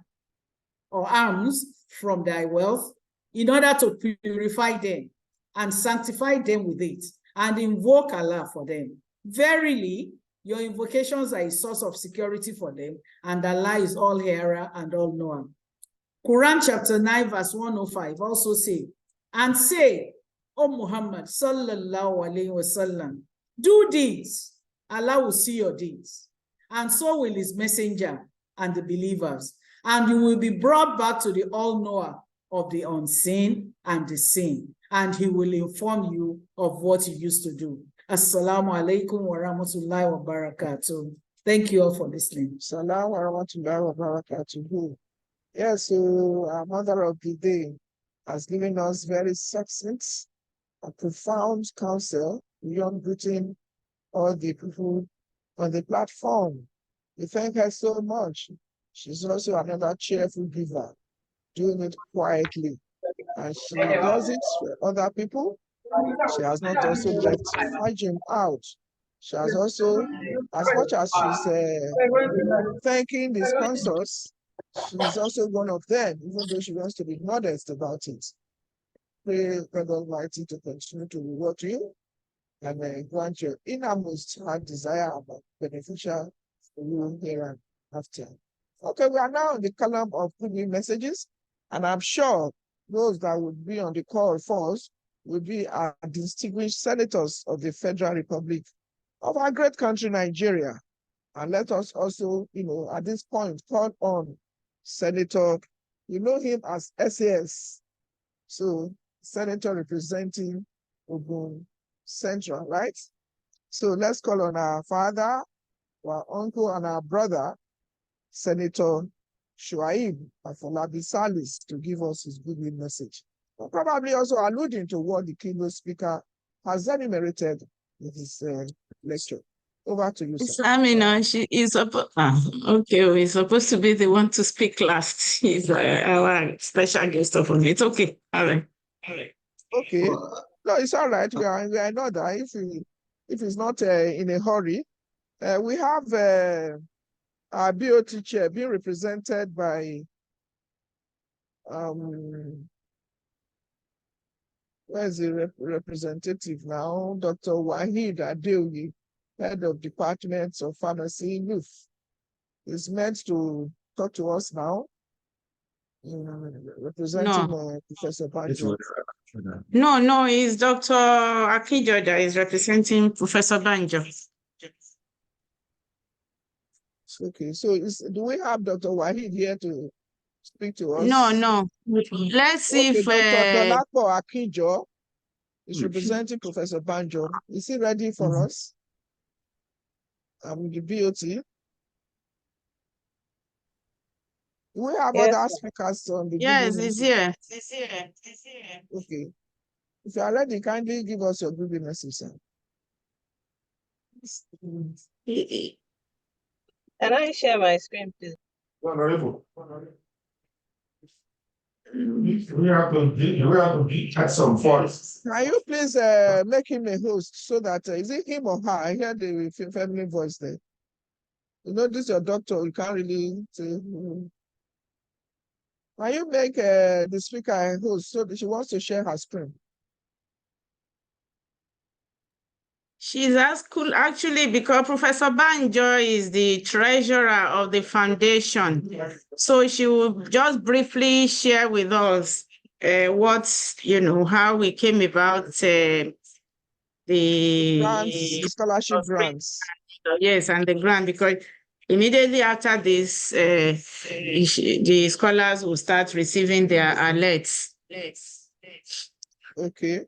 or alms from thy wealth in order to purify them and sanctify them with it, and invoke Allah for them. Verily, your invocations are a source of security for them, and Allah is all hearer and all knower. Quran chapter 9, verse 105 also say, and say, O Muhammad sallallahu alaihi wasallam, do deeds Allah will see your deeds, and so will his messenger and the believers. And you will be brought back to the all-knower of the unseen and the seen, and he will inform you of what you used to do. Assalamu alaikum wa rahmatullahi wa barakatuh. Thank you all for listening. Assalamu wa rahmatullahi wa barakatuh. Yes, so our mother of the day has given us very succinct and profound counsel beyond greeting all the people on the platform. We thank her so much. She's also another cheerful giver, doing it quietly. And she does it for other people. She has not also left FAJIM out. She has also, as much as she's thanking the sponsors, she's also one of them, even though she wants to be modest about it. Pray God Almighty to continue to reward you and grant your innermost heart desire about beneficial for you here and after. Okay, we are now in the column of good messages, and I'm sure those that would be on the call first will be our distinguished senators of the Federal Republic of our great country, Nigeria. And let us also, at this point, call on Senator, you know him as SAS. So, Senator representing Ogun Central, right? So let's call on our father, our uncle, and our brother, Senator Shuaib Afolabi Salis, to give us his goodwill message. But probably also alluding to what the keynote speaker has enumerated in his lecture. Over to you, sir. Samina, she is okay. We're supposed to be the one to speak last. He's our special guest of honor. It's okay. All right. Okay. No, it's all right. I know that if it's not in a hurry, we have our BOT chair being represented by where's the representative now? Dr. Wahid Adepoju, head of Department of Pharmacy LUTH, is meant to talk to us now, representing Professor Banjo. No, it's Dr. Akijo that is representing Professor Banjo. Okay, so do we have Dr. Wahid here to speak to us? No. Let's see if Dr. Dolapo Akijo is representing Professor Banjo. Is he ready for us? The BOT. Do we have other speakers on the Yes, he's here. Okay. If you are ready, kindly give us your good message, sir. Can I share my screen, please? Honorable. We have to add some voice. Can you please make him a host so that, is it him or her? I hear the feminine voice there. You know, this is your doctor, you can't really say. Can you make the speaker a host so that she wants to share her screen? She's at school actually because Professor Banjo is the treasurer of the foundation. So she will just briefly share with us how we came about the grants, scholarship grants. Yes, and the grant, because immediately after this, the scholars will start receiving their alerts. Okay.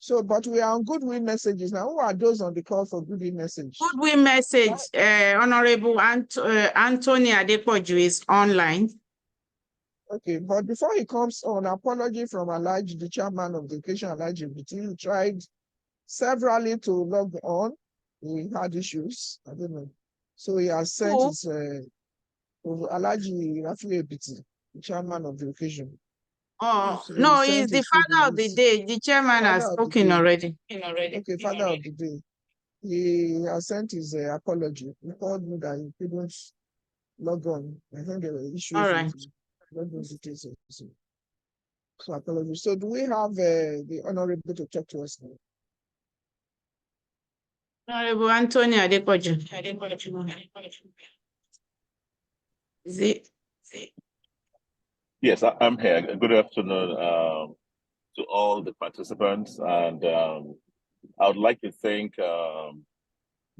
So, but we are on goodwill messages now. Who are those on the call for goodwill message? Goodwill message, Honorable Anthony Adepoju is online. Okay, but before he comes on, apology from Alhaji, the chairman of the education, Alhaji Ebiti. He tried severally to log on. He had issues. I don't know. So he has sent his Alh Rafiu Ebiti, the chairman of the occasion. Oh, so no, he's the father of the day. The chairman has spoken already. Okay, father of the day. He has sent his apology. He told me that he couldn't log on. I think there were issues. All right. So apology. So do we have the honorable to talk to us now? Honorable Anthony Adepoju. Is it? Yes, I'm here. Good afternoon to all the participants, and I would like to thank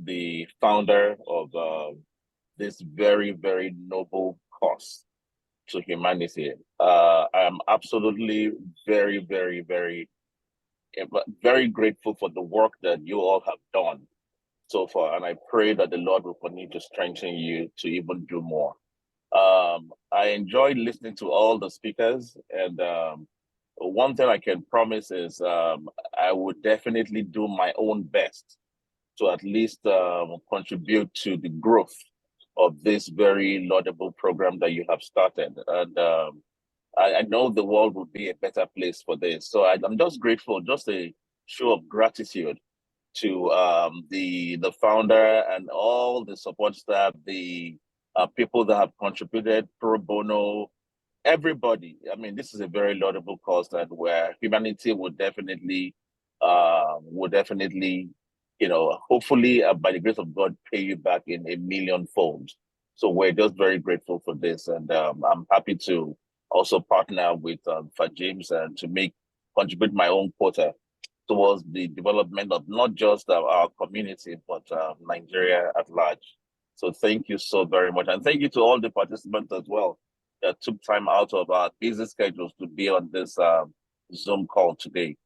the founder of this very, very noble cause to humanity. I am absolutely very, very, very, very grateful for the work that you all have done so far, and I pray that the Lord will continue to strengthen you to even do more. I enjoyed listening to all the speakers, and one thing I can promise is I would definitely do my own best to at least contribute to the growth of this very laudable program that you have started. And I know the world would be a better place for this. So I'm just grateful, just a show of gratitude to the founder and all the support staff, the people that have contributed pro bono, everybody. I mean, this is a very laudable cause, and where humanity would definitely, hopefully by the grace of God, pay you back in a million folds. So we're just very grateful for this, and I'm happy to also partner with FAJIM and to contribute my own quota towards the development of not just our community, but Nigeria at large. So thank you so very much. And thank you to all the participants as well that took time out of our busy schedules to be on this Zoom call today.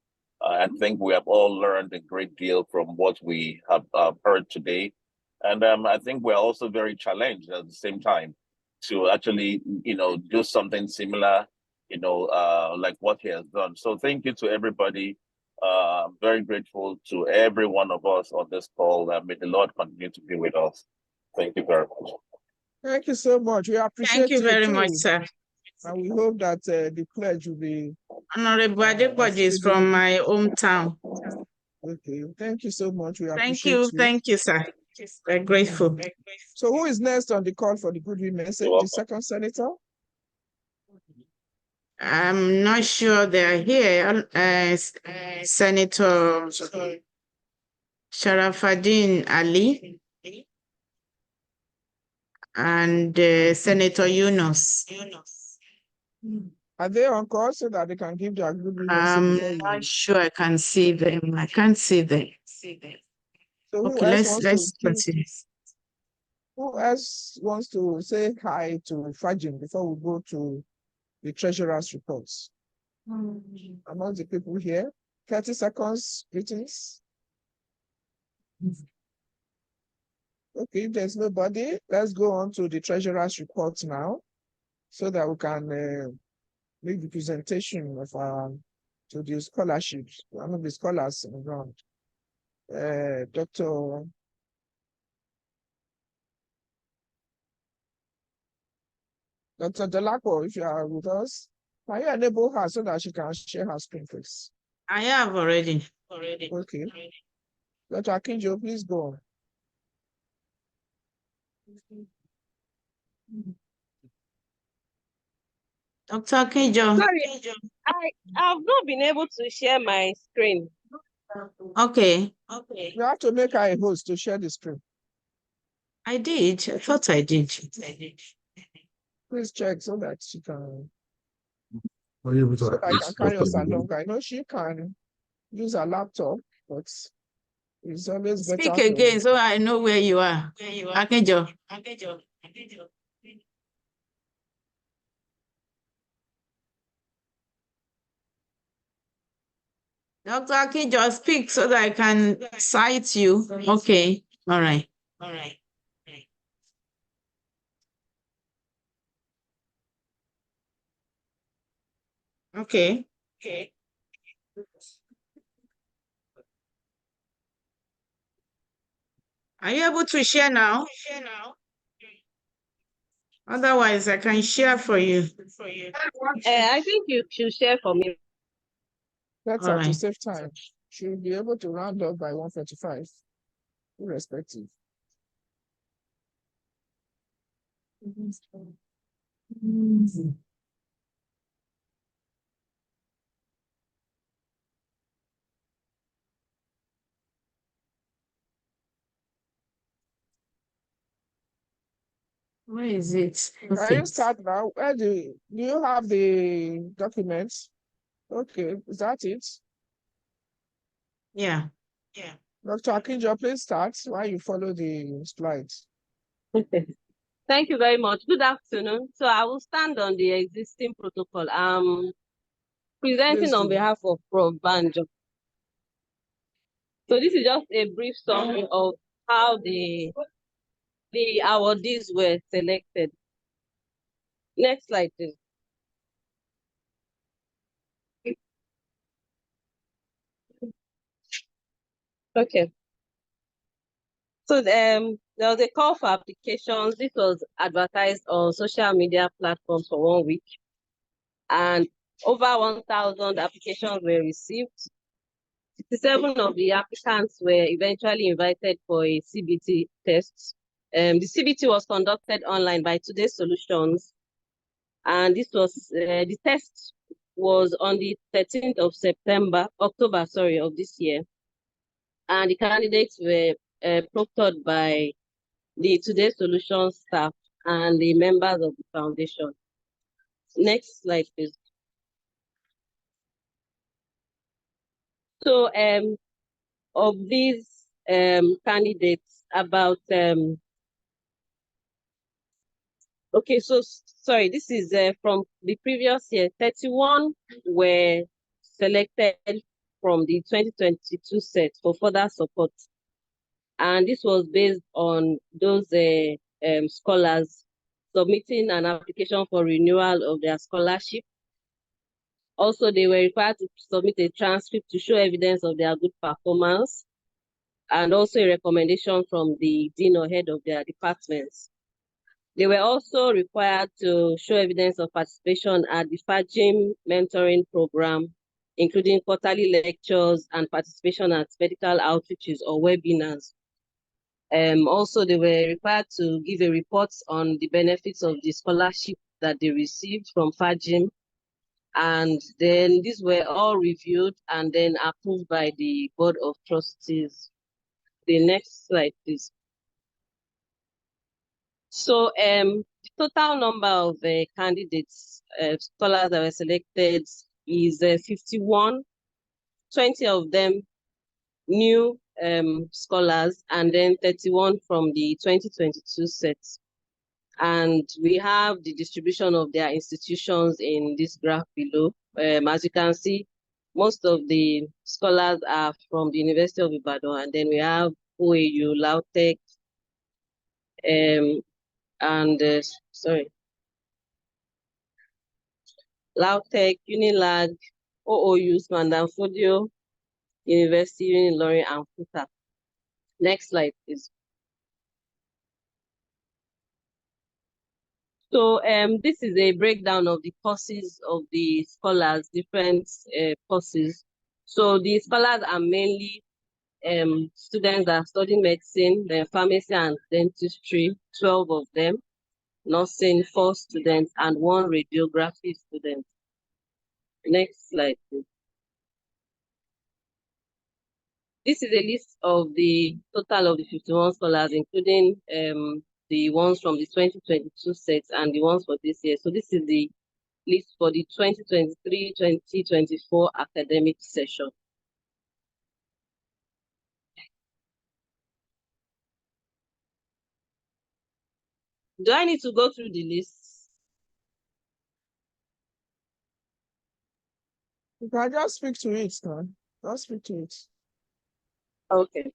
I think we have all learned a great deal from what we have heard today. And I think we're also very challenged at the same time to actually, do something similar, like what he has done. So thank you to everybody. Very grateful to every one of us on this call. May the Lord continue to be with us. Thank you very much. Thank you so much. We appreciate Thank you very much, sir. And we hope that the pledge will be... Honorable Adepoju is from my hometown. Okay, thank you so much. We Thank appreciate you. Thank you, sir. We're grateful. So who is next on the call for the goodwill message? The second senator? I'm not sure they're here. Senator Sharafaddin Ali and Senator Yunus. Are they on call so that they can give their goodwill message? I'm not sure I can see them. I can't see them. So who Okay, else let's continue. Who else wants to say hi to FAJIM before we go to the treasurer's reports? Among the people here, 30 seconds, greetings. Okay, if there's nobody, let's go on to the treasurer's reports now so that we can make the presentation of to the scholarships, one of the scholars on the ground. Dr. Delapo, if you are with us, can you enable her so that she can share her screen, please? I have already. Okay. Dr. Akinjo, please go on. Dr. Akinjo. Sorry, I've not been able to share my screen. Okay. You have to make her a host to share the screen. I did. I thought I did. Please check so that she can. So I can carry us along. I know she can use her laptop, but it's always better. Speak again so I know where you are. Akinjo. Dr. Akinjo, speak so that I can cite you. Okay. All right. Okay. Are you able to share now? Otherwise, I can share for you. I think you should share for me. That's to save time. She'll be able to round up by 1:45, irrespective. Where is it? Okay. Can you start now? Where do you have the documents? Okay, is that it? Yeah. Dr. Akinjo, please start while you follow the slides. Thank you very much. Good afternoon. So I will stand on the existing protocol. Presenting on behalf of Prof Banjo. So this is just a brief summary of how the awardees were selected. Next slide, please. Okay. So there was a call for applications. This was advertised on social media platforms for 1 week, and over 1,000 applications were received. 67 of the applicants were eventually invited for a CBT test. The CBT was conducted online by Today's Solutions, and this was the test was on the 13th of October, of this year, and the candidates were proctored by the Today's Solutions staff and the members of the foundation. Next slide, please. So, of these candidates, about okay, so sorry, this is from the previous year. 31 were selected from the 2022 set for further support, and this was based on those scholars submitting an application for renewal of their scholarship. Also, they were required to submit a transcript to show evidence of their good performance, and also a recommendation from the dean or head of their departments. They were also required to show evidence of participation at the FAJIM mentoring program, including quarterly lectures and participation at medical outreaches or webinars. Also, they were required to give a report on the benefits of the scholarship that they received from FAJIM. And then these were all reviewed and then approved by the Board of Trustees. The next slide, please. So the total number of candidates, scholars that were selected is 51, 20 of them new scholars, and then 31 from the 2022 set. And we have the distribution of their institutions in this graph below. As you can see, most of the scholars are from the University of Ibadan, and then we have OAU, LAUTECH, LAUTECH, UNILAG, OOU, Mandanfodio, University, Unilore, and FUTA. Next slide, please. So this is a breakdown of the courses of the scholars, different courses. So the scholars are mainly students that are studying medicine, then pharmacy and dentistry, 12 of them, nursing, 4 students, and 1 radiography student. Next slide, please. This is a list of the total of the 51 scholars, including the ones from the 2022 sets and the ones for this year. So this is the list for the 2023-2024 academic session. Do I need to go through the list? You can just speak to it, man. Just speak to it. Okay.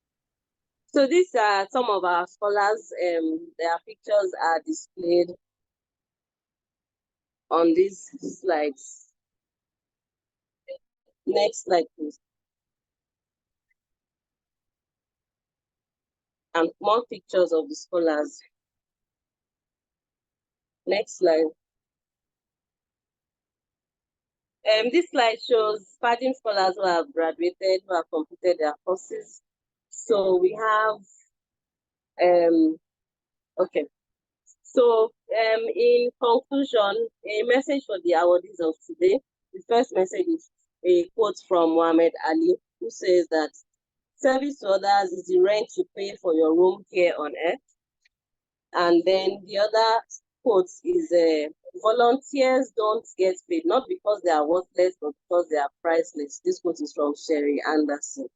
So these are some of our scholars. Their pictures are displayed on these slides. Next slide, please. And more pictures of the scholars. Next slide. This slide shows FAJIM scholars who have graduated, who have completed their courses. So we have, okay. So in conclusion, a message for the awardees of today. The first message is a quote from Muhammad Ali, who says that service to others is the rent you pay for your room here on earth. And then the other quote is volunteers don't get paid, not because they are worthless, but because they are priceless. This quote is from Sherry Anderson.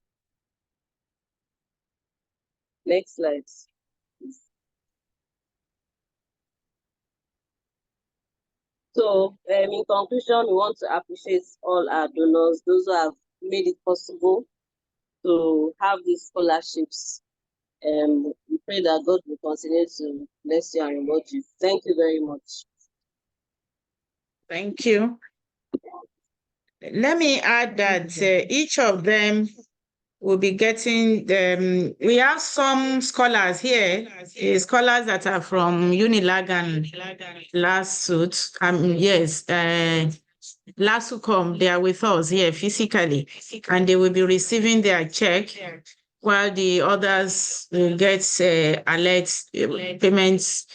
Next slide. So, in conclusion, we want to appreciate all our donors, those who have made it possible to have these scholarships. We pray that God will continue to bless you and reward you. Thank you very much. Thank you. Let me add that each of them will be getting we have some scholars here, scholars that are from UNILAG and LASUCOM. Yes, LASUCOM, they are with us here physically, and they will be receiving their check, while the others will get alerts, payments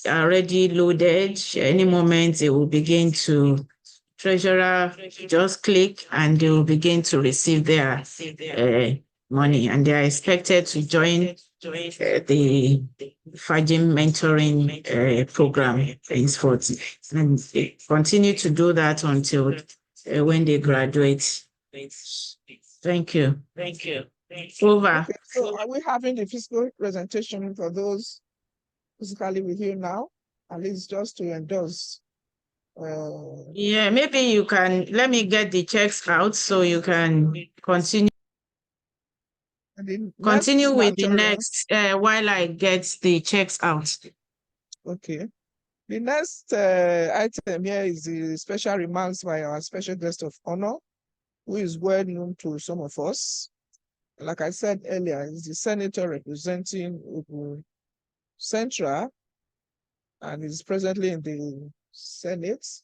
are already loaded. Any moment they will begin to, treasurer just click and they will begin to receive their money, and they are expected to join the FAJIM mentoring program henceforth, and they continue to do that until when they graduate. Thank you. Thank you. Over. Okay, so are we having the physical presentation for those physically with you now? At least just to endorse. Yeah, maybe you can, let me get the checks out so you can continue. Continue with the next while I get the checks out. Okay. The next item here is the special remarks by our special guest of honor, who is well known to some of us. Like I said earlier, he's the senator representing Ogun Central and is presently in the Senate.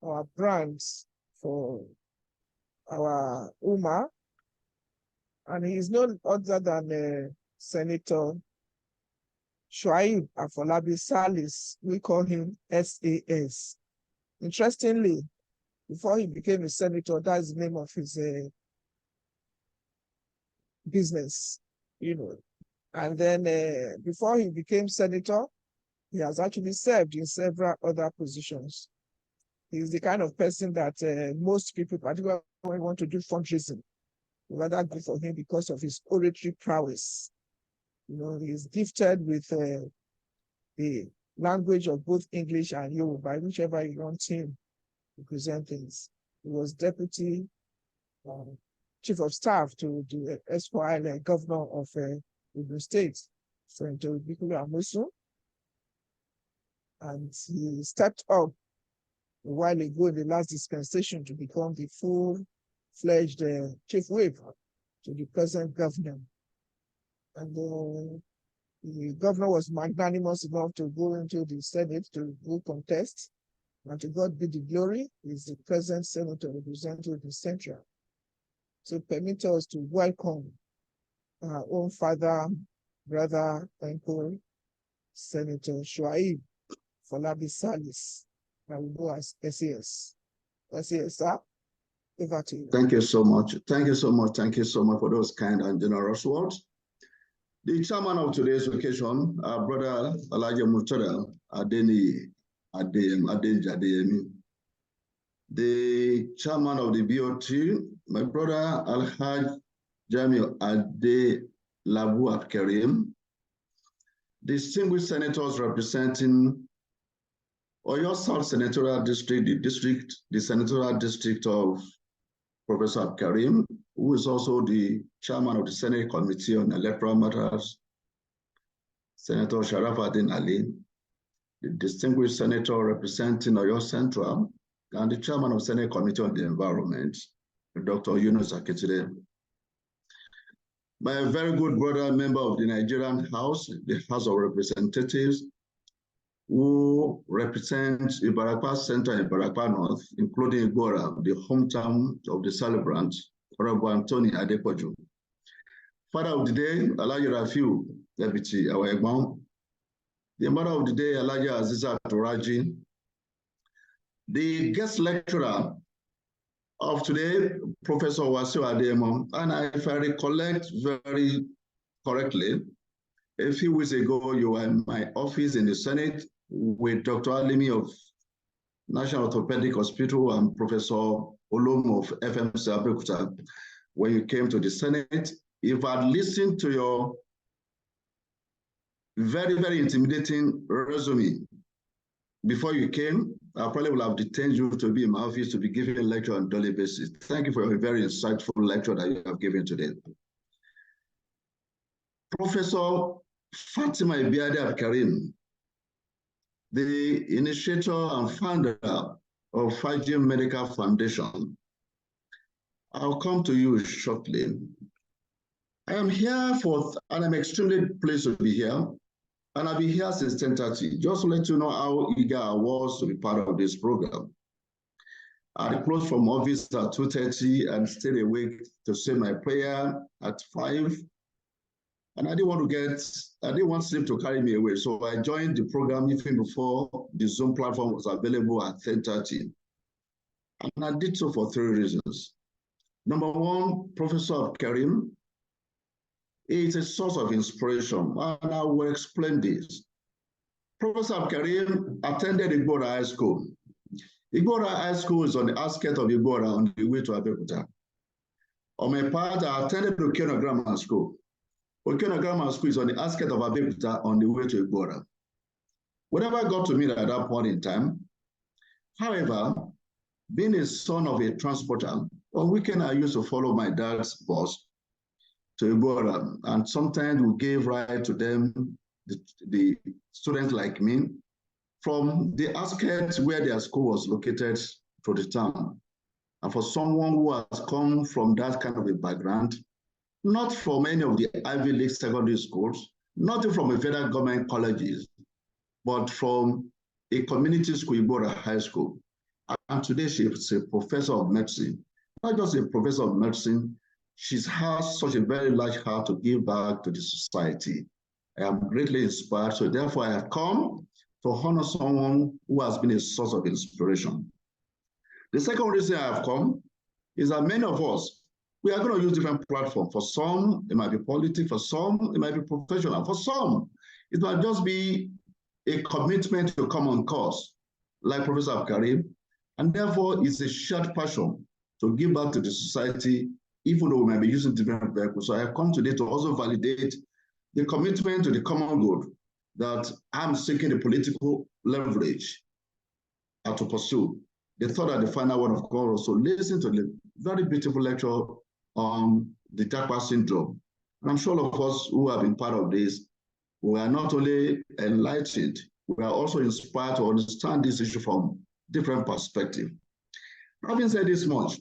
Our brands for our UMA, and he is none other than Senator Shuaib Afolabi Salis. We call him SAS. Interestingly, before he became a senator, that's the name of his business, you know. And then before he became senator, he has actually served in several other positions. He's the kind of person that most people, particularly when they want to do fundraising, would rather go for him because of his oratory prowess. You know, he's gifted with the language of both English and Yoruba, whichever you want him to present things. He was deputy chief of staff to the SPOIL governor of Ogun State, Senator Adepoju, and he stepped up a while ago in the last dispensation to become the full-fledged chief whip to the present governor. And the governor was magnanimous enough to go into the Senate to go contest. And to God be the glory, he's the present senator representing the Central. So permit us to welcome our own father, brother, uncle, Senator Shuaib Afolabi Salis. I will go as SAS. SAS, sir, over to you. Thank you so much. Thank you so much. Thank you so much for those kind and generous words. The chairman of today's occasion, our brother Alhaji Adeyemi. The chairman of the BOT, my brother Alhaji Adepoju. Distinguished senators representing Oyo South Senatorial District, the Senatorial District of Professor Abkarim, who is also the chairman of the Senate Committee on Electoral Matters, Senator Sharafuddin Ali, the distinguished senator representing Oyo Central, and the chairman of Senate Committee on the Environment, Dr. Yunus Akitide. My very good brother, member of the Nigerian House, the House of Representatives, who represents Ibarapa Central and Ibarapa North, including Igora, the hometown of the celebrant, Honorable Anthony Adepoju. Father of the day, Alh Rafiu Ebiti, our Egbon. The mother of the day, Hajia Azeezah Raji. The guest lecturer of today, Professor Wasiu Adeyemo, and if I recollect very correctly, a few weeks ago, you were in my office in the Senate with Dr. Alimi of National Orthopedic Hospital and Professor Olom of FMC Abeokuta when you came to the Senate. If I'd listened to your very, very intimidating resume. Before you came, I probably would have detained you to be in my office to be giving a lecture on a daily basis. Thank you for a very insightful lecture that you have given today. Professor Fatima Ibiade Karim, the initiator and founder of FAJIM Medical Foundation. I'll come to you shortly. I am here and I'm extremely pleased to be here. And I've been here since 10:30. Just to let you know how eager I was to be part of this program. I closed from office at 2:30 and stayed awake to say my prayer at 5. And I didn't want sleep to carry me away. So I joined the program even before the Zoom platform was available at 10:30. And I did so for 3 reasons. Number one, Professor Karim is a source of inspiration, and I will explain this. Professor Karim attended Igbora High School. Igbora High School is on the outskirts of Igbora on the way to Abeokuta. On my part, I attended Okeno Grammar School. Okeno Grammar School is on the outskirts of Abeokuta on the way to Igbora. Whatever got to me at that point in time, however, being a son of a transporter, on weekend I used to follow my dad's bus to Igbora, and sometimes we gave ride to them, the students like me, from the outskirts where their school was located to the town. And for someone who has come from that kind of a background, not from any of the Ivy League secondary schools, not from a federal government colleges, but from a community school, Igbora High School. And today she is a professor of medicine. Not just a professor of medicine, she has such a very large heart to give back to the society. I am greatly inspired, so therefore I have come to honor someone who has been a source of inspiration. The second reason I have come is that many of us, we are going to use different platforms. For some, it might be politics. For some, it might be professional. For some, it might just be a commitment to a common cause, like Professor Karim. And therefore, it's a shared passion to give back to the society, even though we might be using different vehicles. So I have come today to also validate the commitment to the common good that I'm seeking the political leverage to pursue. The third and the final one, of course, so listen to the very beautiful lecture on the Japa syndrome. And I'm sure all of us who have been part of this, we are not only enlightened, we are also inspired to understand this issue from different perspectives. Having said this much,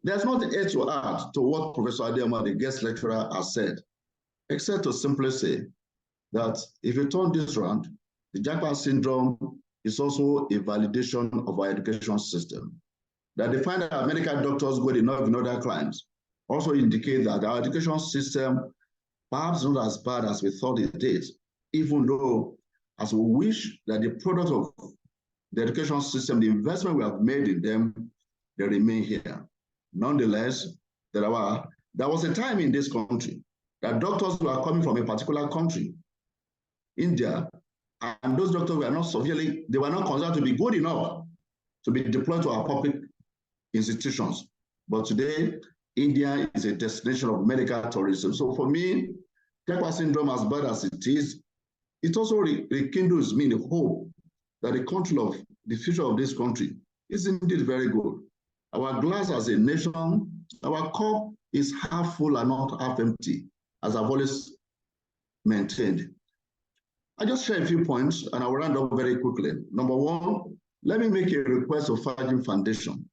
there's nothing else to add to what Professor Adeyemo, the guest lecturer, has said, except to simply say that if you turn this around, the Japa syndrome is also a validation of our education system. That they find that medical doctors good enough in other climes also indicate that our education system perhaps not as bad as we thought it is, even though as we wish that the product of the education system, the investment we have made in them, they remain here. Nonetheless, there was a time in this country that doctors were coming from a particular country, India, and those doctors were not severely, they were not considered to be good enough to be deployed to our public institutions. But today, India is a destination of medical tourism. So for me, Japa syndrome, as bad as it is, it also rekindles me the hope that the future of this country is indeed very good. Our glass as a nation, our cup is half full and not half empty, as I've always maintained. I just share a few points and I will round up very quickly. Number one, let me make a request of FAJIM Foundation.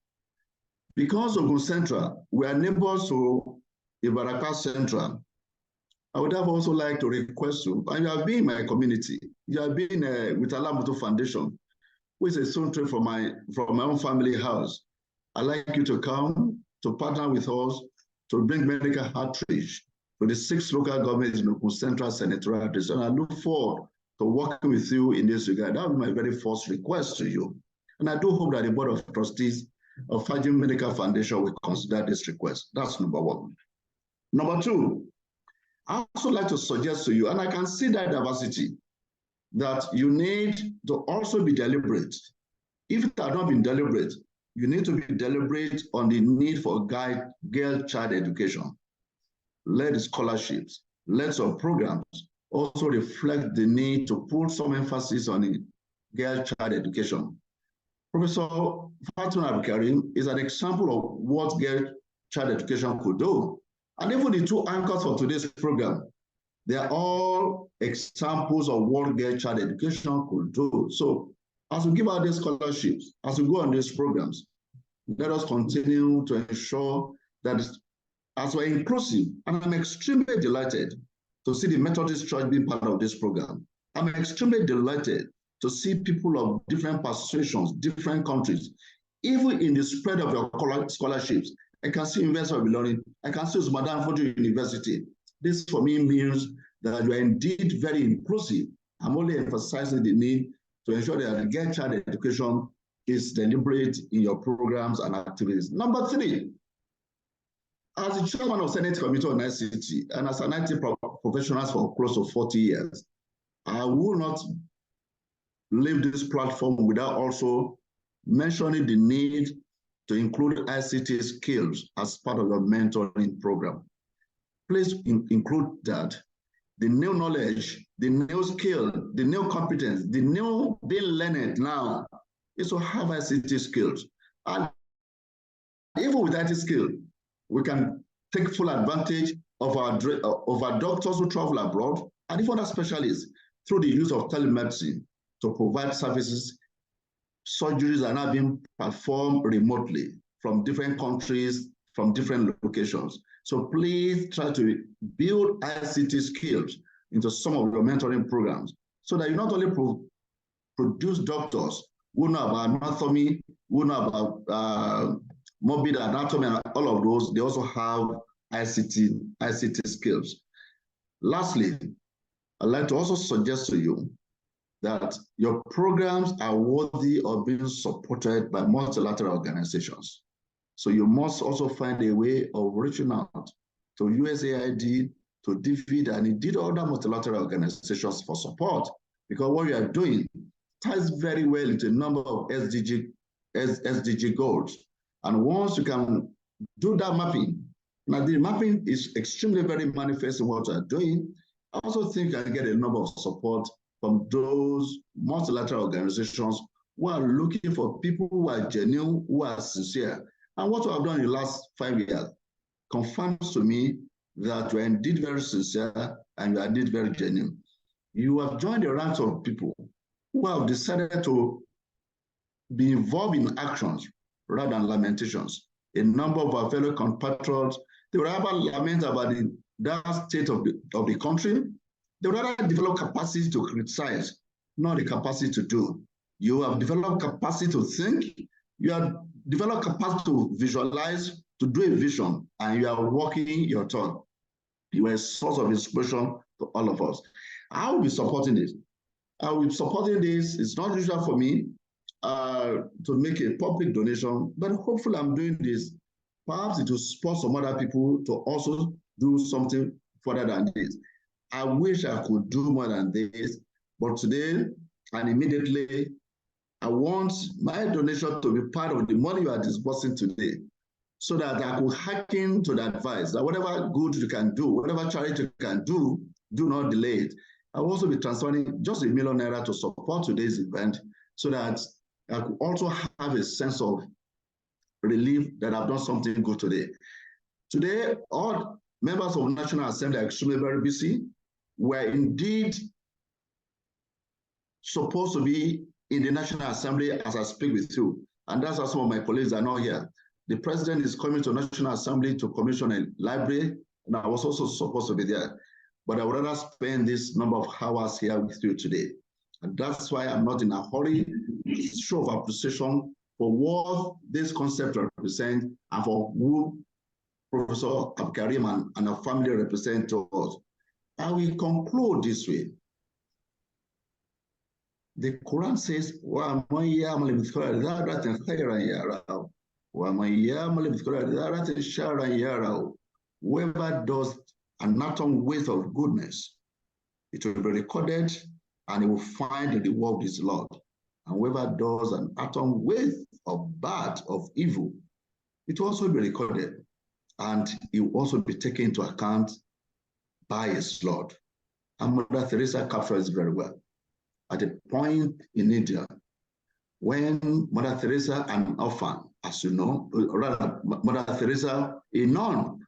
Because Ogun Central, we are neighbors to Ibaraka Central, I would have also like to request you, and you have been in my community, you have been with Alamutu Foundation, which is a stone trip from my own family house. I'd like you to come to partner with us to bring medical outreach to the 6 local governments in Ogun Central Senatorial District. And I look forward to working with you in this regard. That would be my very first request to you. And I do hope that the Board of Trustees of FAJIM Medical Foundation will consider this request. That's number one. Number two, I also like to suggest to you, and I can see that diversity, that you need to also be deliberate. If it had not been deliberate, you need to be deliberate on the need for girl child education. Led scholarships, led some programs also reflect the need to put some emphasis on girl child education. Professor Fatima Abdulkarim is an example of what girl child education could do. And even the two anchors for today's program, they are all examples of what girl child education could do. So as we give out these scholarships, as we go on these programs, let us continue to ensure that as we're inclusive, and I'm extremely delighted to see the Methodist Church being part of this program. I'm extremely delighted to see people of different persuasions, different countries, even in the spread of your scholarships. I can see University of Ilorin, I can see Madam Fojo University. This for me means that you are indeed very inclusive. I'm only emphasizing the need to ensure that girl child education is deliberate in your programs and activities. Number three, as the chairman of Senate Committee on ICT and as an IT professional for close to 40 years, I will not leave this platform without also mentioning the need to include ICT skills as part of your mentoring program. Please include that. The new knowledge, the new skill, the new competence, the new being learned now is to have ICT skills. And even with IT skill, we can take full advantage of our doctors who travel abroad and even other specialists through the use of telemedicine to provide services. Surgeries are now being performed remotely from different countries, from different locations. So please try to build ICT skills into some of your mentoring programs so that you not only produce doctors who know about anatomy, who know about morbid anatomy and all of those, they also have ICT skills. Lastly, I'd like to also suggest to you that your programs are worthy of being supported by multilateral organizations. So you must also find a way of reaching out to USAID, to DFID, and indeed other multilateral organizations for support, because what you are doing ties very well into a number of SDG goals. And once you can do that mapping, now the mapping is extremely very manifest in what you are doing. I also think you can get a number of support from those multilateral organizations who are looking for people who are genuine, who are sincere. And what we have done in the last 5 years confirms to me that you are indeed very sincere and you are indeed very genuine. You have joined the ranks of people who have decided to be involved in actions rather than lamentations. A number of our fellow compatriots, they would rather lament about the dark state of the country. They would rather develop capacity to criticize, not the capacity to do. You have developed capacity to think, you have developed capacity to visualize, to do a vision, and you are walking your turn. You are a source of inspiration to all of us. I will be supporting this. I will be supporting this. It's not usual for me to make a public donation, but hopefully I'm doing this. Perhaps it will spur some other people to also do something further than this. I wish I could do more than this, but today and immediately, I want my donation to be part of the money you are disbursing today, so that I could hearken to the advice that whatever good you can do, whatever charity you can do, do not delay it. I will also be transferring just ₦1 million to support today's event, so that I could also have a sense of relief that I've done something good today. Today, all members of the National Assembly are extremely very busy. We're indeed supposed to be in the National Assembly as I speak with you, and that's why some of my colleagues are not here. The president is coming to National Assembly to commission a library, and I was also supposed to be there. But I would rather spend this number of hours here with you today. And that's why I'm not in a hurry. It's a show of appreciation for what this concept represents and for who Professor Abdulkarim and our family represent to us. I will conclude this way. The Quran says, whoever does an atom weight of goodness, it will be recorded and he will find in the world his Lord. And whoever does an atom weight of bad, of evil, it will also be recorded and it will also be taken into account by his Lord. And Mother Teresa captured it very well. At a point in India, when Mother Teresa, an orphan, as you know, rather Mother Teresa, a nun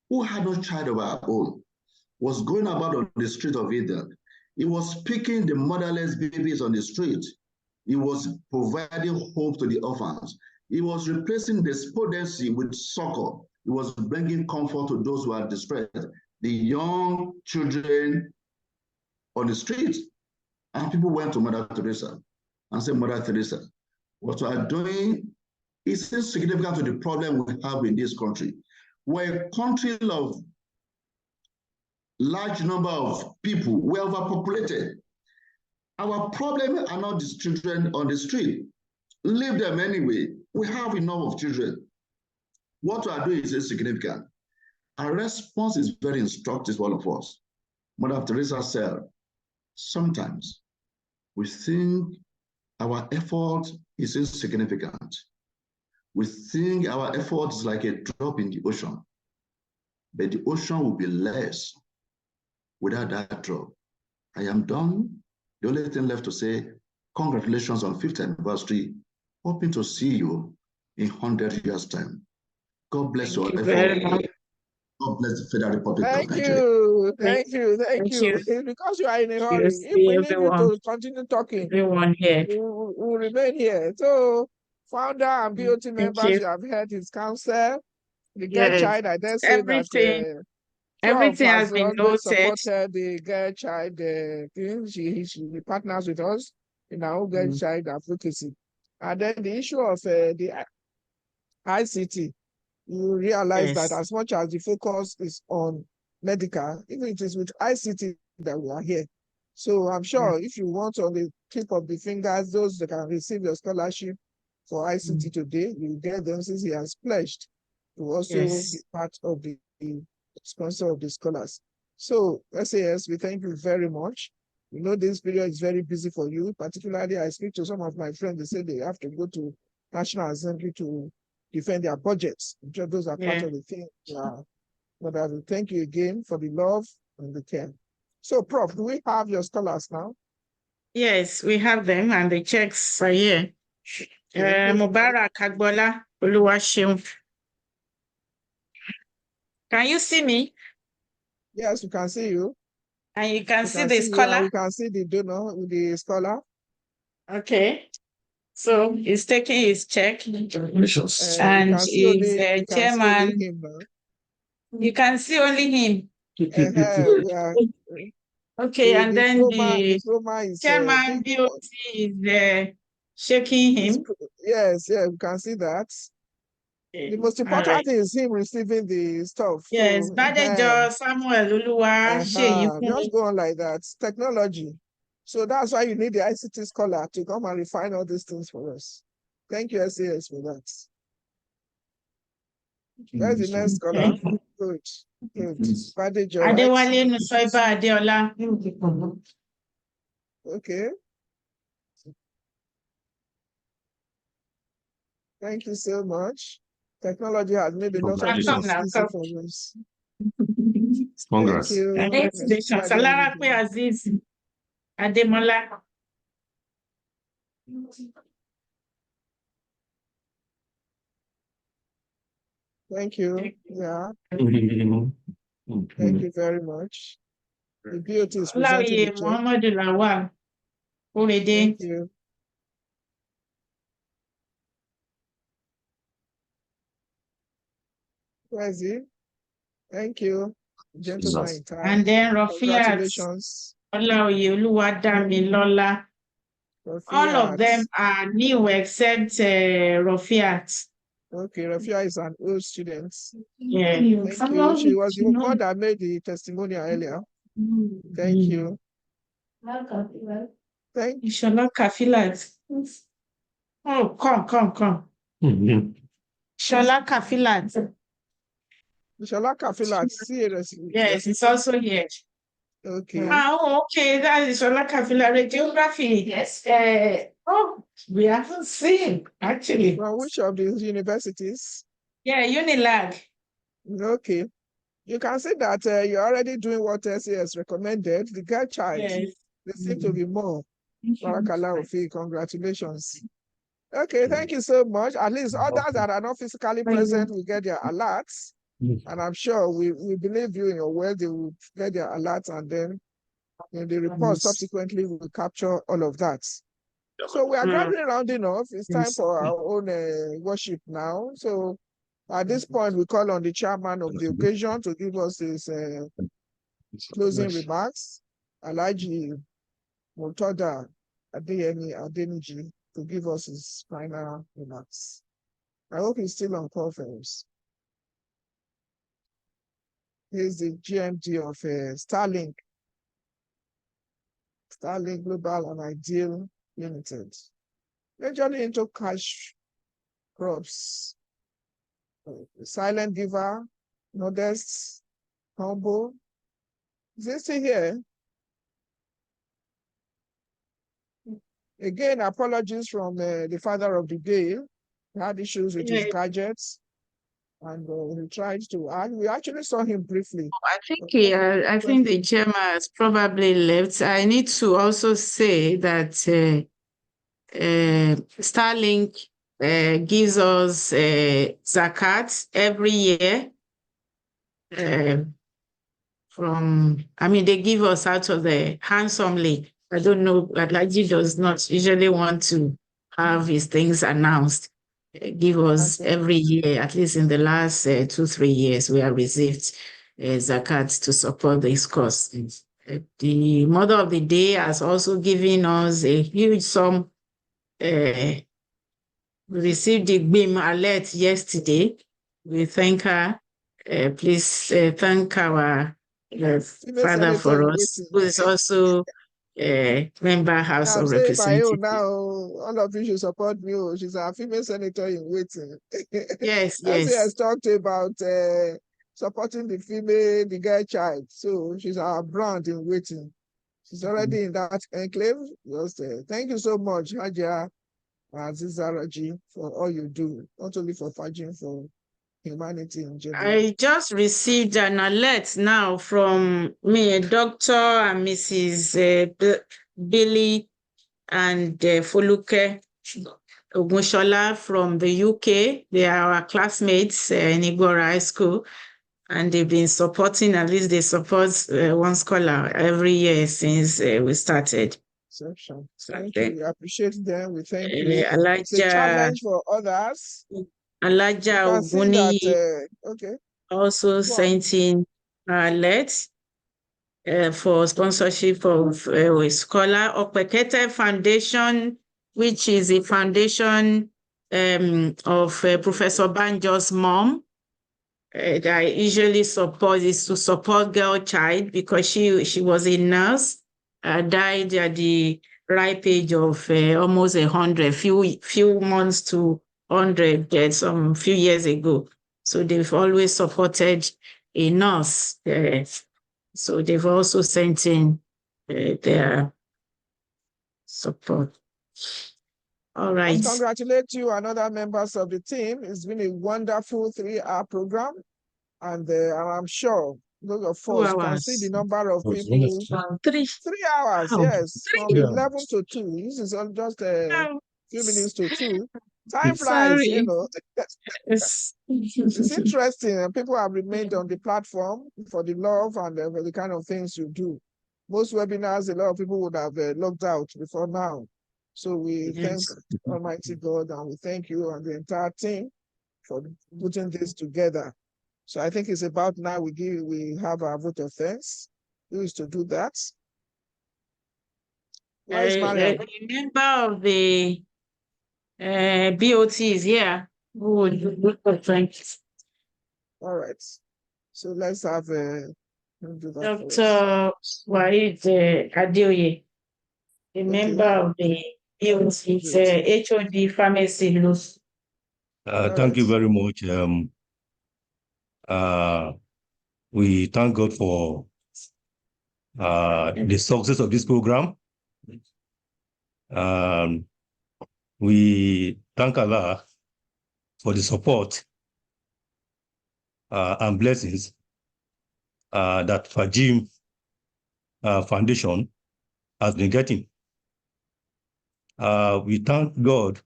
who had no child of her own, was going about on the street of India. He was picking the motherless babies on the street. He was providing hope to the orphans. He was replacing despondency with succor. He was bringing comfort to those who are distressed, the young children on the street. And people went to Mother Teresa and said, Mother Teresa, what you are doing is insignificant to the problem we have in this country. We're a country of large number of people, we're overpopulated. Our problem are not these children on the street. Leave them anyway. We have enough of children. What we are doing is insignificant. Our response is very instructive for all of us. Mother Teresa said, sometimes we think our effort is insignificant. We think our effort is like a drop in the ocean, but the ocean will be less without that drop. I am done. The only thing left to say, congratulations on 5th anniversary. Hoping to see you in 100 years' time. God bless you all. God bless the Federal Republic of Nigeria. Thank you. It's because you are in a hurry. Cheers, If we need everyone. you to continue talking, Everyone here. we'll remain here. So, founder and BOT members, you have heard his counsel. The girl child, I dare say that everything has been always noted. supported the girl child thing. She partners with us in our own girl child advocacy. And then the issue of the ICT, you realize that as much as the focus is on medical, even it is with ICT that we are here. So I'm sure if you want on the tip of the fingers, those that can receive your scholarship for ICT today, you get them since he has pledged to also be part of the sponsor of the scholars. So SAS, we thank you very much. We know this period is very busy for you. Particularly, I speak to some of my friends, they say they have to go to National Assembly to defend their budgets. I'm sure those are part of the thing. But I will thank you again for the love and the care. So, Prof, do we have your scholars now? Yes, we have them, and the checks are here. Mubarak Agbola Oluwaseun. Can you see me? Yes, we can see you. And you can see the scholar? We can see the donor with the scholar. Okay. So he's taking his check. And he's chairman. You can see only him. Okay, and then the chairman BOT is shaking him. Yes, we can see that. The most important thing is him receiving the stuff. Yes, Badejo Samuel Oluwa just go on like that. Technology. So that's why you need the ICT scholar to come and refine all these things for us. Thank you, SAS, for that. Where's the next scholar? Good. Badejo. Adewale Nusaiba Adeola. Okay. Thank you so much. Technology has made a lot of things easy for us. Congrats. Thank you. Congratulations. Alh Rafiu Azeezah Raji. Thank you. Thank you very much. The beauty is presented. Thank you. Where is he? Thank you, gentlemen. And then congratulations. All of them are new except Rafiat. Okay, Rafiat is an old student. Yeah. Thank you. She was the one that made the testimonial earlier. Thank you. Thank you. Shola Kafilat. Oh, come. Shola Kafilat. Shola Kafilat, seriously. Yes, it's also here. Okay. Okay, that is Shola Kafilat. Radiography. Yes. We haven't seen, actually. From which of these universities? Yeah, UNILAG. Okay. You can see that you're already doing what SAS recommended. The girl child, Yes. there seem to be more. Barakallahu fi, congratulations. Okay, thank you so much. At least others that are not physically present will get their alerts. And I'm sure we believe you in your word, they will get their alerts, and then in the report subsequently we will capture all of that. So we are gradually rounding off. It's time for our own worship now. So at this point, we call on the chairman of the occasion to give us his closing remarks. Alhaji Murtada Adeyemi Adeniji to give us his final remarks. I hope he's still on conference. He's the GMD of Starlink Global and Ideal Limited. Majorly into cash crops. Silent giver, modest, humble. Is he still here? Again, apologies from the father of the day. He had issues with his gadgets, and he tried to. And we actually saw him briefly. I think the chairman has probably left. I need to also say that Starlink gives us zakat every year. They give us out of the handsomely. I don't know, Alhaji does not usually want to have his things announced. Give us every year, at least in the last 2-3 years, we have received zakat to support this cause. The mother of the day has also given us a huge sum. We received the BIM alert yesterday. We thank her. Please thank our father for us, who is also member House of Representatives. Now, all of you should support me. She's a female senator in waiting. Yes. She has talked about supporting the girl child. So she's our brand in waiting. She's already in that enclave. Just thank you so much, Hajia Azeezah Raji, for all you do, not only for FAJIM, for humanity in general. I just received an alert now from me, Dr. and Mrs. Billy and Foluke Ogunshola from the UK. They are our classmates in Igbora High School, and they've been supporting, at least they support one scholar every year since we started. Thank you. We appreciate them. We thank you. It's a challenge for others. Alhaja Oguni also sent in an alert for sponsorship of a scholar. Opekete Foundation, which is a foundation of Professor Banjo's mom, that I usually support, is to support girl child because she was a nurse, died at the ripe age of almost 100, few months to 100, some few years ago. So they've always supported a nurse. So they've also sent in their support. All right. I congratulate you and other members of the team. It's been a wonderful 3-hour program. And I'm sure those of us can see the number of people. 3 hours, yes, from 11 to 2. This is just a few minutes to 2. Time flies, you know. It's interesting. And people have remained on the platform for the love and for the kind of things you do. Most webinars, a lot of people would have logged out before now. So we thank Almighty God, and we thank you and the entire team for putting this together. So I think it's about now we have our vote of thanks. Who is to do that? Where is Mariam? A member of the BOT is here. Who would do vote of thanks? All right. So let's have Dr. Shuaib Afolabi, a member of the BOT, it's HOD Pharmacy LUTH. Thank you very much. We thank God for the success of this program. We thank Allah for the support and blessings that FAJIM Foundation has been getting. We thank God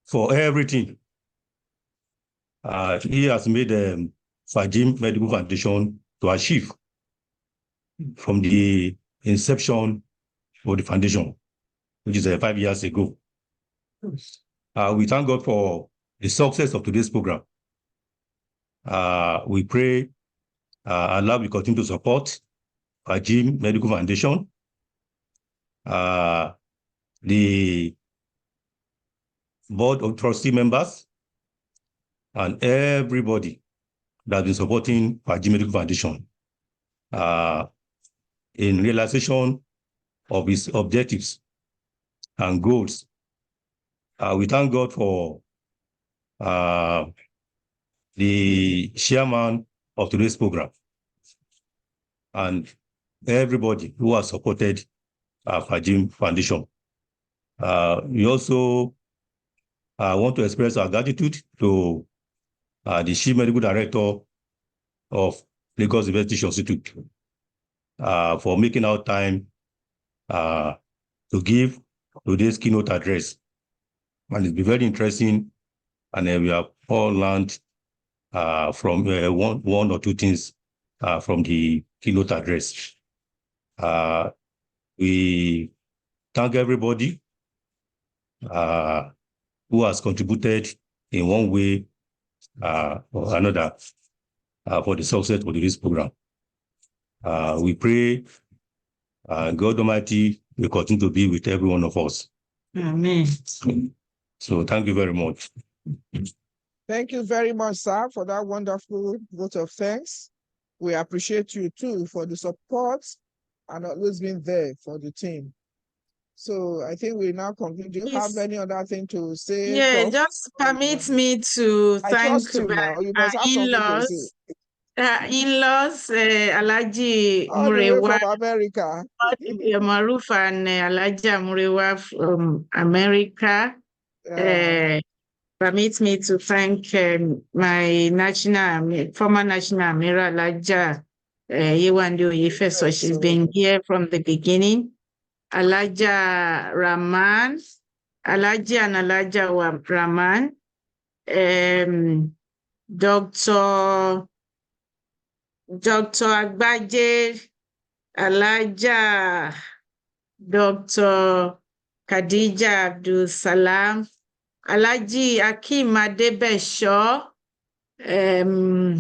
for everything. He has made FAJIM Medical Foundation to achieve from the inception of the foundation, which is 5 years ago. We thank God for the success of today's program. We pray Allah will continue to support FAJIM Medical Foundation, the board of trustee members, and everybody that's been supporting FAJIM Medical Foundation in realization of its objectives and goals. We thank God for the chairman of today's program and everybody who has supported FAJIM Foundation. We also want to express our gratitude to the Chief Medical Director of Lagos University Institute for making out time to give today's keynote address. And it's been very interesting, and we have all learned from one or two things from the keynote address. We thank everybody who has contributed in one way or another for the success of this program. We pray God Almighty will continue to be with every one of us. Amen. So thank you very much. Thank you very much, sir, for that wonderful vote of thanks. We appreciate you too for the support and always being there for the team. So I think we now conclude. Do you have any other thing to say? Yeah, Prof? just permit me to I thank trust you now. You must have something to say. in-laws, Alhaji All the way Murewa, from America. Maruf and Alhaji Murewa from America. Permit me to thank my former national Amira Alhaja Yewande Oyefeso. She's been here from the beginning. Alhaja Rahman, Alhaji and Alhaja Rahman, Dr. Agbaje, Alhaja Dr. Khadija Abdul Salam, Alhaji Akim Adebesho, Alhaja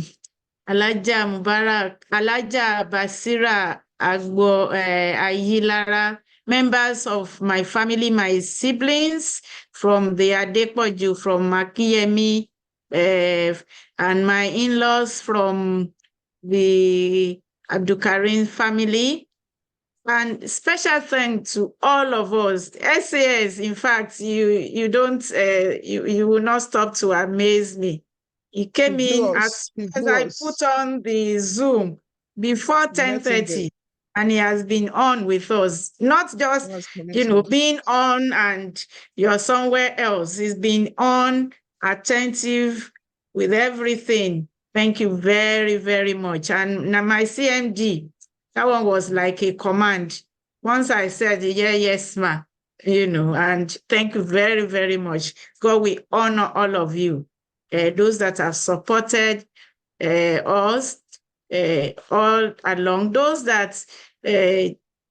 Mubarak, Alhaja Basira Agbo Ayilara, members of my family, my siblings from the Adepoju, from Makiyemi, and my in-laws from the Abdulkarim family. And special thanks to all of us. SAS, in fact, you will not stop to amaze me. He came in as I put on the Zoom before 10:30, and he has been on with us. Not just being on and you're somewhere else. He's been on, attentive with everything. Thank you very, very much. And now my CMD, that one was like a command. Once I said, yeah, yes, ma, and thank you very, very much. God, we honor all of you. Those that have supported us all along, those that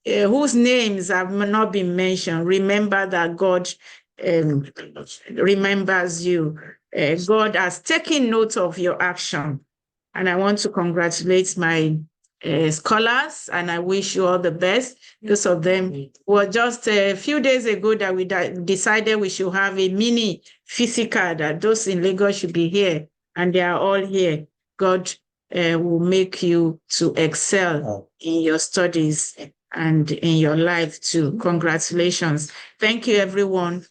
whose names have not been mentioned, remember that God remembers you. God has taken note of your action. And I want to congratulate my scholars, and I wish you all the best. Those of them were just a few days ago that we decided we should have a mini physical, that those in Lagos should be here, and they are all here. God will make you to excel in your studies and in your life too. Congratulations. Thank you, everyone.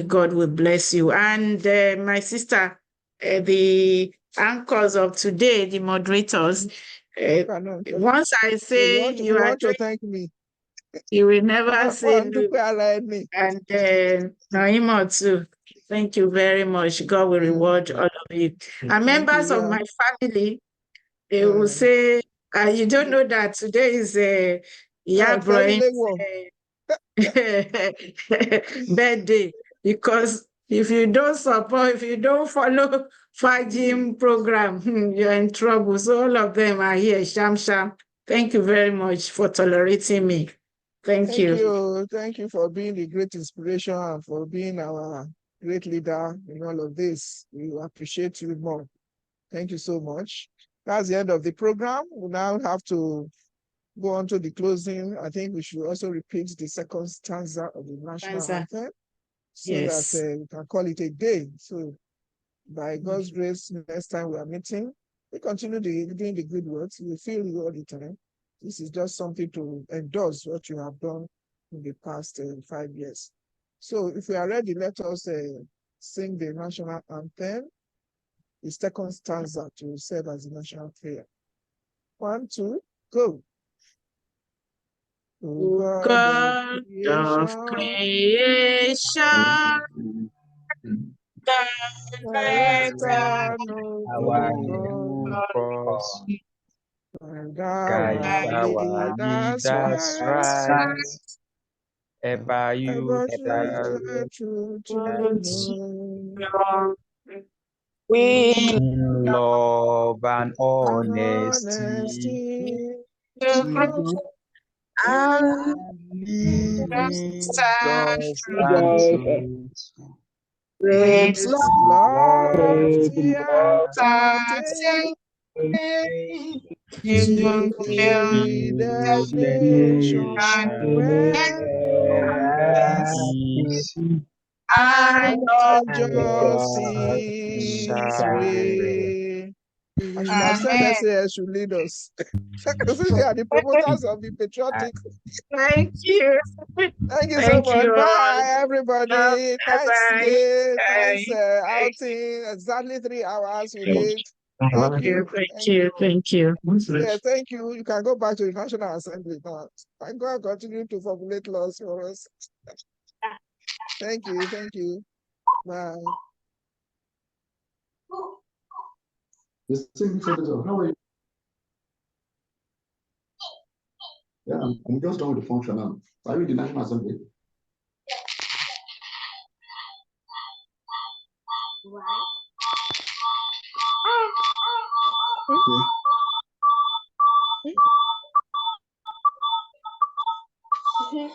God will bless you. And my sister, the anchors of today, the moderators, once I say you want to thank me, you will never say no. And Naima too. Thank you very much. God will reward all of you. And members of my family, they will say, you don't know that today is Yabra's birthday, because if you don't support, if you don't follow FAJIM program, you're in trouble. So all of them are here, sham sham. Thank you very much for tolerating me. Thank you. Thank you for being the great inspiration and for being our great leader in all of this. We appreciate you more. Thank you so much. That's the end of the program. We now have to go on to the closing. I think we should also repeat the second stanza of the national anthem so that we can call it a day. So by God's grace, next time we are meeting, we continue doing the good works. We feel you all the time. This is just something to endorse what you have done in the past 5 years. So if we are ready, let us sing the national anthem, the second stanza to serve as the national prayer. 1, 2, go. O God of creation, direct our cross, guide our leaders right, ever you true in love and honesty, and living just and truth. Great Lord, to build a nation where peace and justice reign. I should have said SAS should lead us. Since they are the promoters of the patriotic. Thank you. Thank you so much. Bye, everybody. Nice day, nice outing. Exactly 3 hours we did. Thank you. Thank you. Yeah, thank you. You can go back to the National Assembly now. And go and continue to formulate laws for us. Thank you. Thank you. Bye. How are you? Yeah, I'm just done with the function now. Are you in the National Assembly? Okay.